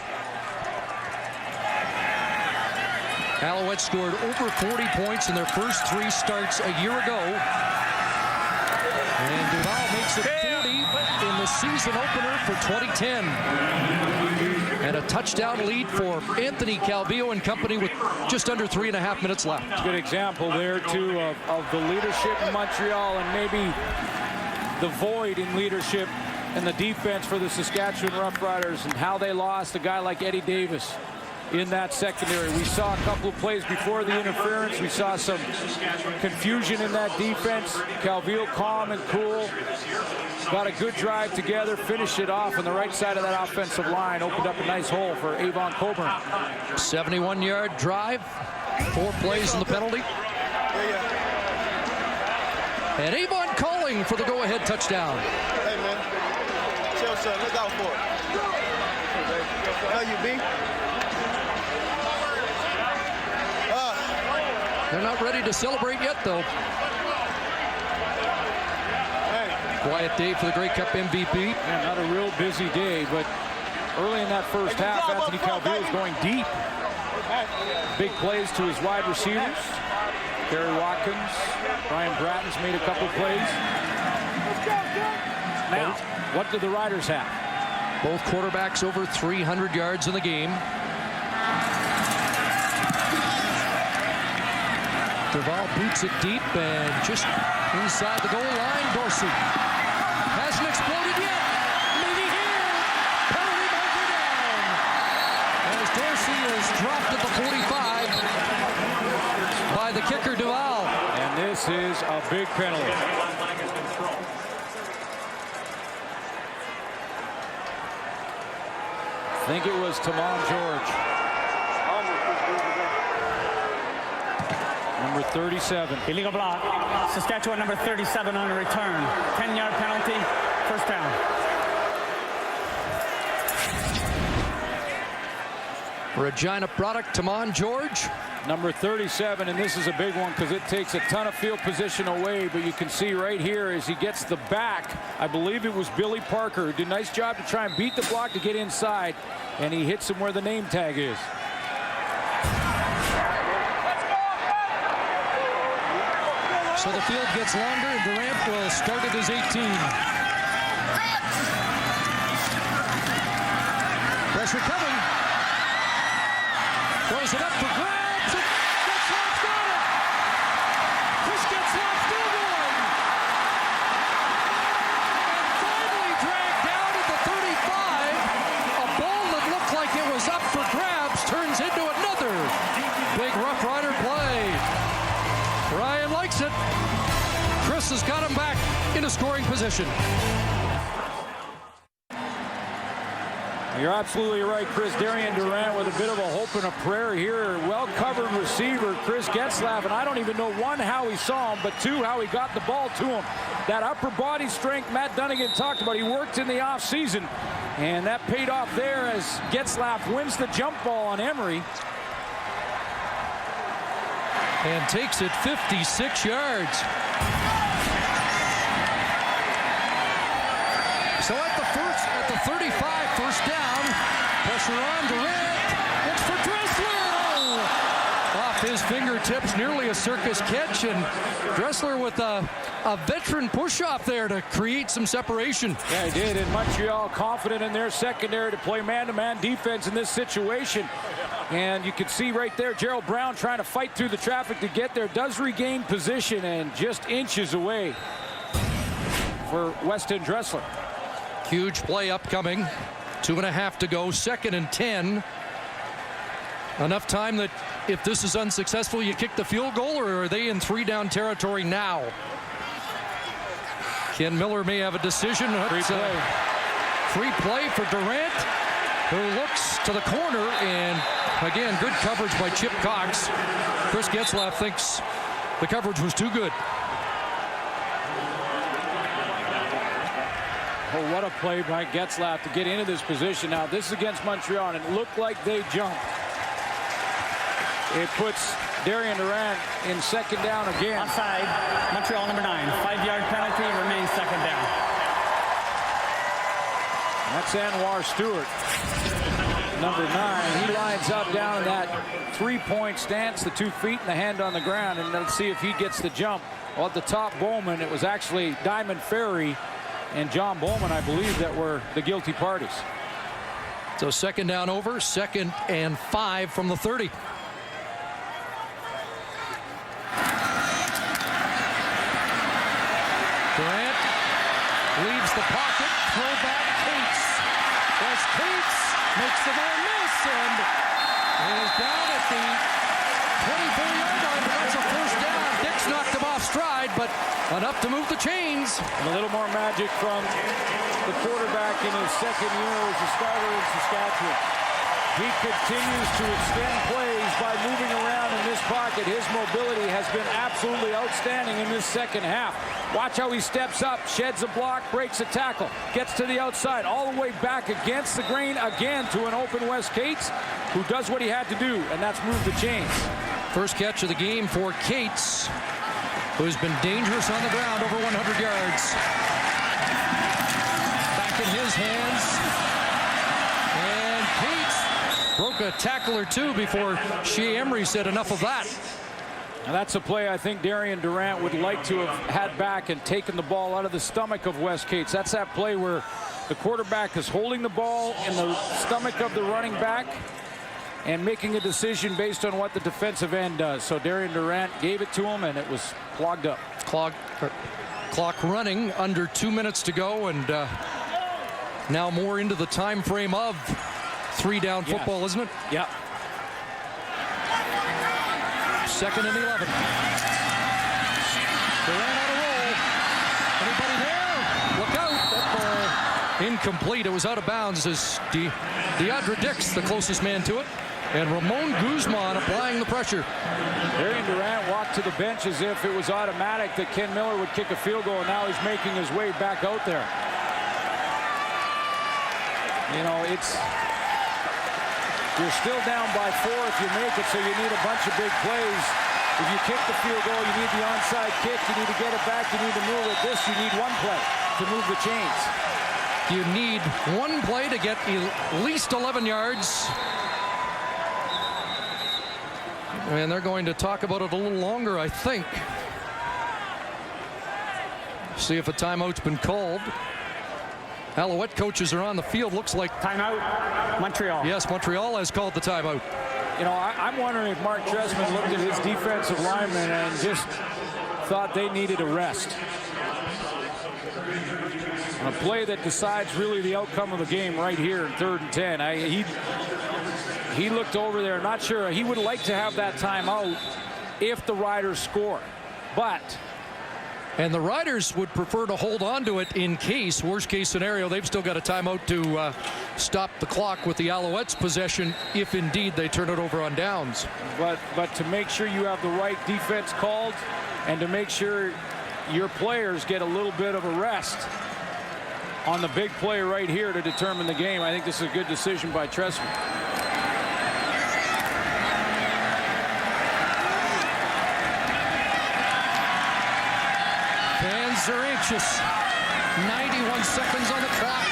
Alouettes scored over 40 points in their first 3 starts a year ago. And Duval makes it 40 in the season opener for 2010. And a touchdown lead for Anthony Calvillo and company with just under 3.5 minutes left. Good example there, too, of the leadership in Montreal and maybe the void in leadership and the defense for the Saskatchewan Roughriders and how they lost a guy like Eddie Davis in that secondary. We saw a couple of plays before the interference. We saw some confusion in that defense. Calvillo calm and cool. Got a good drive together, finished it off on the right side of that offensive line. Opened up a nice hole for Avon Coburn. 71-yard drive. 4 plays in the penalty. And Avon calling for the go-ahead touchdown. Hey, man. Tell son, look out for it. How you be? They're not ready to celebrate yet, though. Quiet day for the Grey Cup MVP. Yeah, not a real busy day, but early in that first half, Anthony Calvillo is going deep. Big plays to his wide receivers. Gary Watkins, Brian Bratton's made a couple plays. Now, what do the Riders have? Both quarterbacks over 300 yards in the game. Duval boots it deep and just inside the goal line. Dorsey hasn't exploded yet. Maybe here. Penalty marker down. As Dorsey is dropped at the 45 by the kicker Duval. And this is a big penalty. I think it was Tamon George. Number 37. Illegal block. Saskatchewan number 37 on a return. 10-yard penalty. First down. Regina product, Tamon George. Number 37, and this is a big one because it takes a ton of field position away, but you can see right here as he gets the back, I believe it was Billy Parker, who did a nice job to try and beat the block to get inside, and he hits him where the name tag is. So the field gets longer, and Durant will start at his 18. Pressure coming. Throws it up for grabs, and Getzlaff's got it. Chris Getzlaff still going. And finally dragged down at the 35. A ball that looked like it was up for grabs turns into another big Rough Rider play. Ryan likes it. Chris has got him back into scoring position. You're absolutely right, Chris. Darian Durant with a bit of a hope and a prayer here. Well-covered receiver, Chris Getzlaff, and I don't even know, one, how he saw him, but two, how he got the ball to him. That upper body strength Matt Dunnigan talked about, he worked in the offseason, and that paid off there as Getzlaff wins the jump ball on Emery. And takes it 56 yards. So at the 35, first down, pressure on Durant. Looks for Dressler. Off his fingertips, nearly a circus catch, and Dressler with a veteran push-off there to create some separation. Yeah, he did, and Montreal confident in their secondary to play man-to-man defense in this situation. And you can see right there, Gerald Brown trying to fight through the traffic to get there. Does regain position and just inches away for Weston Dressler. Huge play upcoming. 2.5 to go. 2nd and 10. Enough time that if this is unsuccessful, you kick the field goal, or are they in 3-down territory now? Ken Miller may have a decision. Free play for Durant, who looks to the corner, and again, good coverage by Chip Cox. Chris Getzlaff thinks the coverage was too good. Oh, what a play by Getzlaff to get into this position. Now, this is against Montreal, and it looked like they jumped. It puts Darian Durant in 2nd down again. Offside, Montreal number 9. 5-yard penalty, remains 2nd down. That's Anwar Stewart, number 9. He lines up down in that 3-point stance, the 2 feet and the hand on the ground, and let's see if he gets the jump. Well, at the top, Bowman, it was actually Diamond Ferry and John Bowman, I believe, that were the guilty parties. So 2nd down over, 2nd and 5 from the 30. Durant leaves the pocket, throw back Cates. As Cates makes the man miss, and it is down at the 24-yard line. That's a 1st down. Dix knocked him off stride, but enough to move the chains. And a little more magic from the quarterback in his 2nd year as a starter in Saskatchewan. He continues to extend plays by moving around in this pocket. His mobility has been absolutely outstanding in this 2nd half. Watch how he steps up, sheds a block, breaks a tackle, gets to the outside, all the way back against the grain again to an open Wes Cates, who does what he had to do, and that's move the chains. First catch of the game for Cates, who's been dangerous on the ground, over 100 yards. Back in his hands. And Cates broke a tackle or two before Shea Emery said enough of that. Now that's a play I think Darian Durant would like to have had back and taken the ball out of the stomach of Wes Cates. That's that play where the quarterback is holding the ball in the stomach of the running back and making a decision based on what the defensive end does. So Darian Durant gave it to him, and it was clogged up. Clock running, under 2 minutes to go, and now more into the time frame of 3-down football, isn't it? Yeah. 2nd and 11. Durant on a roll. Anybody there? Look out. That ball incomplete. It was out of bounds as Deandre Dix, the closest man to it, and Ramon Guzman applying the pressure. Darian Durant walked to the bench as if it was automatic that Ken Miller would kick a field goal, and now he's making his way back out there. You know, you're still down by 4 if you make it, so you need a bunch of big plays. If you kick the field goal, you need the onside kick. You need to get it back. You need to move it. This, you need 1 play to move the chains. You need 1 play to get at least 11 yards. And they're going to talk about it a little longer, I think. See if a timeout's been called. Alouette coaches are on the field. Looks like timeout, Montreal. Yes, Montreal has called the timeout. You know, I'm wondering if Mark Trestman looked at his defensive linemen and just thought they needed a rest. A play that decides really the outcome of the game right here in 3rd and 10. He looked over there, not sure. He would like to have that timeout if the Riders score. And the Riders would prefer to hold on to it in case, worst case scenario, they've still got a timeout to stop the clock with the Alouettes possession if indeed they turn it over on downs. But to make sure you have the right defense called and to make sure your players get a little bit of a rest on the big play right here to determine the game, I think this is a good decision by Trestman. Fans are anxious. 91 seconds on the clock.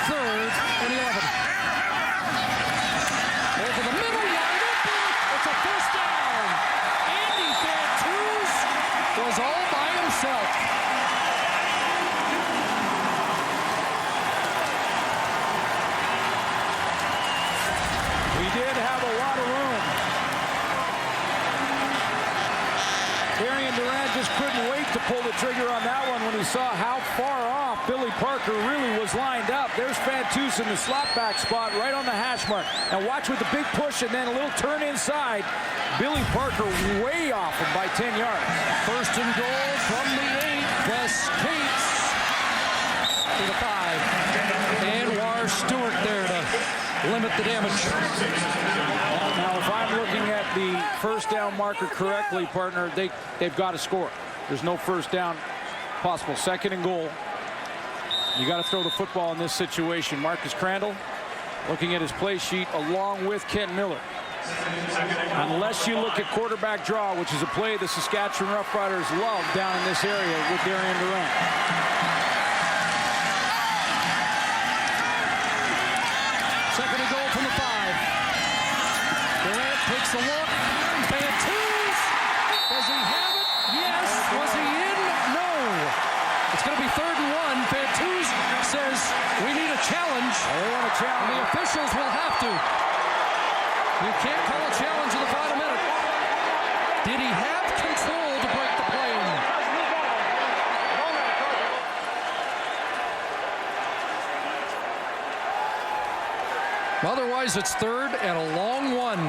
3rd and 11. Over the middle, wide open. It's a 1st down. Andy Fantuz was all by himself. We did have a Darian Durant just couldn't wait to pull the trigger on that one when he saw how far off Billy Parker really was lined up. There's Fantus in the slot back spot right on the hash mark. Now watch with the big push and then a little turn inside. Billy Parker way off him by 10 yards. First and goal from the 8. The Skates to the 5. And War Stewart there to limit the damage. Now, if I'm looking at the first down marker correctly, partner, they've got to score. There's no first down possible. Second and goal. You got to throw the football in this situation. Marcus Crandall looking at his play sheet along with Ken Miller. Unless you look at quarterback draw, which is a play the Saskatchewan Roughriders love down in this area with Darian Durant. Second and goal from the 5. Durant takes a look. Fantus. Does he have it? Yes. Was he in? No. It's going to be 3rd and 1. Fantus says we need a challenge. They want a challenge. And the officials will have to. You can't call a challenge in the final minute. Did he have control to break the plane? Otherwise, it's 3rd and a long one.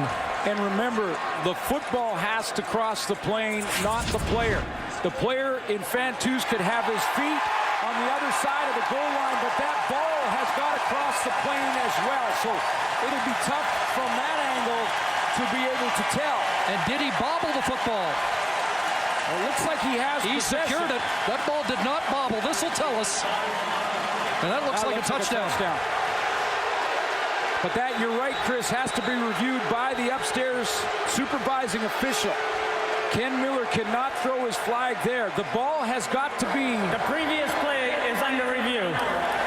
And remember, the football has to cross the plane, not the player. The player in Fantus could have his feet on the other side of the goal line, but that ball has got to cross the plane as well. So it'll be tough from that angle to be able to tell. And did he bobble the football? Well, it looks like he has. He secured it. That ball did not bobble. This will tell us. And that looks like a touchdown. But that, you're right, Chris, has to be reviewed by the upstairs supervising official. Ken Miller cannot throw his flag there. The ball has got to be. The previous play is under review.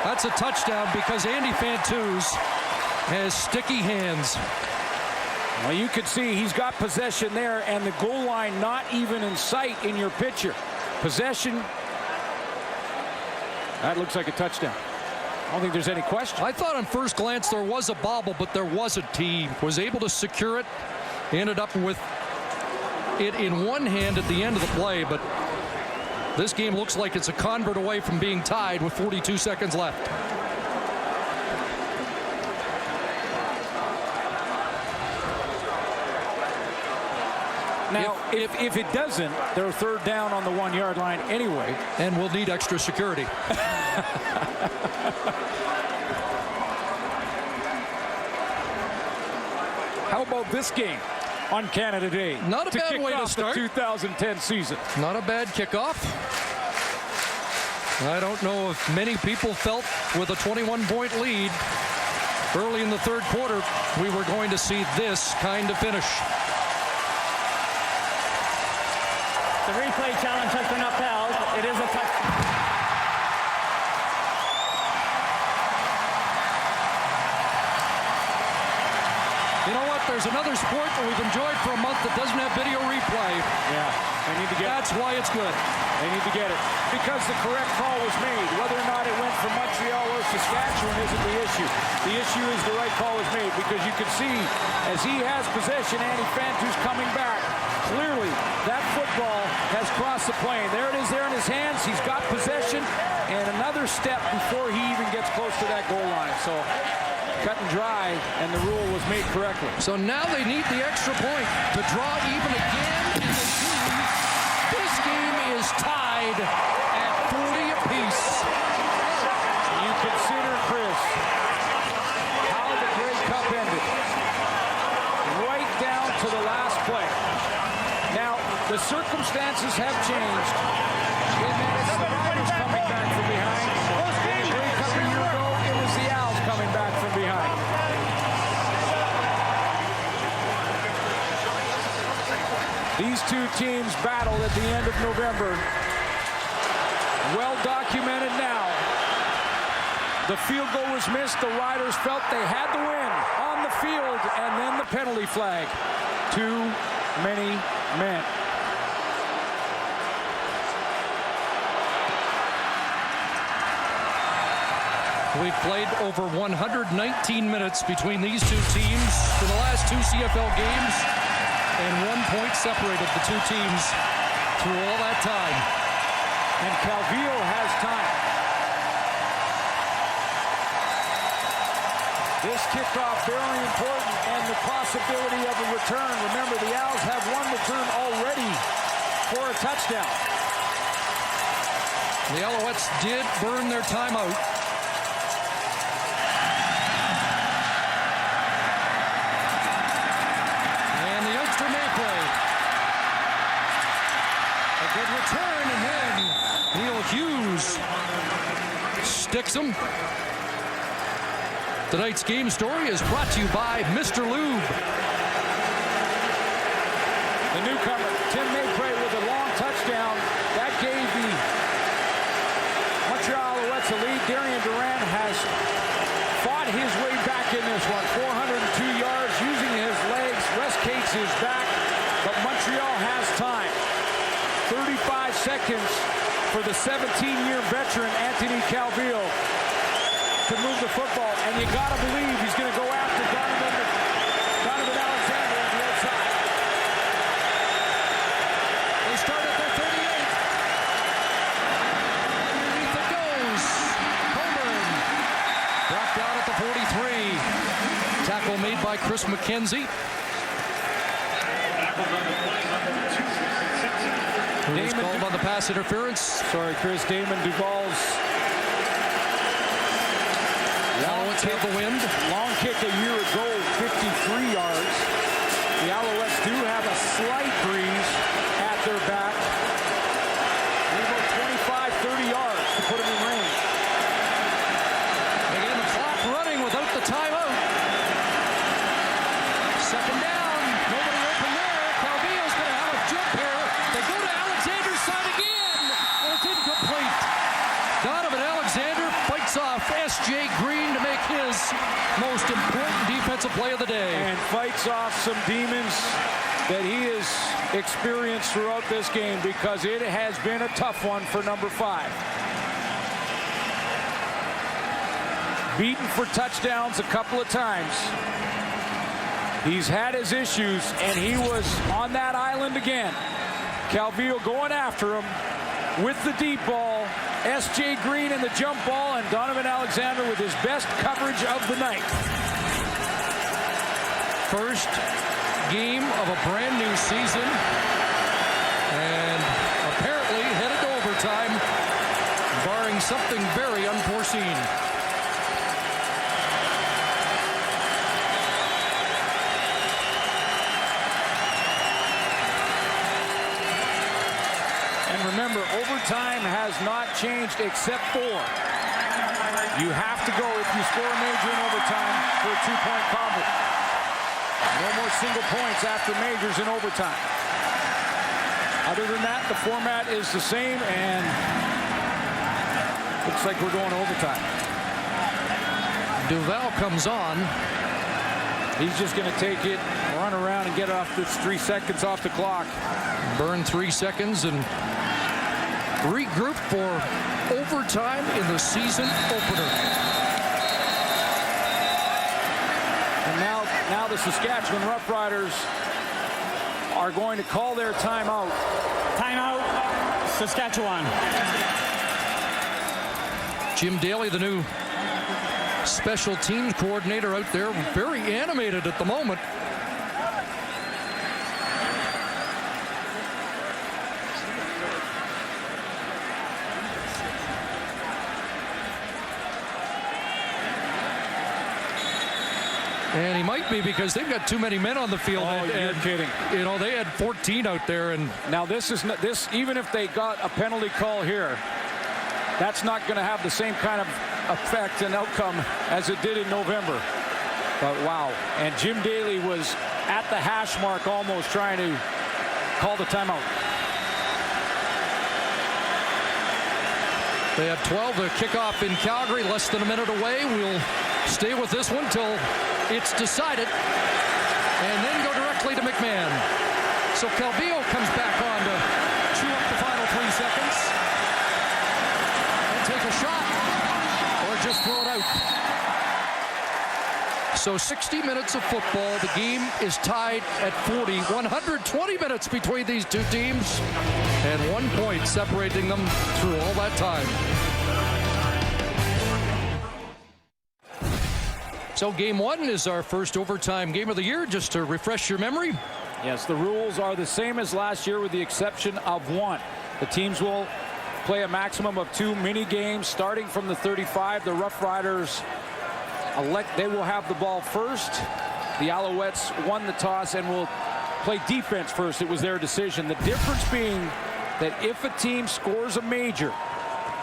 That's a touchdown because Andy Fantus has sticky hands. Well, you can see he's got possession there and the goal line not even in sight in your picture. Possession. That looks like a touchdown. I don't think there's any question. I thought on first glance there was a bobble, but there wasn't. He was able to secure it. Ended up with it in one hand at the end of the play, but this game looks like it's a convert away from being tied with 42 seconds left. Now, if it doesn't, they're 3rd down on the 1-yard line anyway. And we'll need extra security. How about this game on Canada Day? Not a bad way to start the 2010 season. Not a bad kickoff. I don't know if many people felt with a 21-point lead early in the 3rd quarter we were going to see this kind of finish. The replay challenge has been upheld. It is a touchdown. You know what? There's another sport that we've enjoyed for a month that doesn't have video replay. Yeah, they need to get That's why it's good. They need to get it. Because the correct call was made. Whether or not it went from Montreal or Saskatchewan isn't the issue. The issue is the right call was made because you can see as he has possession, Andy Fantus coming back. Clearly, that football has crossed the plane. There it is there in his hands. He's got possession and another step before he even gets close to that goal line. So cut and dry, and the rule was made correctly. So now they need the extra point to draw even again. And they do. This game is tied at 40 apiece. You consider, Chris, how the Grey Cup ended. Right down to the last play. Now, the circumstances have changed. In that it's the Riders coming back from behind. In the Grey Cup a year ago, it was the Owls coming back from behind. These two teams battled at the end of November. Well documented now. The field goal was missed. The Riders felt they had the win on the field, and then the penalty flag. Too many men. We've played over 119 minutes between these two teams for the last 2 CFL games, and 1 point separated the two teams through all that time. And Calvillo has time. This kickoff very important, and the possibility of a return. Remember, the Owls have one return already for a touchdown. The Alouettes did burn their timeout. And the youngster Mayplay. A good return, and then Neil Hughes sticks him. Tonight's game story is brought to you by Mr. Lube. The newcomer, Tim Maypray, with a long touchdown. That gave the Montreal Alouettes a lead. Darian Durant has fought his way back in this one. 402 yards using his legs. Wes Cates is back, but Montreal has time. 35 seconds for the 17-year veteran, Anthony Calvillo, to move the football, and you gotta believe he's gonna go after Donovan Alexander on the outside. They start at their 38. Underneath it goes. Coburn dropped out at the 43. Tackle made by Chris McKenzie. Who was called on the pass interference. Sorry, Chris. Damon Duval's Alouettes have the wind. long kick a year ago, 53 yards. The Alouettes do have a slight breeze at their back. About 25, 30 yards to put them in range. Again, the clock running without the timeout. Second down. Nobody open there. Calvillo's going to have a jump here. They go to Alexander's side again. And it's incomplete. Donovan Alexander fights off S.J. Green to make his most important defensive play of the day. And fights off some demons that he has experienced throughout this game, because it has been a tough one for number 5. Beaten for touchdowns a couple of times. He's had his issues, and he was on that island again. Calvillo going after him with the deep ball. S.J. Green in the jump ball, and Donovan Alexander with his best coverage of the night. First game of a brand new season, and apparently headed to overtime, barring something very unforeseen. Remember, overtime has not changed except for you have to go if you score a major in overtime for a 2-point convert. No more single points after majors in overtime. Other than that, the format is the same, and looks like we're going to overtime. Duval comes on. He's just going to take it, run around, and get off this 3 seconds off the clock. Burn 3 seconds and regroup for overtime in the season opener. And now the Saskatchewan Roughriders are going to call their timeout. Timeout, Saskatchewan. Jim Daly, the new special teams coordinator out there, very animated at the moment. And he might be, because they've got too many men on the field. Oh, you're kidding. You know, they had 14 out there. And now this is not, even if they got a penalty call here, that's not going to have the same kind of effect and outcome as it did in November. But wow. And Jim Daly was at the hash mark almost trying to call the timeout. They have 12 to kick off in Calgary, less than a minute away. We'll stay with this one till it's decided, and then go directly to McMahon. So Calvillo comes back on to chew up the final 3 seconds and take a shot, or just throw it out. So 60 minutes of football. The game is tied at 40. 120 minutes between these two teams. And 1 point separating them through all that time. So game one is our first overtime game of the year, just to refresh your memory. Yes, the rules are the same as last year with the exception of one. The teams will play a maximum of 2 mini games starting from the 35. The Roughriders they will have the ball first. The Alouettes won the toss and will play defense first. It was their decision. The difference being that if a team scores a major,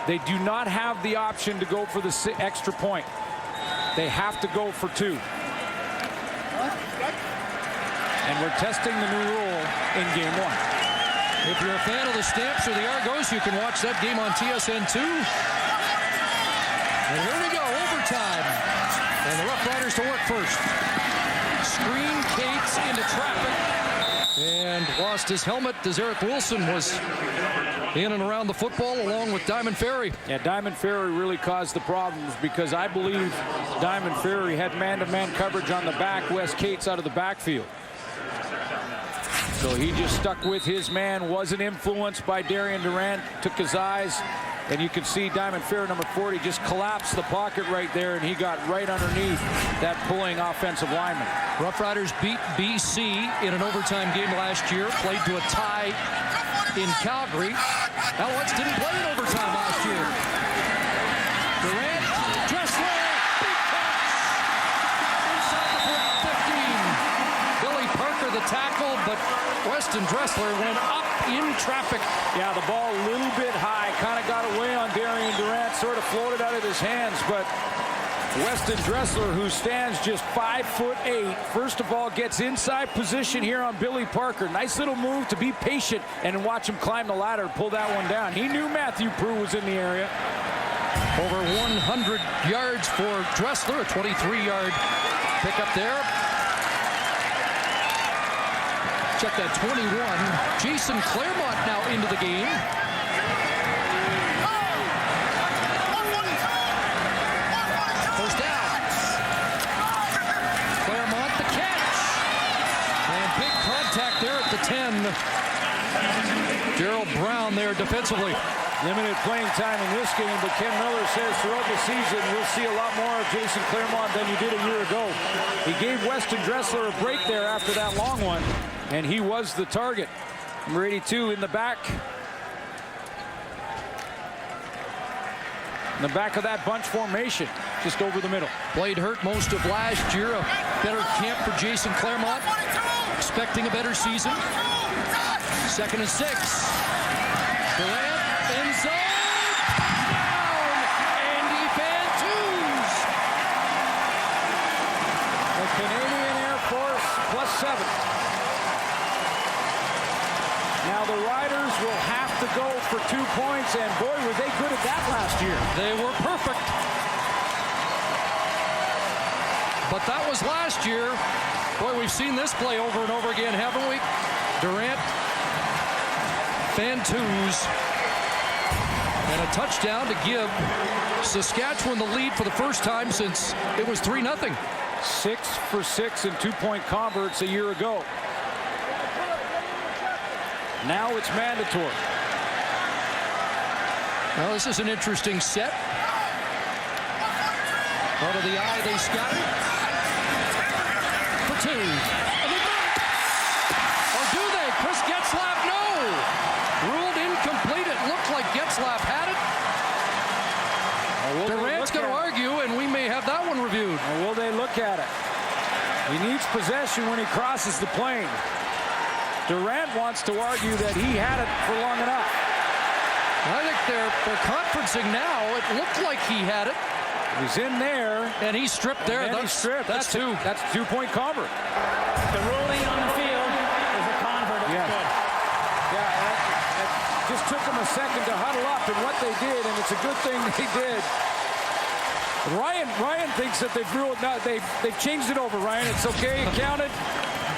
they do not have the option to go for the extra point. They have to go for 2. And we're testing the new rule in game 1. If you're a fan of the Stamps or the Argos, you can watch that game on TSN2. And here we go, overtime. And the Roughriders to work first. Screen Cates into traffic. And lost his helmet as Eric Wilson was in and around the football along with Diamond Ferry. Yeah, Diamond Ferry really caused the problems because I believe Diamond Ferry had man-to-man coverage on the back. Wes Cates out of the backfield. So he just stuck with his man, wasn't influenced by Darian Durant, took his eyes, and you can see Diamond Ferry, number 40, just collapsed the pocket right there, and he got right underneath that pulling offensive lineman. Roughriders beat BC in an overtime game last year, played to a tie in Calgary. Alouettes didn't play in overtime last year. Durant, Dressler, big catch! Inside the 15. Billy Parker the tackle, but Weston Dressler went up in traffic. Yeah, the ball a little bit high, kind of got away on Darian Durant, sort of floated out of his hands, but Weston Dressler, who stands just 5'8", first of all gets inside position here on Billy Parker. Nice little move to be patient and watch him climb the ladder, pull that one down. He knew Matthew Prue was in the area. Over 100 yards for Dressler, a 23-yard pickup there. Check that 21. Jason Claremont now into the game. First down. Claremont the catch. And big contact there at the 10. Gerald Brown there defensively. Limited playing time in this game, but Ken Miller says throughout the season we'll see a lot more of Jason Claremont than you did a year ago. He gave Weston Dressler a break there after that long one, and he was the target. Number 82 in the back. In the back of that bunch formation, just over the middle. Played hurt most of last year. A better camp for Jason Claremont. Expecting a better season. 2nd and 6. Durant, end zone. Down. Andy Van Toos. The Canadian Air Force +7. Now the Riders will have to go for 2 points, and boy, were they good at that last year. They were perfect. But that was last year. Boy, we've seen this play over and over again, haven't we? Durant, Van Toos, and a touchdown to give Saskatchewan the lead for the first time since it was 3-0. 6 for 6 in 2-point converts a year ago. Now it's mandatory. Well, this is an interesting set. Out of the eye, they scatter. For 2. And they got it. Or do they? Chris Getzlaff, no. Ruled incomplete. It looked like Getzlaff had it. Durant's going to argue, and we may have that one reviewed. Or will they look at it? He needs possession when he crosses the plane. Durant wants to argue that he had it for long enough. I think they're conferencing now. It looked like he had it. He's in there. And he stripped there. That's 2. That's a 2-point convert. The ruling on the field is a convert. It's good. Yeah, it just took them a second to huddle up, and what they did, and it's a good thing they did. Ryan thinks that they've ruled. No, they've changed it over, Ryan. It's okay. It counted.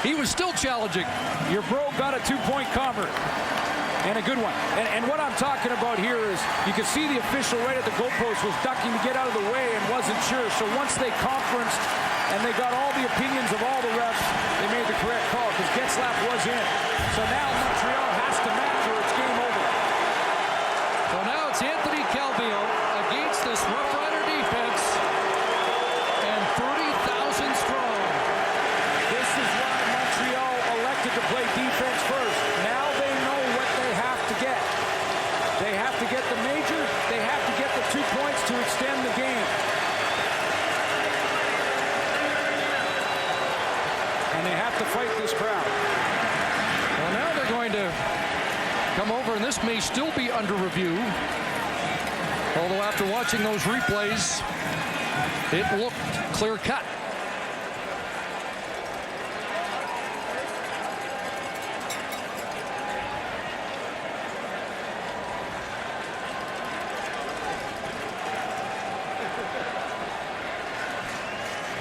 He was still challenging. Your bro got a 2-point convert. And a good one. And what I'm talking about here is you can see the official right at the goalpost was ducking to get out of the way and wasn't sure. So once they conferenced and they got all the opinions of all the refs. They made the correct call because Getzlaf was in. So now Montreal has to match or it's game over. So now it's Anthony Calvillo against this Rough Rider defense and 30,000 strong. This is why Montreal elected to play defense first. Now they know what they have to get. They have to get the major. They have to get the 2 points to extend the game. And they have to fight this crowd. Well, now they're going to come over, and this may still be under review. Although after watching those replays, it looked clear-cut.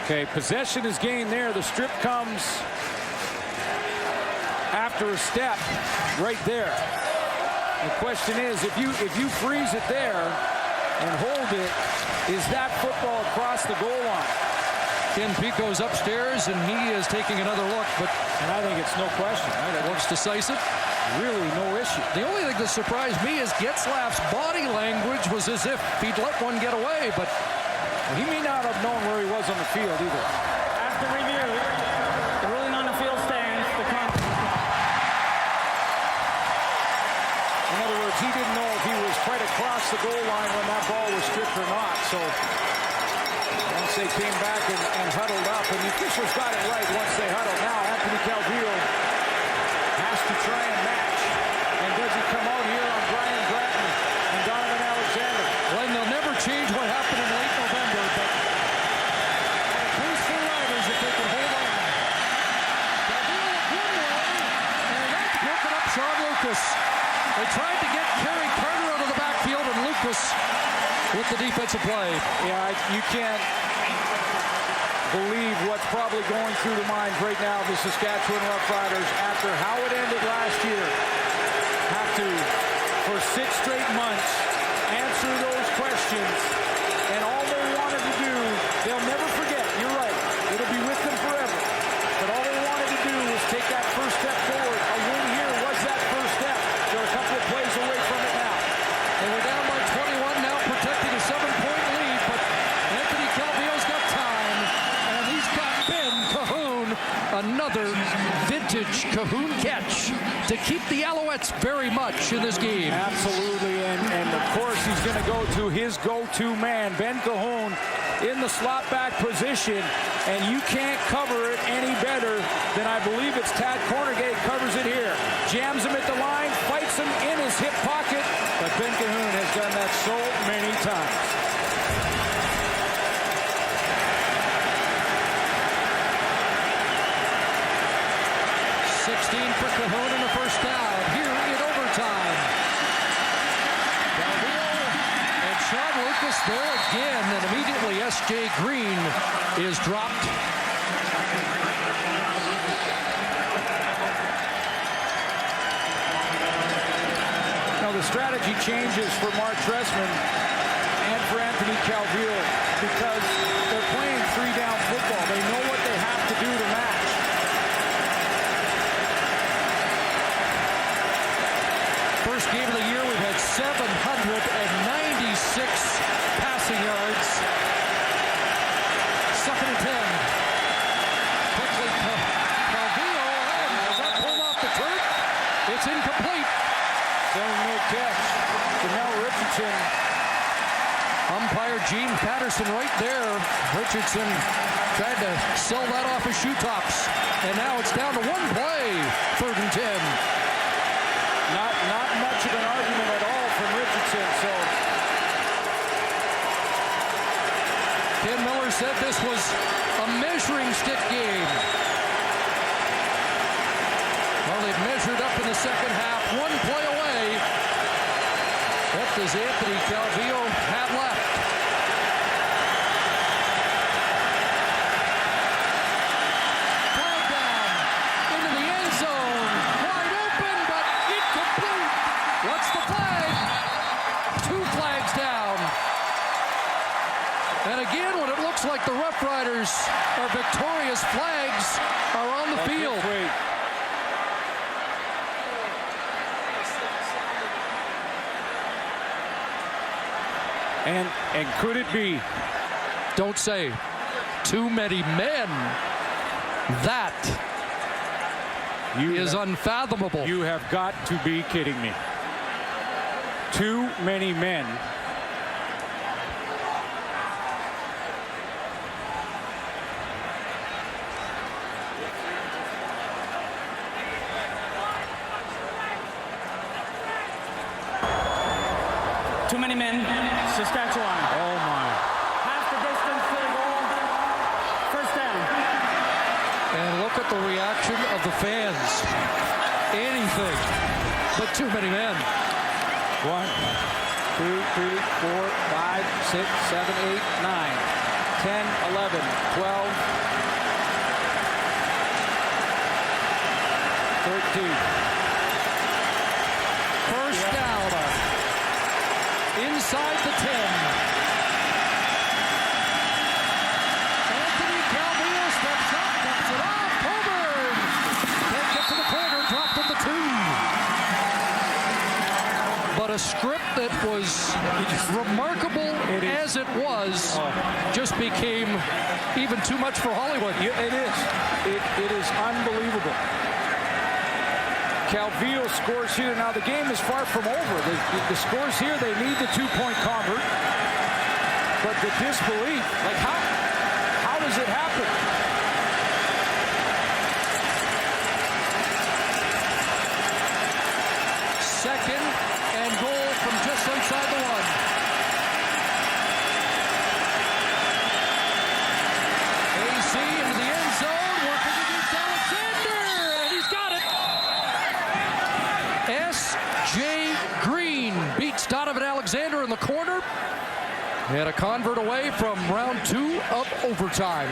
Okay, possession is gained there. The strip comes after a step right there. The question is, if you freeze it there and hold it, is that football across the goal line? Ken Pico's upstairs, and he is taking another look, and I think it's no question. It looks decisive. Really no issue. The only thing that surprised me is Getzlaf's body language was as if he'd let one get away, but he may not have known where he was on the field either. After review, the ruling on the field stands. In other words, he didn't know if he was quite across the goal line when that ball was stripped or not. So once they came back and huddled up, and the officials got it right once they huddled. Now Anthony Calvillo has to try and match. And does he come out here on Brian Bratton and Donovan Alexander? Well, they'll never change what happened in late November, but boost for Riders if they can hold on. Calvillo one way, and that's broken up Sean Lucas. They tried to get Kerry Carter out of the backfield, and Lucas with the defensive play. Yeah, you can't believe what's probably going through the minds right now of the Saskatchewan Roughriders after how it ended last year. Have to, for 6 straight months, answer those questions. And all they wanted to do, they'll never forget. You're right. It'll be with them forever. But all they wanted to do was take that first step forward. A win here was that first step. They're a couple of plays away from it now. They were down by 21, now protecting a 7-point lead, but Anthony Calvillo's got time, and he's got Ben Cahoon, another vintage Cahoon catch to keep the Alouettes very much in this game. Absolutely, and of course he's going to go to his go-to man, Ben Cahoon, in the slot back position, and you can't cover it any better than I believe it's Tad Cornegate covers it here. Jams him at the line, fights him in his hip pocket, but Ben Cahoon has done that so many times. For Cahoon in the first down here in overtime. Calvillo and Sean Lucas there again, and immediately S.J. Green is dropped. Now the strategy changes for Mark Trestman and for Anthony Calvillo because they're playing 3-down football. They know what they have to do to match. First game of the year, we've had 796 passing yards. 2nd and 10. Quickly, Calvillo, does that pull off the turf? It's incomplete. There's no catch. Janelle Richardson. Umpire Gene Patterson right there. Richardson tried to sell that off his shoe tops. And now it's down to 1 play. 3rd and 10. Not much of an argument at all from Richardson. So Ken Miller said this was a measuring stick game. Well, they've measured up in the second half. 1 play away. What does Anthony Calvillo have left? Flag down into the end zone. Wide open, but incomplete. What's the flag? 2 flags down. And again, when it looks like that the Roughriders are victorious. Flags are on the field. And could it be? Don't say too many men. That is unfathomable. You have got to be kidding me. Too many men. Too many men, Saskatchewan. Oh, my. Half the distance to the goal. First down. And look at the reaction of the fans. Anything but too many men. 1, 2, 3, 4, 5, 6, 7, 8, 9, 10, 11, 12, 13. First down. Inside the 10. Anthony Calvillo steps up, cuts it off. Coburn can't get to the corner, dropped at the 2. But a script that was remarkable as it was just became even too much for Hollywood. It is. It is unbelievable. Calvillo scores here. Now the game is far from over. The scores here, they need the 2-point convert. But the disbelief, like how does it happen? Second and goal from just inside the 1. AC into the end zone, working against Alexander, and he's got it. S.J. Green beats Donovan Alexander in the corner. And a convert away from round 2 of overtime.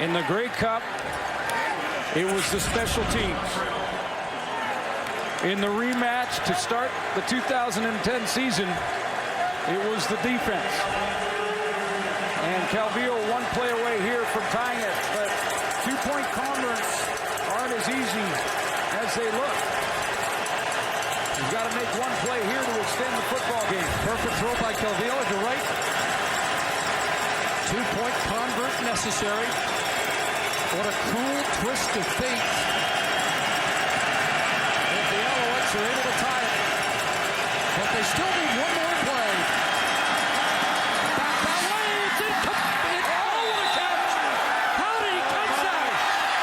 In the Grey Cup, it was the special teams. In the rematch to start the 2010 season, it was the defense. And Calvillo one play away here from tying it, but 2-point converts aren't as easy as they look. You've got to make one play here to extend the football game. Perfect throw by Calvillo, you're right. 2-point convert necessary. What a cool twist of fate. If the Alouettes are able to tie it. But they still need one more play. Back that way, it's incomplete. Oh, what a catch! How did he catch that?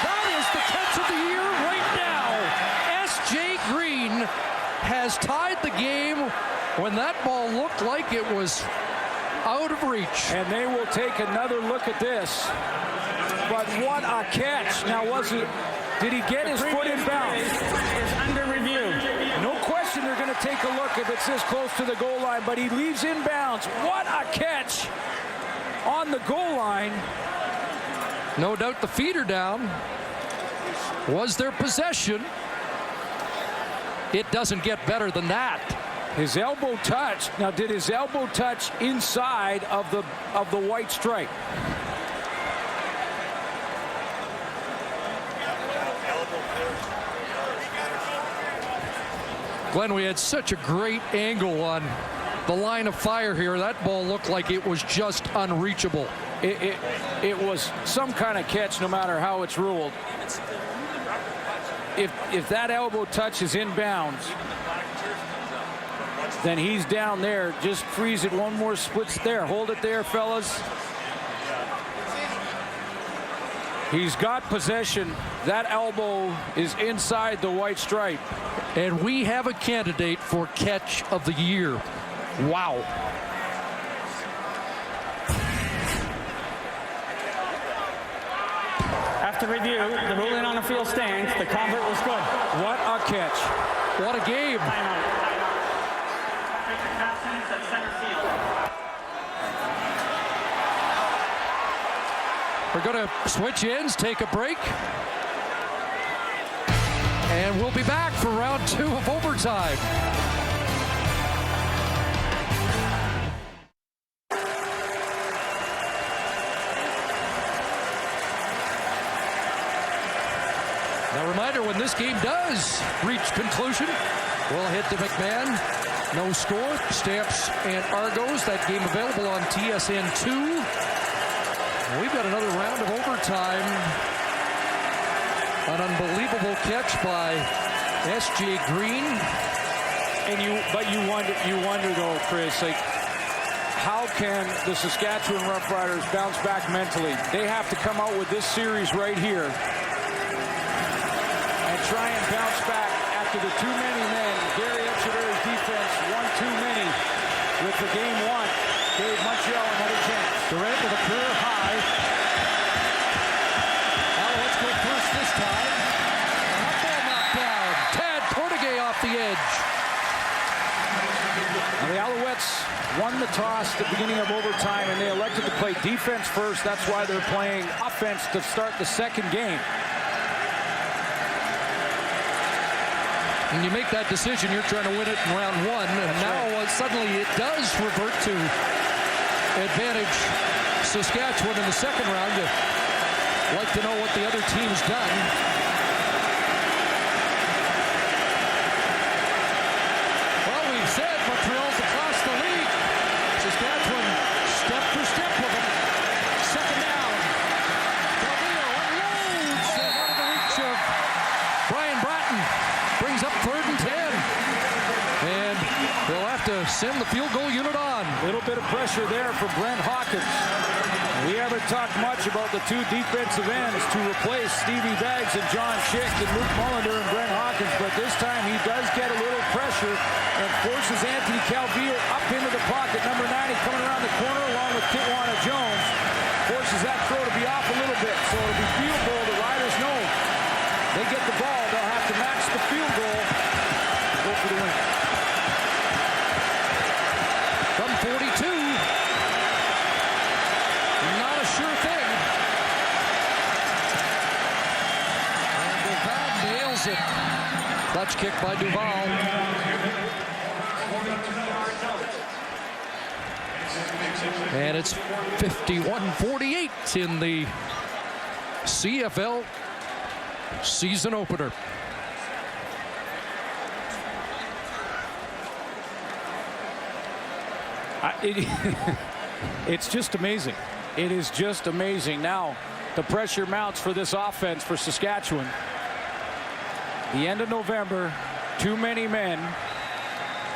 That is the catch of the year right now. S.J. Green has tied the game when that ball looked like it was out of reach. And they will take another look at this. But what a catch. Now, did he get his foot in bounds? Is under review. No question they're going to take a look if it's this close to the goal line, but he leaves in bounds. What a catch on the goal line. No doubt the feet are down. Was their possession. It doesn't get better than that. His elbow touched. Now, did his elbow touch inside of the white stripe? Glenn, we had such a great angle on the line of fire here. That ball looked like it was just unreachable. It was some kind of catch, no matter how it's ruled. If that elbow touch is in bounds, then he's down there. Just freeze it one more split there. Hold it there, fellas. He's got possession. That elbow is inside the white stripe. And we have a candidate for catch of the year. Wow. After review, the ruling on the field stands. The convert was good. What a catch. What a game. We're going to switch ends, take a break. And we'll be back for round 2 of overtime. reminder, when this game does reach conclusion, we'll hit to McMahon. No score. Stamps and Argos. That game available on TSN2. We've got another round of overtime. An unbelievable catch by S.J. Green. But you wonder though, Chris, like, how can the Saskatchewan Roughriders bounce back mentally? They have to come out with this series right here and try and bounce back after the too many men. Gary Etcheverry's defense, one too many with the game won. Gave Montreal another chance. Durant with a career high. Alouettes go first this time. And a ball knocked down. Tad Portugay off the edge. Now the Alouettes won the toss at the beginning of overtime, and they elected to play defense first. That's why they're playing offense to start the second game. When you make that decision, you're trying to win it in round one, and now suddenly it does revert to advantage Saskatchewan in the second round. You'd like to know what the other team's done. Well, we've said Montreal's across the league. Saskatchewan step for step with them. Second down. Calvillo unloads and out of the reach of Brian Bratton. Brings up 3rd and 10. And they'll have to send the field goal unit on. A little bit of pressure there for Brent Hawkins. We haven't talked much about the two defensive ends to replace Stevie Baggs and John Schick and Luke Mullender and Brent Hawkins, but this time he does get a little pressure and forces Anthony Calvillo up into the pocket. Number 90 coming around the corner along with Kitwana Jones. Forces that throw to be off a little bit, so it'll be field goal. The Riders know they get the ball, they'll have to match the field goal to go for the win. From 42. Not a sure thing. And Duval nails it. Clutch kick by Duval. And it's 51-48 in the CFL season opener. It's just amazing. It is just amazing. Now, the pressure mounts for this offense for Saskatchewan. The end of November, too many men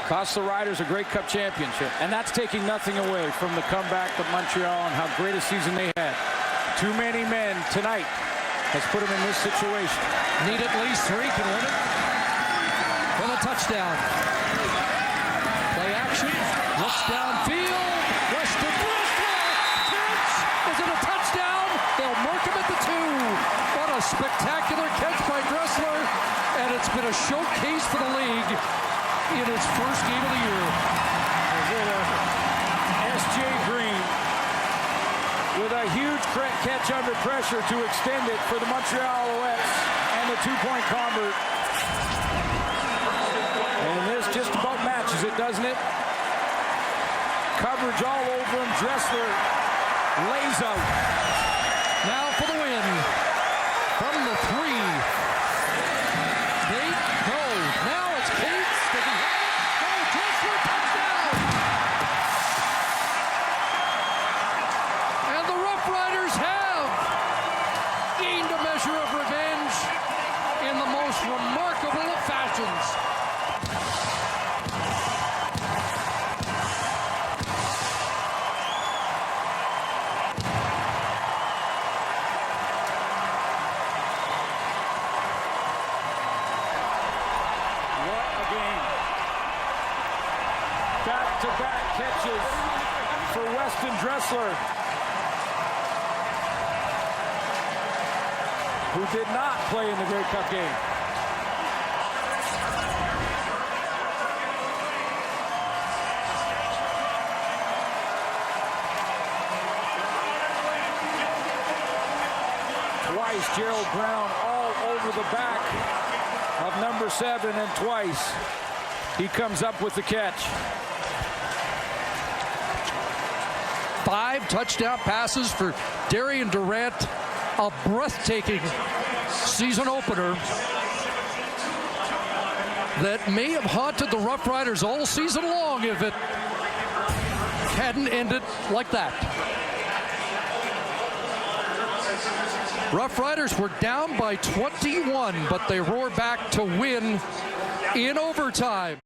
cost the Riders a Grey Cup championship. And that's taking nothing away from the comeback of Montreal and how great a season they had. Too many men tonight has put them in this situation. Need at least 3, can win it. With a touchdown. Play action. Looks downfield. Weston Dressler. Catch. Is it a touchdown? They'll mark him at the 2. What a spectacular catch by Dressler. And it's been a showcase for the league in its first game of the year. S.J. Green with a huge catch under pressure to extend it for the Montreal Alouettes and the 2-point convert. And this just about matches it, doesn't it? Coverage all over him. Dressler lays out. Now for the win. From the 3. Kate, no. Now it's Kate. Sticking it. No, Dressler, touchdown. And the Roughriders have gained a measure of revenge in the most remarkable of fashions. Back-to-back catches for Weston Dressler, who did not play in the Grey Cup game. Twice Gerald Brown all over the back of number 7, and twice he comes up with the catch. 5 touchdown passes for Darian Durant. A breathtaking season opener that may have haunted the Roughriders all season long if it hadn't ended like that. Roughriders were down by 21, but they roar back to win in overtime.